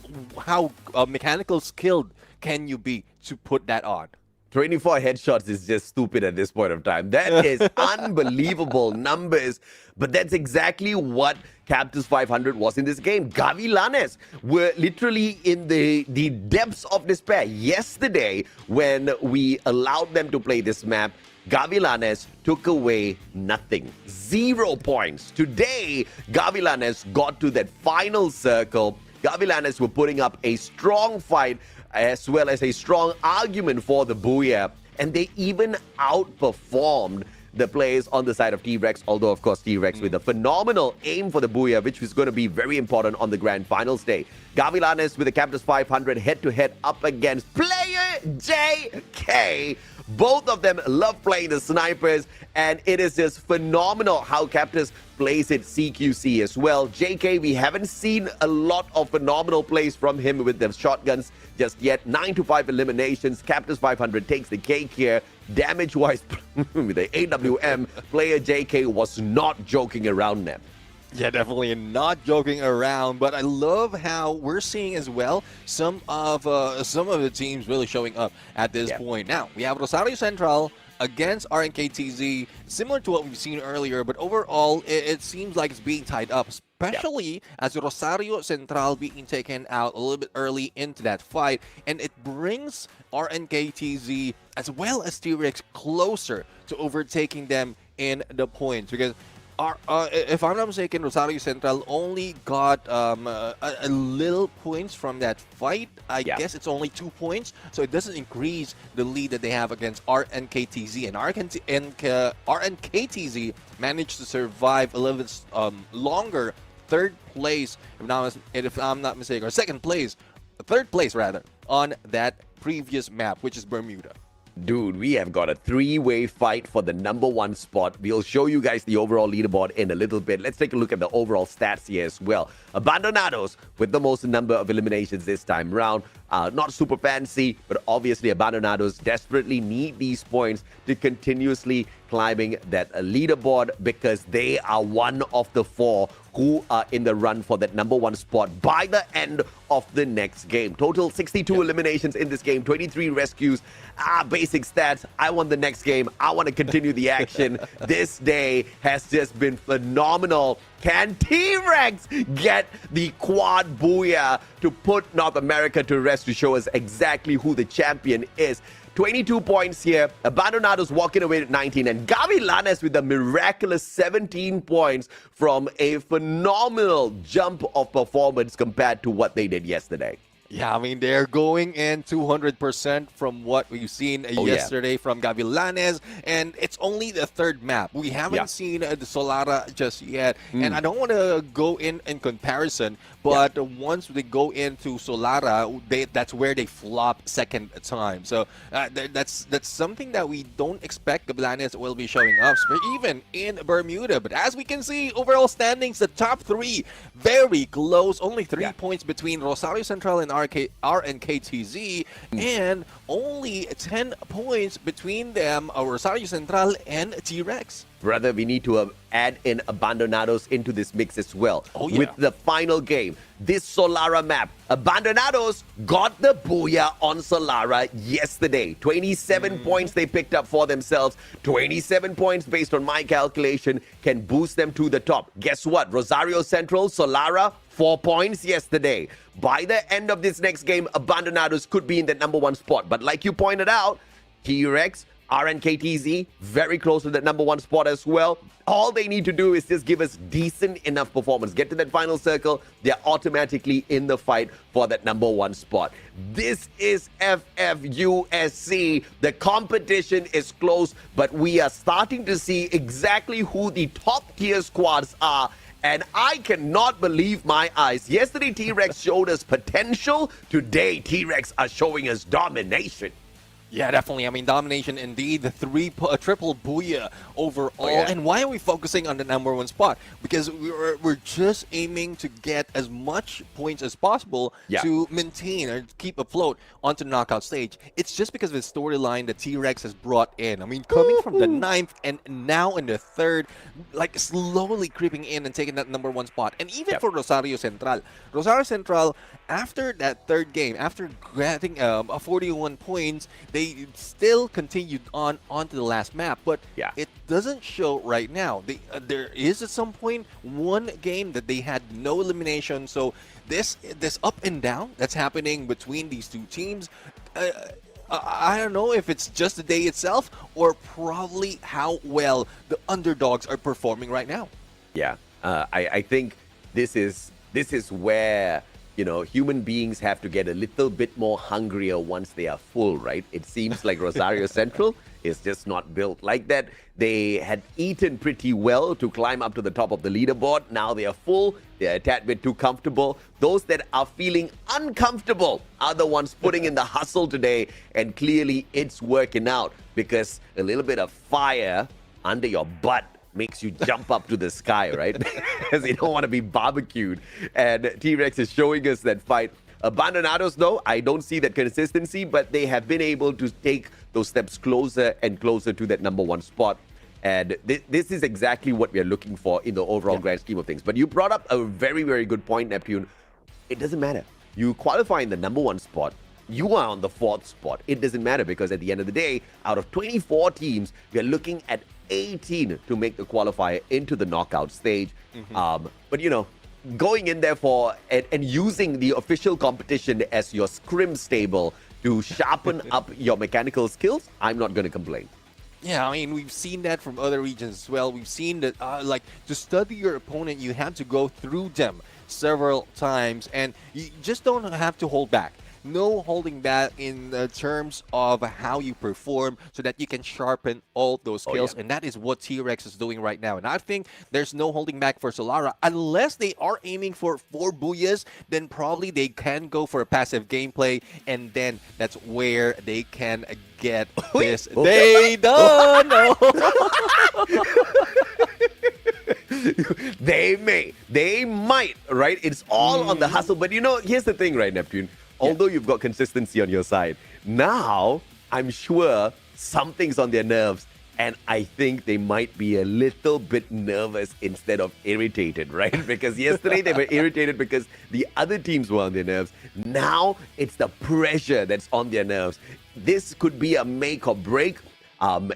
mechanical skilled can you be to put that on? 24 headshots is just stupid at this point of time. That is unbelievable numbers. But that's exactly what Cactus 500 was in this game. Gavilanes were literally in the depths of despair. Yesterday, when we allowed them to play this map, Gavilanes took away nothing. 0 points. Today, Gavilanes got to that final circle. Gavilanes were putting up a strong fight, as well as a strong argument for the booyah, and they even outperformed the players on the side of T-Rex, although of course T-Rex with a phenomenal aim for the booyah, which was going to be very important on the grand finals day. Gavilanes with the Cactus 500 head-to-head up against player JK. Both of them love playing the snipers, and it is just phenomenal how Cactus plays it CQC as well. JK, we haven't seen a lot of phenomenal plays from him with the shotguns just yet. 9-5 eliminations. Cactus 500 takes the cake here. Damage-wise, with the AWM, player JK was not joking around them. Yeah, definitely not joking around, but I love how we're seeing as well some of the teams really showing up at this point. Now, we have Rosario Central against RNKTZ, similar to what we've seen earlier, but overall, it seems like it's being tied up, especially as Rosario Central being taken out a little bit early into that fight, and it brings RNKTZ as well as T-Rex closer to overtaking them in the points, because if I'm not mistaken, Rosario Central only got a little points from that fight. I guess it's only 2 points, so it doesn't increase the lead that they have against RNKTZ. And RNKTZ managed to survive a little bit longer. Third place, if I'm not mistaken, or third place rather, on that previous map, which is Bermuda. Dude, we have got a three-way fight for the #1 spot. We'll show you guys the overall leaderboard in a little bit. Let's take a look at the overall stats here as well. Abandonados with the most number of eliminations this time round. Not super fancy, but obviously Abandonados desperately need these points to continuously climbing that leaderboard because they are one of the 4 who are in the run for that #1 spot by the end of the next game. Total 62 eliminations in this game, 23 rescues. Basic stats. I want the next game. I want to continue the action. This day has just been phenomenal. Can T-Rex get the quad booyah to put North America to rest to show us exactly who the champion is? 22 points here. Abandonados walking away at 19. And Gavilanes with a miraculous 17 points from a phenomenal jump of performance compared to what they did yesterday. Yeah, I mean, they're going in 200% from what we've seen yesterday from Gavilanes, and it's only the third map. We haven't seen the Solara just yet, and I don't want to go in comparison, but once they go into Solara, that's where they flop second time. So that's something that we don't expect Gavilanes will be showing up, even in Bermuda. But as we can see, overall standings, the top 3 very close, only 3 points between Rosario Central and RNKTZ, and only 10 points between them, Rosario Central and T-Rex. Brother, we need to add in Abandonados into this mix as well. With the final game, this Solara map. Abandonados got the booyah on Solara yesterday. 27 points they picked up for themselves. 27 points based on my calculation can boost them to the top. Guess what? Rosario Central, Solara, 4 points yesterday. By the end of this next game, Abandonados could be in the #1 spot. But like you pointed out, T-Rex, RNKTZ, very close to that #1 spot as well. All they need to do is just give us decent enough performance. Get to that final circle, they're automatically in the fight for that #1 spot. This is FFUSC. The competition is close, but we are starting to see exactly who the top tier squads are. And I cannot believe my eyes. Yesterday, T-Rex showed us potential. Today, T-Rex are showing us domination. Yeah, definitely. I mean, domination indeed. The triple booyah overall. And why are we focusing on the #1 spot? Because we're just aiming to get as much points as possible to maintain or keep afloat onto the knockout stage. It's just because of the storyline that T-Rex has brought in. I mean, coming from the 9th and now in the 3rd, like slowly creeping in and taking that #1 spot. And even for Rosario Central. Rosario Central, after that 3rd game, after getting 41 points, they still continued onto the last map, but it doesn't show right now. There is at some point one game that they had no elimination. So this up and down that's happening between these two teams, I don't know if it's just the day itself or probably how well the underdogs are performing right now. I think this is where human beings have to get a little bit more hungrier once they are full, right? It seems like Rosario Central is just not built like that. They had eaten pretty well to climb up to the top of the leaderboard. Now they are full. They're a tad bit too comfortable. Those that are feeling uncomfortable are the ones putting in the hustle today. And clearly it's working out because a little bit of fire under your butt makes you jump up to the sky, right? Because you don't want to be barbecued. And T-Rex is showing us that fight. Abandonados, though, I don't see that consistency, but they have been able to take those steps closer and closer to that #1 spot. And this is exactly what we are looking for in the overall grand scheme of things. But you brought up a very, very good point, Neptune. It doesn't matter. You qualify in the #1 spot. You are on the 4th spot. It doesn't matter because at the end of the day, out of 24 teams, we are looking at 18 to make the qualifier into the knockout stage. But going in there and using the official competition as your scrim stable to sharpen up your mechanical skills, I'm not going to complain. Yeah, I mean, we've seen that from other regions as well. We've seen that, like, to study your opponent, you have to go through them several times, and you just don't have to hold back. No holding back in terms of how you perform so that you can sharpen all those skills. And that is what T-Rex is doing right now. And I think there's no holding back for Solara. Unless they are aiming for 4 booyahs, then probably they can go for a passive gameplay. And then that's where they can get this. They don't know. They might, right? It's all on the hustle. But here's the thing, right, Neptune? Although you've got consistency on your side, now I'm sure something's on their nerves. And I think they might be a little bit nervous instead of irritated, right? Because yesterday they were irritated because the other teams were on their nerves. Now it's the pressure that's on their nerves. This could be a make or break. And,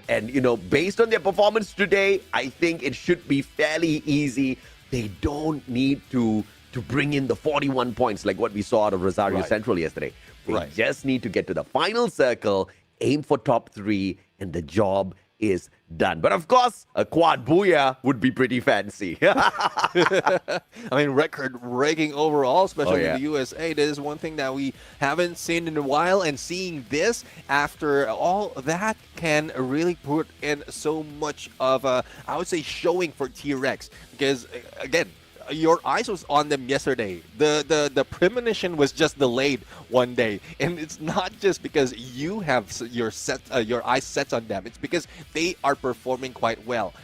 based on their performance today, I think it should be fairly easy. They don't need to bring in the 41 points like what we saw out of Rosario Central yesterday. They just need to get to the final circle, aim for top 3, and the job is done. But of course, a quad booyah would be pretty fancy. I mean, record-breaking overall, especially in the USA. This is one thing that we haven't seen in a while, and seeing this after all that can really put in so much of a, I would say, showing for T-Rex. Because, again, your eyes was on them yesterday. The premonition was just delayed one day, and it's not just because you have your eyes set on them. It's because they are performing quite well.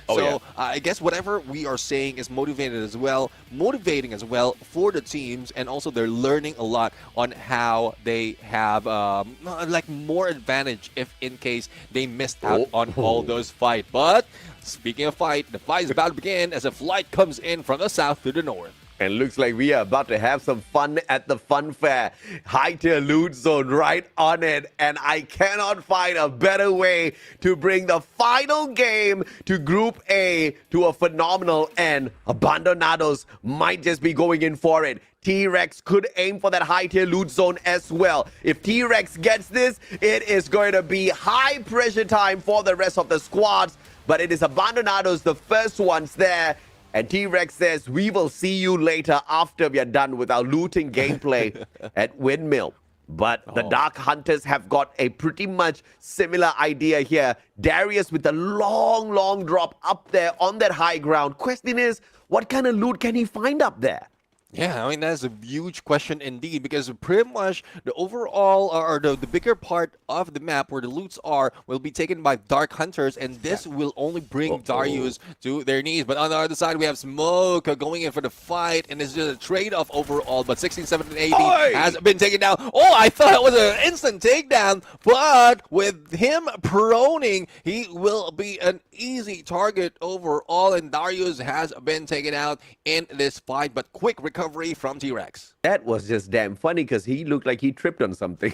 I guess whatever we are saying is motivating as well for the teams, and also they're learning a lot on how they have like more advantage if in case they missed out on all those fights. But speaking of fight, the fight is about to begin as a flight comes in from the south to the north. And looks like we are about to have some fun at the fun fair. High-tier loot zone right on it. And I cannot find a better way to bring the final game to Group A to a phenomenal end. Abandonados might just be going in for it. T-Rex could aim for that high-tier loot zone as well. If T-Rex gets this, it is going to be high-pressure time for the rest of the squads. But it is Abandonados, the first ones there. And T-Rex says, we will see you later after we are done with our looting gameplay at Windmill. But the Dark Hunters have got a pretty much similar idea here. Darius with a long drop up there on that high ground. Question is, what kind of loot can he find up there? Yeah, I mean, that's a huge question indeed, because pretty much the overall, or the bigger part of the map where the loots are will be taken by Dark Hunters, and this will only bring Darius to their knees. But on the other side, we have Smoke going in for the fight, and it's just a trade-off overall, but 16, 17, 18 has been taken down. Oh, I thought it was an instant takedown, but with him proning, he will be an easy target overall, and Darius has been taken out in this fight, but quick recovery from T-Rex. That was just damn funny because he looked like he tripped on something.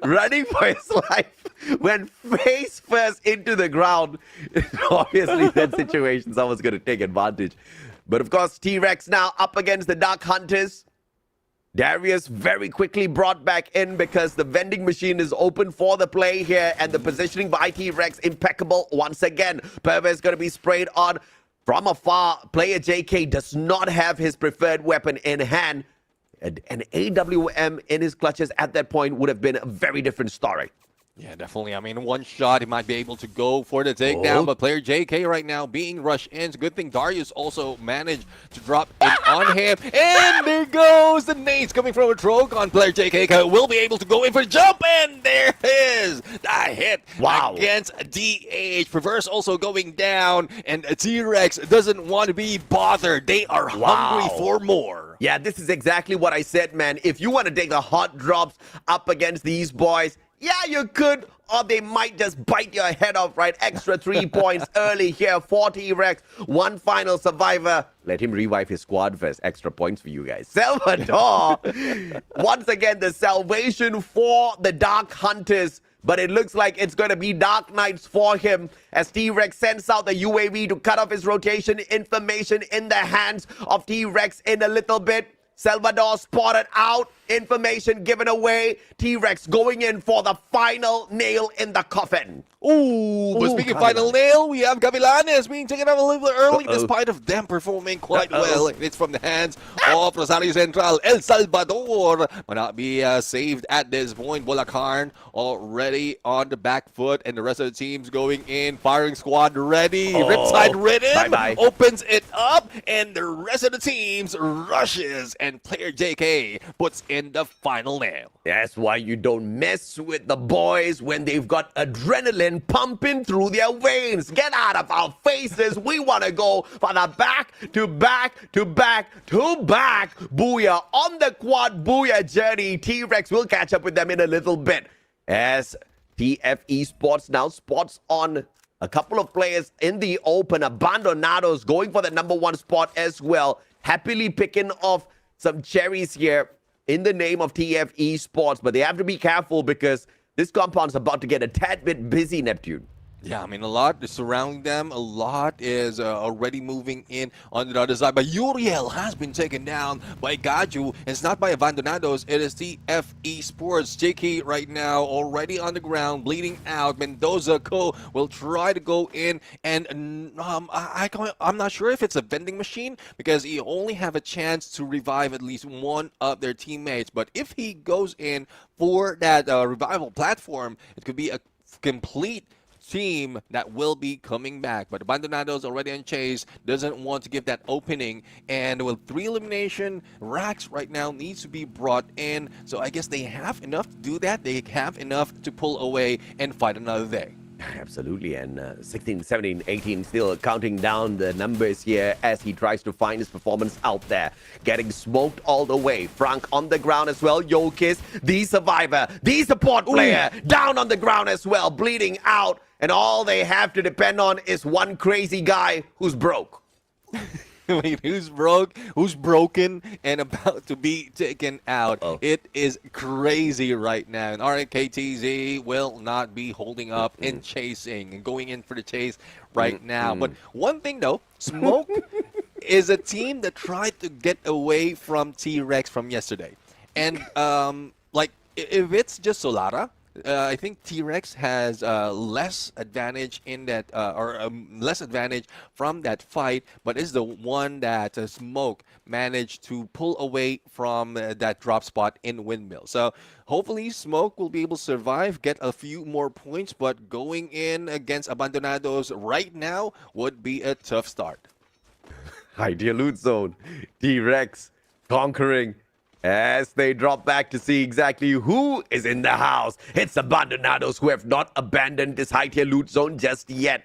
Running for his life, went face first into the ground. Obviously, that situation, someone's going to take advantage. But of course, T-Rex now up against the Dark Hunters. Darius very quickly brought back in because the vending machine is open for the play here, and the positioning by T-Rex impeccable once again. Pervez is going to be sprayed on from afar. Player JK does not have his preferred weapon in hand. An AWM in his clutches at that point would have been a very different story. Yeah, definitely. I mean, one shot, he might be able to go for the takedown, but player JK right now being rushed in. It's a good thing Darius also managed to drop in on him. And there goes the nades coming from a Trogon. Player JK will be able to go in for a jump, and there is the hit against DH. Perverse also going down, and T-Rex doesn't want to be bothered. They are hungry for more. Yeah, this is exactly what I said, man. If you want to take the hot drops up against these boys, yeah, you could, or they might just bite your head off, right? Extra 3 points early here for T-Rex. One final survivor. Let him revive his squad first. Extra points for you guys. Salvador, once again, the salvation for the Dark Hunters. But it looks like it's going to be Dark Knights for him as T-Rex sends out the UAV to cut off his rotation. Information in the hands of T-Rex in a little bit. Salvador spotted out. information given away. T-Rex going in for the final nail in the coffin. Ooh, but speaking of final nail, we have Gavilanes being taken out a little bit early despite of them performing quite well. It's from the hands of Rosario Central. El Salvador might not be saved at this point. Bulacan already on the back foot, and the rest of the teams going in. Firing squad ready. Ripside Rhythm opens it up, and the rest of the teams rushes, and player JK puts in the final nail. That's why you don't mess with the boys when they've got adrenaline pumping through their veins. Get out of our faces. We want to go for the back to back to back to back booyah on the quad booyah journey. T-Rex will catch up with them in a little bit as TF Esports now spots on a couple of players in the open. Abandonados going for the #1 spot as well. Happily picking off some cherries here in the name of TF Esports, but they have to be careful because this compound's about to get a tad bit busy, Neptune. Yeah, I mean, a lot is surrounding them. A lot is already moving in on the other side. But Uriel has been taken down by Gaju. It's not by Abandonados. It is TF Esports. JK right now already on the ground, bleeding out. Mendoza Co. will try to go in. And I'm not sure if it's a vending machine because he only have a chance to revive at least one of their teammates. But if he goes in for that revival platform, it could be a complete team that will be coming back. But Abandonados already on chase, doesn't want to give that opening, and with 3 elimination, Rax right now needs to be brought in. So I guess they have enough to do that. They have enough to pull away and fight another day. Absolutely, and 16, 17, 18 still counting down the numbers here as he tries to find his performance out there. Getting smoked all the way. Frank on the ground as well. Yokis, the survivor, the support player, down on the ground as well, bleeding out. And all they have to depend on is one crazy guy who's broke. Wait, who's broke? Who's broken and about to be taken out? It is crazy right now. And RKTZ will not be holding up and chasing and going in for the chase right now. But one thing though, Smoke is a team that tried to get away from T-Rex from yesterday. And like if it's just Solara, I think T-Rex has less advantage in that, less advantage from that fight, but is the one that Smoke managed to pull away from that drop spot in Windmill. So hopefully Smoke will be able to survive, get a few more points, but going in against Abandonados right now would be a tough start. Idea loot zone. T-Rex conquering as they drop back to see exactly who is in the house. It's Abandonados who have not abandoned this high tier loot zone just yet.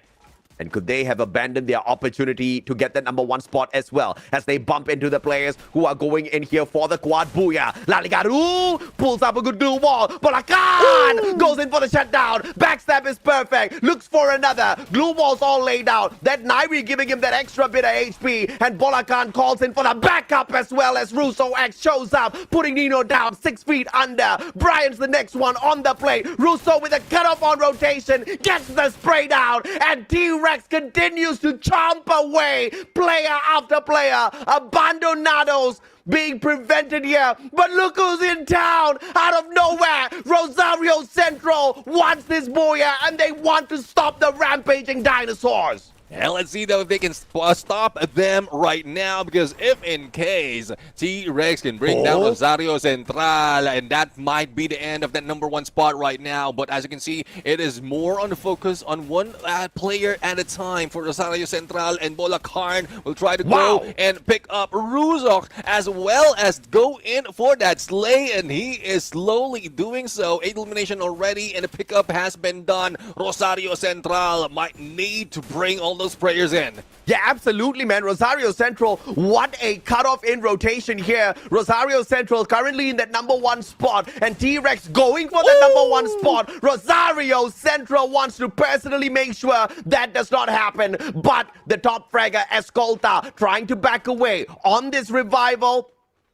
And could they have abandoned their opportunity to get the #1 spot as well as they bump into the players who are going in here for the quad booyah? Laligaru pulls up a good glue wall. Bulacan goes in for the shutdown. Backstab is perfect. Looks for another. Glue wall's all laid out. That Nairi giving him that extra bit of HP. And Bulacan calls in for the backup as well as Russo X shows up, putting Nino down 6 feet under. Brian's the next one on the plate. Russo with a cutoff on rotation gets the spray down. And T-Rex continues to chomp away player after player. Abandonados being prevented here, but look who's in town out of nowhere. Rosario Central wants this booyah and they want to stop the rampaging dinosaurs. And let's see though if they can stop them right now, because if in case T-Rex can bring down Rosario Central, and that might be the end of that #1 spot right now. But as you can see, it is more on the focus on one player at a time for Rosario Central, and Bulacan will try to go and pick up Ruzok as well as go in for that slay, and he is slowly doing so. 8 elimination already, and the pickup has been done. Rosario Central might need to bring all those players in. Yeah, absolutely, man. Rosario Central, what a cutoff in rotation here. Rosario Central currently in that #1 spot, and T-Rex going for the #1 spot. Rosario Central wants to personally make sure that does not happen, but the top fragger Escolta trying to back away on this revival,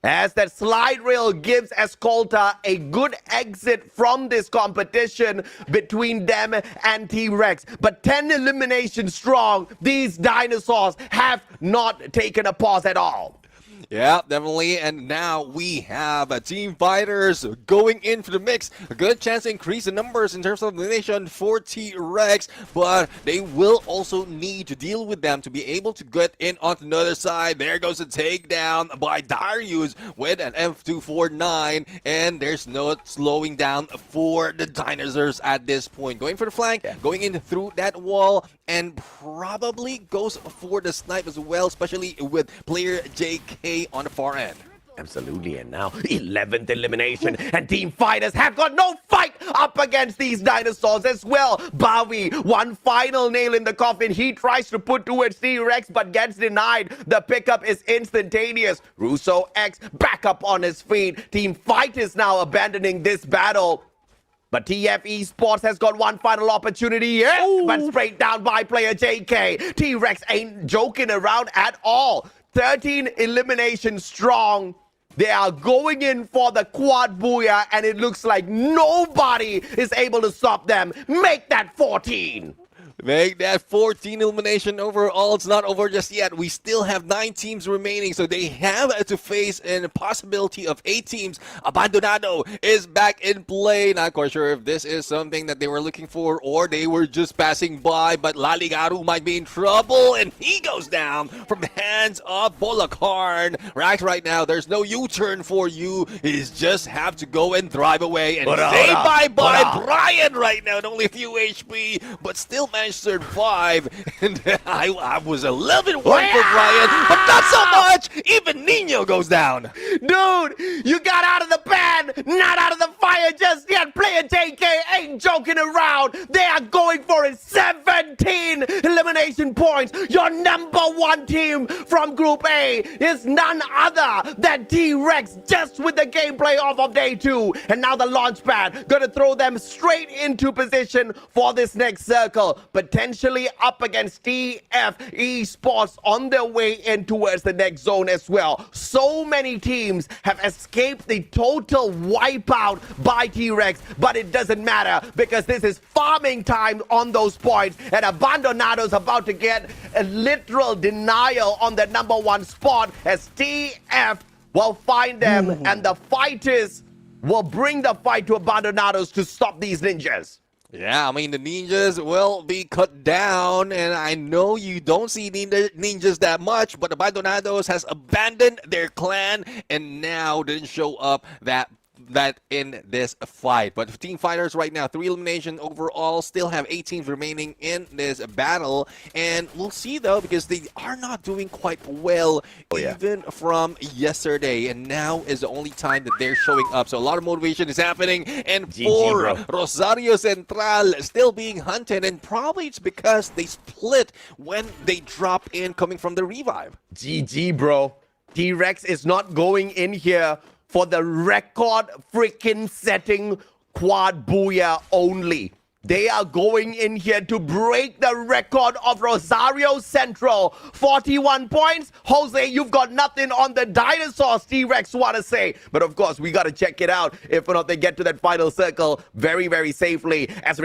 as that slide rail gives Escolta a good exit from this competition between them and T-Rex. But 10 eliminations strong, these dinosaurs have not taken a pause at all. Yeah, definitely. And now we have Team Fighters going into the mix. A good chance to increase the numbers in terms of elimination for T-Rex, but they will also need to deal with them to be able to get in onto the other side. There goes a takedown by Darius with an F249, and there's no slowing down for the dinosaurs at this point. Going for the flank, going in through that wall, and probably goes for the snipe as well, especially with player JK on the far end. Absolutely, and now 11th elimination, and Team Fighters have got no fight up against these dinosaurs as well. Bowie, one final nail in the coffin. He tries to put towards T-Rex, but gets denied. The pickup is instantaneous. Russo X back up on his feet. Team Fighters now abandoning this battle. But TF Esports has got one final opportunity here, but straight down by player JK. T-Rex ain't joking around at all. 13 eliminations strong. They are going in for the quad booyah, and it looks like nobody is able to stop them. Make that 14. Make that 14 elimination overall. It's not over just yet. We still have 9 teams remaining, so they have to face a possibility of 8 teams. Abandonado is back in play. Not quite sure if this is something that they were looking for or they were just passing by, but Laligaru might be in trouble, and he goes down from the hands of Bolakarn. Right now, there's no U-turn for you. You just have to go and drive away and say bye-bye. Brian right now, at only a few HP, but still managed to survive. And I was a little bit worried for Brian, but not so much. Even Nino goes down. Dude, you got out of the pan, not out of the fire just yet. Player JK ain't joking around. They are going for it. 17 elimination points. Your number 1 team from Group A is none other than T-Rex, just with the gameplay of day 2. And now the launch pad gonna throw them straight into position for this next circle. Potentially up against TF Esports on their way in towards the next zone as well. So many teams have escaped the total wipeout by T-Rex, but it doesn't matter because this is farming time on those points, and Abandonado's about to get a literal denial on the number 1 spot as TF will find them, and the fighters will bring the fight to Abandonados to stop these ninjas. Yeah, I mean, the ninjas will be cut down, and I know you don't see ninjas that much, but the Abandonados has abandoned their clan and now didn't show up that in this fight. But for Team Fighters right now, 3 elimination overall, still have 8 teams remaining in this battle, and we'll see though, because they are not doing quite well even from yesterday, and now is the only time that they're showing up. So a lot of motivation is happening, and for Rosario Central still being hunted, and probably it's because they split when they drop in coming from the revive. GG, bro. T-Rex is not going in here for the record freaking setting quad booyah only. They are going in here to break the record of Rosario Central. 41 points. Jose, you've got nothing on the dinosaurs, T-Rex want to say. But of course, we got to check it out if or not they get to that final circle very, very safely. As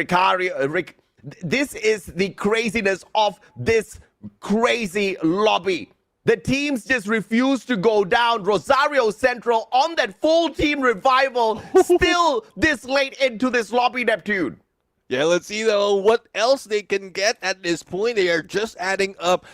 this is the craziness of this crazy lobby. The teams just refuse to go down. Rosario Central on that full team revival still this late into this lobby, Neptune. Yeah, let's see though what else they can get at this point. They are just adding up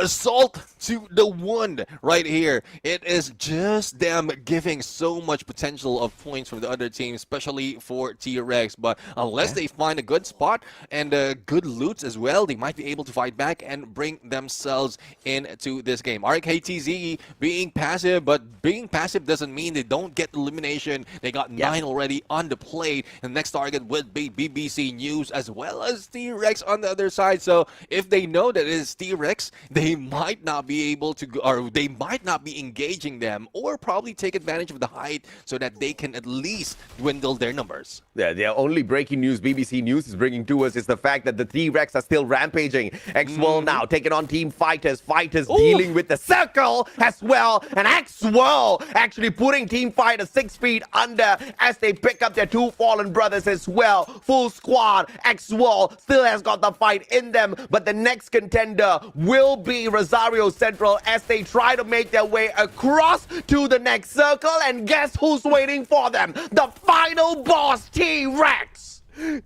salt to the wound right here. It is just them giving so much potential of points from the other team, especially for T-Rex. But unless they find a good spot and good loots as well, they might be able to fight back and bring themselves into this game. RKTZ being passive, but being passive doesn't mean they don't get elimination. They got 9 already on the plate. And the next target would be BBC News as well as T-Rex on the other side. So if they know that it is T-Rex, they might not be able to go, or they might not be engaging them, or probably take advantage of the height so that they can at least dwindle their numbers. Yeah, the only breaking news BBC News is bringing to us is the fact that the T-Rex are still rampaging. X-World now taking on Team Fighters. Fighters dealing with the circle as well. And X-World actually putting Team Fighters 6 feet under as they pick up their 2 fallen brothers as well. Full squad on. X-Wall still has got the fight in them, but the next contender will be Rosario Central as they try to make their way across to the next circle. And guess who's waiting for them? The final boss, T-Rex.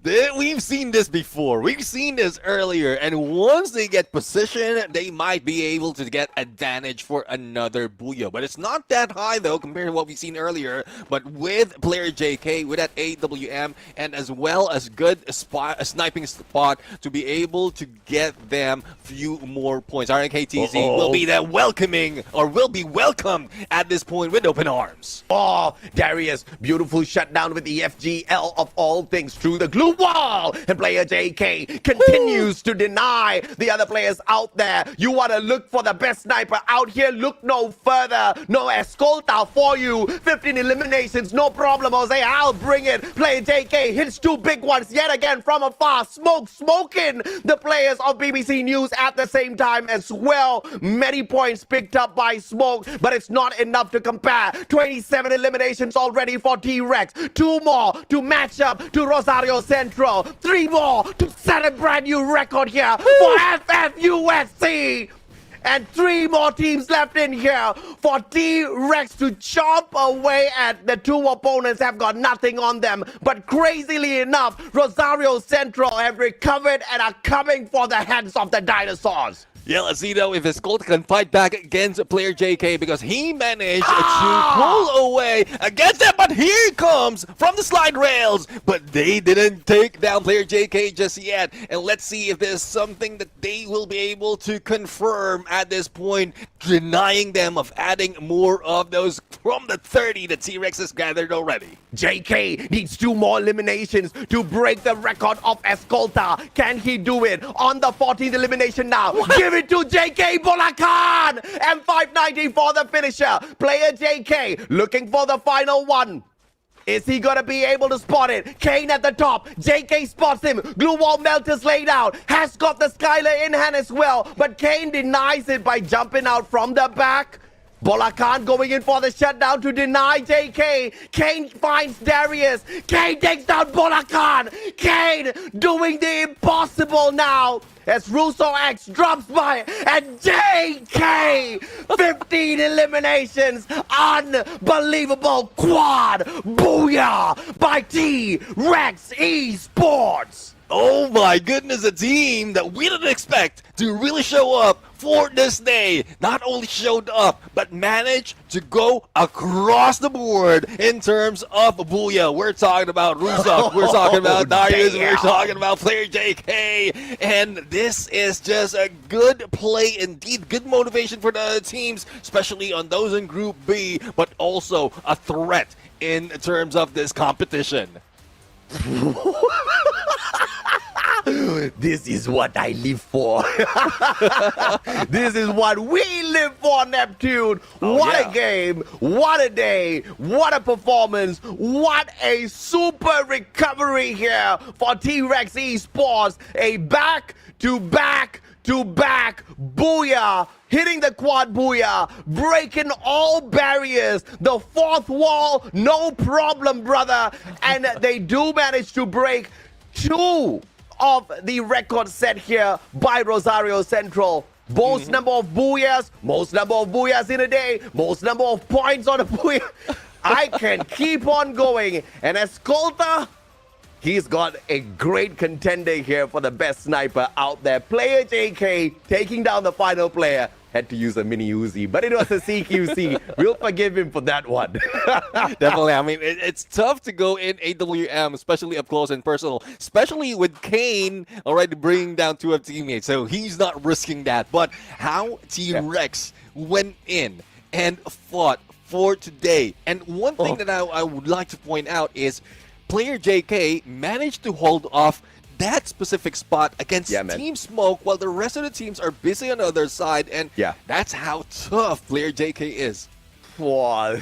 We've seen this before. We've seen this earlier. And once they get position, they might be able to get advantage for another Booyah. But it's not that high, though, compared to what we've seen earlier. But with player JK, with that AWM, and as well as good sniping spot to be able to get them few more points. RNKTZ will be that welcoming, or will be welcomed at this point with open arms. Oh, Darius, beautiful shutdown with the FGL of all things through the glue wall, and player JK continues to deny the other players out there. You want to look for the best sniper out here? Look no further. No Escolta for you. 15 eliminations, no problem, Jose. I'll bring it. Player JK hits 2 big ones yet again from afar. Smoking the players of BBC News at the same time as well. Many points picked up by Smoke, but it's not enough to compare. 27 eliminations already for T-Rex. 2 more to match up to Rosario Central. 3 more to set a brand new record here for FFUSC. And 3 more teams left in here for T-Rex to chomp away at. The 2 opponents have got nothing on them. But crazily enough, Rosario Central have recovered and are coming for the heads of the dinosaurs. Yeah, let's see though if Escolta can fight back against player JK, because he managed to pull away against them. But here comes from the slide rails. But they didn't take down player JK just yet. And let's see if there's something that they will be able to confirm at this point, denying them of adding more of those from the 30 that T-Rex has gathered already. JK needs 2 more eliminations to break the record of Escolta. Can he do it on the 14th elimination now? Give it to JK Bolacan! M590 for the finisher. Player JK looking for the final one. Is he gonna be able to spot it? Kane at the top. JK spots him. Glue wall melters laid out. Has got the Skylar in hand as well. But Kane denies it by jumping out from the back. Bolacan going in for the shutdown to deny JK. Kane finds Darius. Kane takes down Bolacan. Kane doing the impossible now as Russo X drops by, and JK 15 eliminations. Unbelievable quad booyah by T-Rex Esports. Oh my goodness, a team that we didn't expect to really show up for this day. Not only showed up, but managed to go across the board in terms of Booyah. We're talking about Rusak, we're talking about Darius, we're talking about player JK. And this is just a good play indeed. Good motivation for the teams, especially on those in Group B, but also a threat in terms of this competition. This is what I live for. This is what we live for, Neptune. What a game. What a day. What a performance. What a super recovery here for T-Rex Esports. A back-to-back booyah, hitting the quad booyah, breaking all barriers, the 4th wall, no problem, brother. And they do manage to break 2 of the record set here by Rosario Central. Most number of booyahs, most number of booyahs in a day, most number of points on a booyah. I can keep on going. And Escolta, he's got a great contender here for the best sniper out there. Player JK taking down the final player. Had to use a mini Uzi, but it was a CQC. We'll forgive him for that one. Definitely. I mean, it's tough to go in AWM, especially up close and personal, especially with Kane already bringing down 2 of teammates. So he's not risking that. But how T-Rex went in and fought for today. And one thing that I would like to point out is player JK managed to hold off that specific spot against Team Smoke while the rest of the teams are busy on the other side, and that's how tough player JK is. Wow.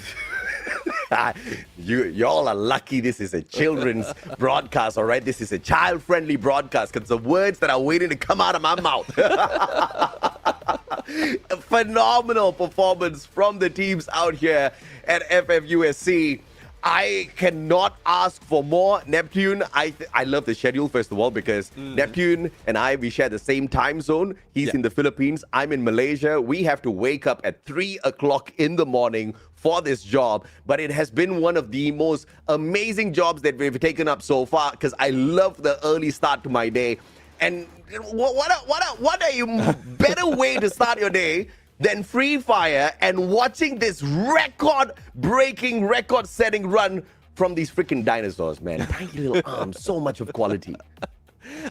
Y'all are lucky this is a children's broadcast, all right? This is a child-friendly broadcast because the words that are waiting to come out of my mouth. A phenomenal performance from the teams out here at FFUSC. I cannot ask for more. Neptune, I love the schedule, first of all, because Neptune and we share the same time zone. He's in the Philippines. I'm in Malaysia. We have to wake up at 3 o'clock in the morning for this job. But it has been one of the most amazing jobs that we've taken up so far because I love the early start to my day. And what a better way to start your day than Free Fire and watching this record-breaking, record-setting run from these freaking dinosaurs, man. Tiny little arms, so much of quality.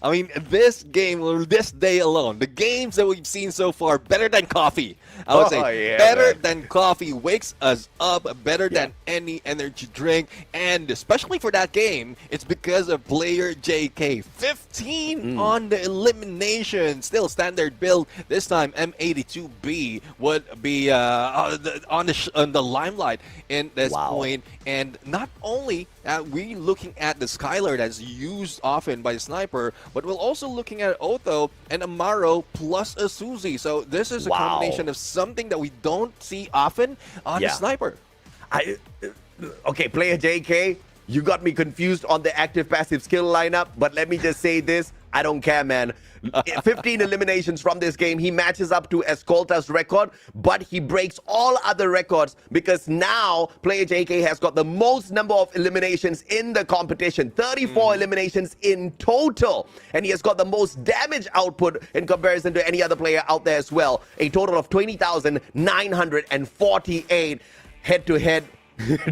I mean, this game, or this day alone, the games that we've seen so far, better than coffee. I would say better than coffee, wakes us up, better than any energy drink. And especially for that game, it's because of player JK. 15 on the elimination. Still standard build. This time, M82B would be on the limelight in this point. And not only are we looking at the Skylar that's used often by the sniper, but we're also looking at Otho and Amaro plus a Suzy. So this is a combination of something that we don't see often on the sniper. Okay, player JK, you got me confused on the active-passive skill lineup, but let me just say this. I don't care, man. 15 eliminations from this game. He matches up to Escolta's record, but he breaks all other records because now player JK has got the most number of eliminations in the competition. 34 eliminations in total. And he has got the most damage output in comparison to any other player out there as well. A total of 20,948 head-to-head.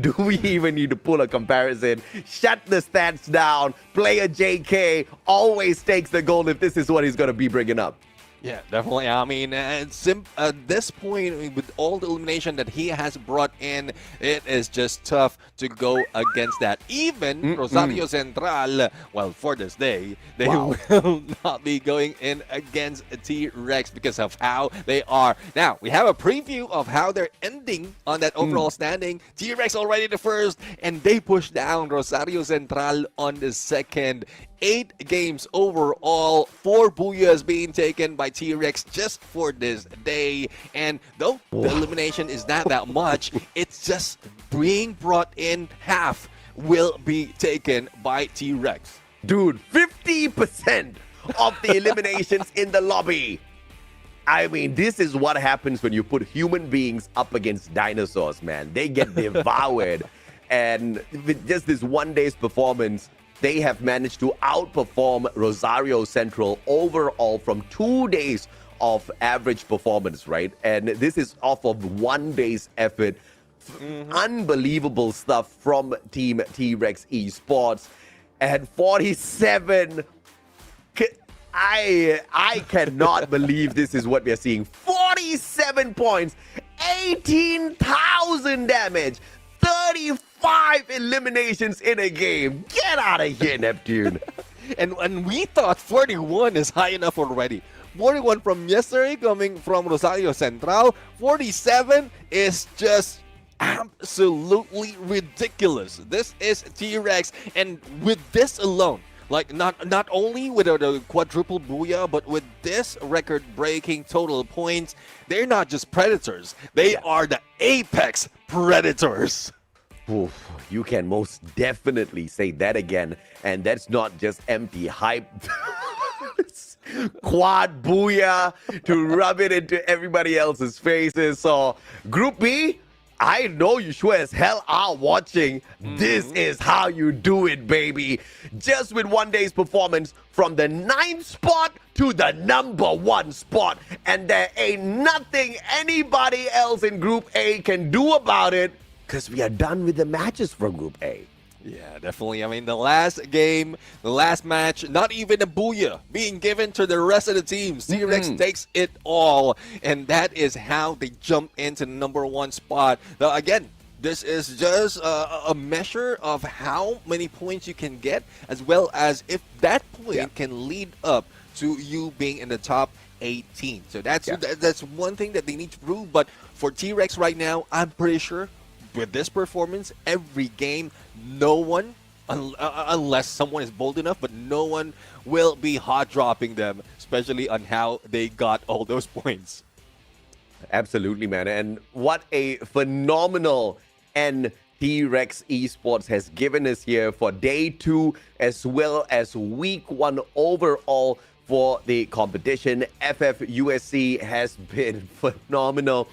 Do we even need to pull a comparison? Shut the stats down. Player JK always takes the goal if this is what he's going to be bringing up. Yeah, definitely. I mean, at this point, with all the elimination that he has brought in, it is just tough to go against that. Even Rosario Central, well, for this day, they will not be going in against T-Rex because of how they are. Now, we have a preview of how they're ending on that overall standing. T-Rex already the first, and they push down Rosario Central on the second. 8 games overall, 4 booyahs being taken by T-Rex just for this day. And though the elimination is not that much, it's just being brought in. Half will be taken by T-Rex. Dude, 50% of the eliminations in the lobby. I mean, this is what happens when you put human beings up against dinosaurs, man. They get devoured. And with just this one day's performance, they have managed to outperform Rosario Central overall from 2 days of average performance, right? And this is off of 1 day's effort. Unbelievable stuff from Team T-Rex Esports. And 47... I cannot believe this is what we are seeing. 47 points, 18,000 damage, 35 eliminations in a game. Get out of here, Neptune. and we thought 41 is high enough already. 41 from yesterday coming from Rosario Central. 47 is just absolutely ridiculous. This is T-Rex, and with this alone, like not only with the quadruple booyah, but with this record-breaking total points, they're not just predators. They are the apex predators. Oof, you can most definitely say that again, and that's not just empty hype. Quad booyah to rub it into everybody else's faces. So, Group B, I know you sure as hell are watching. This is how you do it, baby. Just with 1 day's performance from the 9th spot to the number 1 spot. And there ain't nothing anybody else in Group A can do about it, because we are done with the matches for Group A. Yeah, definitely. I mean, the last game, the last match, not even a booyah being given to the rest of the teams. T-Rex takes it all, and that is how they jump into the number 1 spot. Now, again, this is just a measure of how many points you can get, as well as if that point can lead up to you being in the top 18. So that's one thing that they need to prove. But for T-Rex right now, I'm pretty sure with this performance, every game, no one, unless someone is bold enough, but no one will be hot dropping them, especially on how they got all those points. Absolutely, man. And what a phenomenal and T-Rex Esports has given us here for day 2 as well as week 1 overall for the competition. FFUSC has been phenomenal.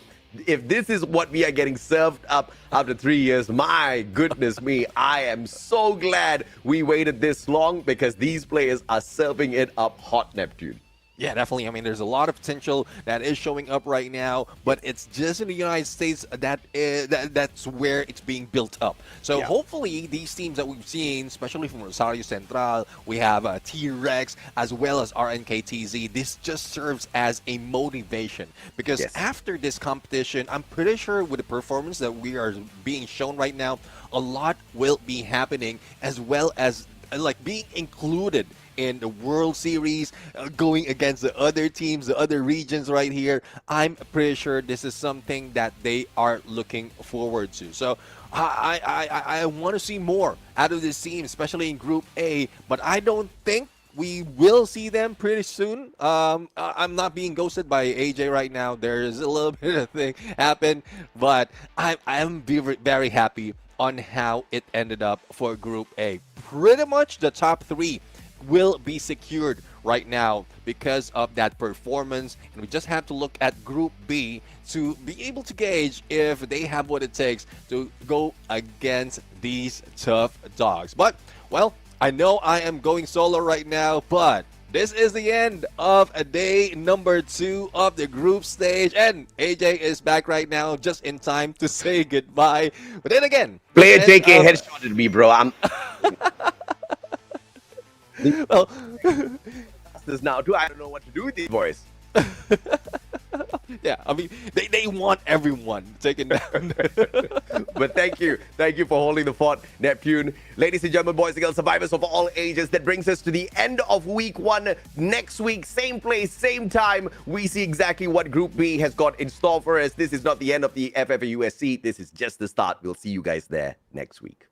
If this is what we are getting served up after 3 years, my goodness me, I am so glad we waited this long because these players are serving it up hot, Neptune. Yeah, definitely. I mean, there's a lot of potential that is showing up right now, but it's just in the United States that's where it's being built up. So hopefully these teams that we've seen, especially from Rosario Central, we have T-Rex as well as RNKTZ, this just serves as a motivation because after this competition, I'm pretty sure with the performance that we are being shown right now, a lot will be happening as well as like being included in the World Series, going against the other teams, the other regions right here. I'm pretty sure this is something that they are looking forward to. So I want to see more out of this team, especially in Group A, but I don't think we will see them pretty soon. I'm not being ghosted by AJ right now. There's a little bit of thing happen, but I'm very happy on how it ended up for Group A. Pretty much the top 3 will be secured right now because of that performance, and we just have to look at Group B to be able to gauge if they have what it takes to go against these tough dogs. But well, I know I am going solo right now, but this is the end of a day number 2 of the group stage, and AJ is back right now just in time to say goodbye. But then again, player JK headshotted me, bro. I'm well, this now too. I don't know what to do with these boys. Yeah, I mean, they want everyone taken down. But thank you for holding the fort, Neptune. Ladies and gentlemen, boys and girls, survivors of all ages, that brings us to the end of week 1. Next week, same place, same time, we see exactly what Group B has got in store for us. This is not the end of the FFUSC. This is just the start. We'll see you guys there next week.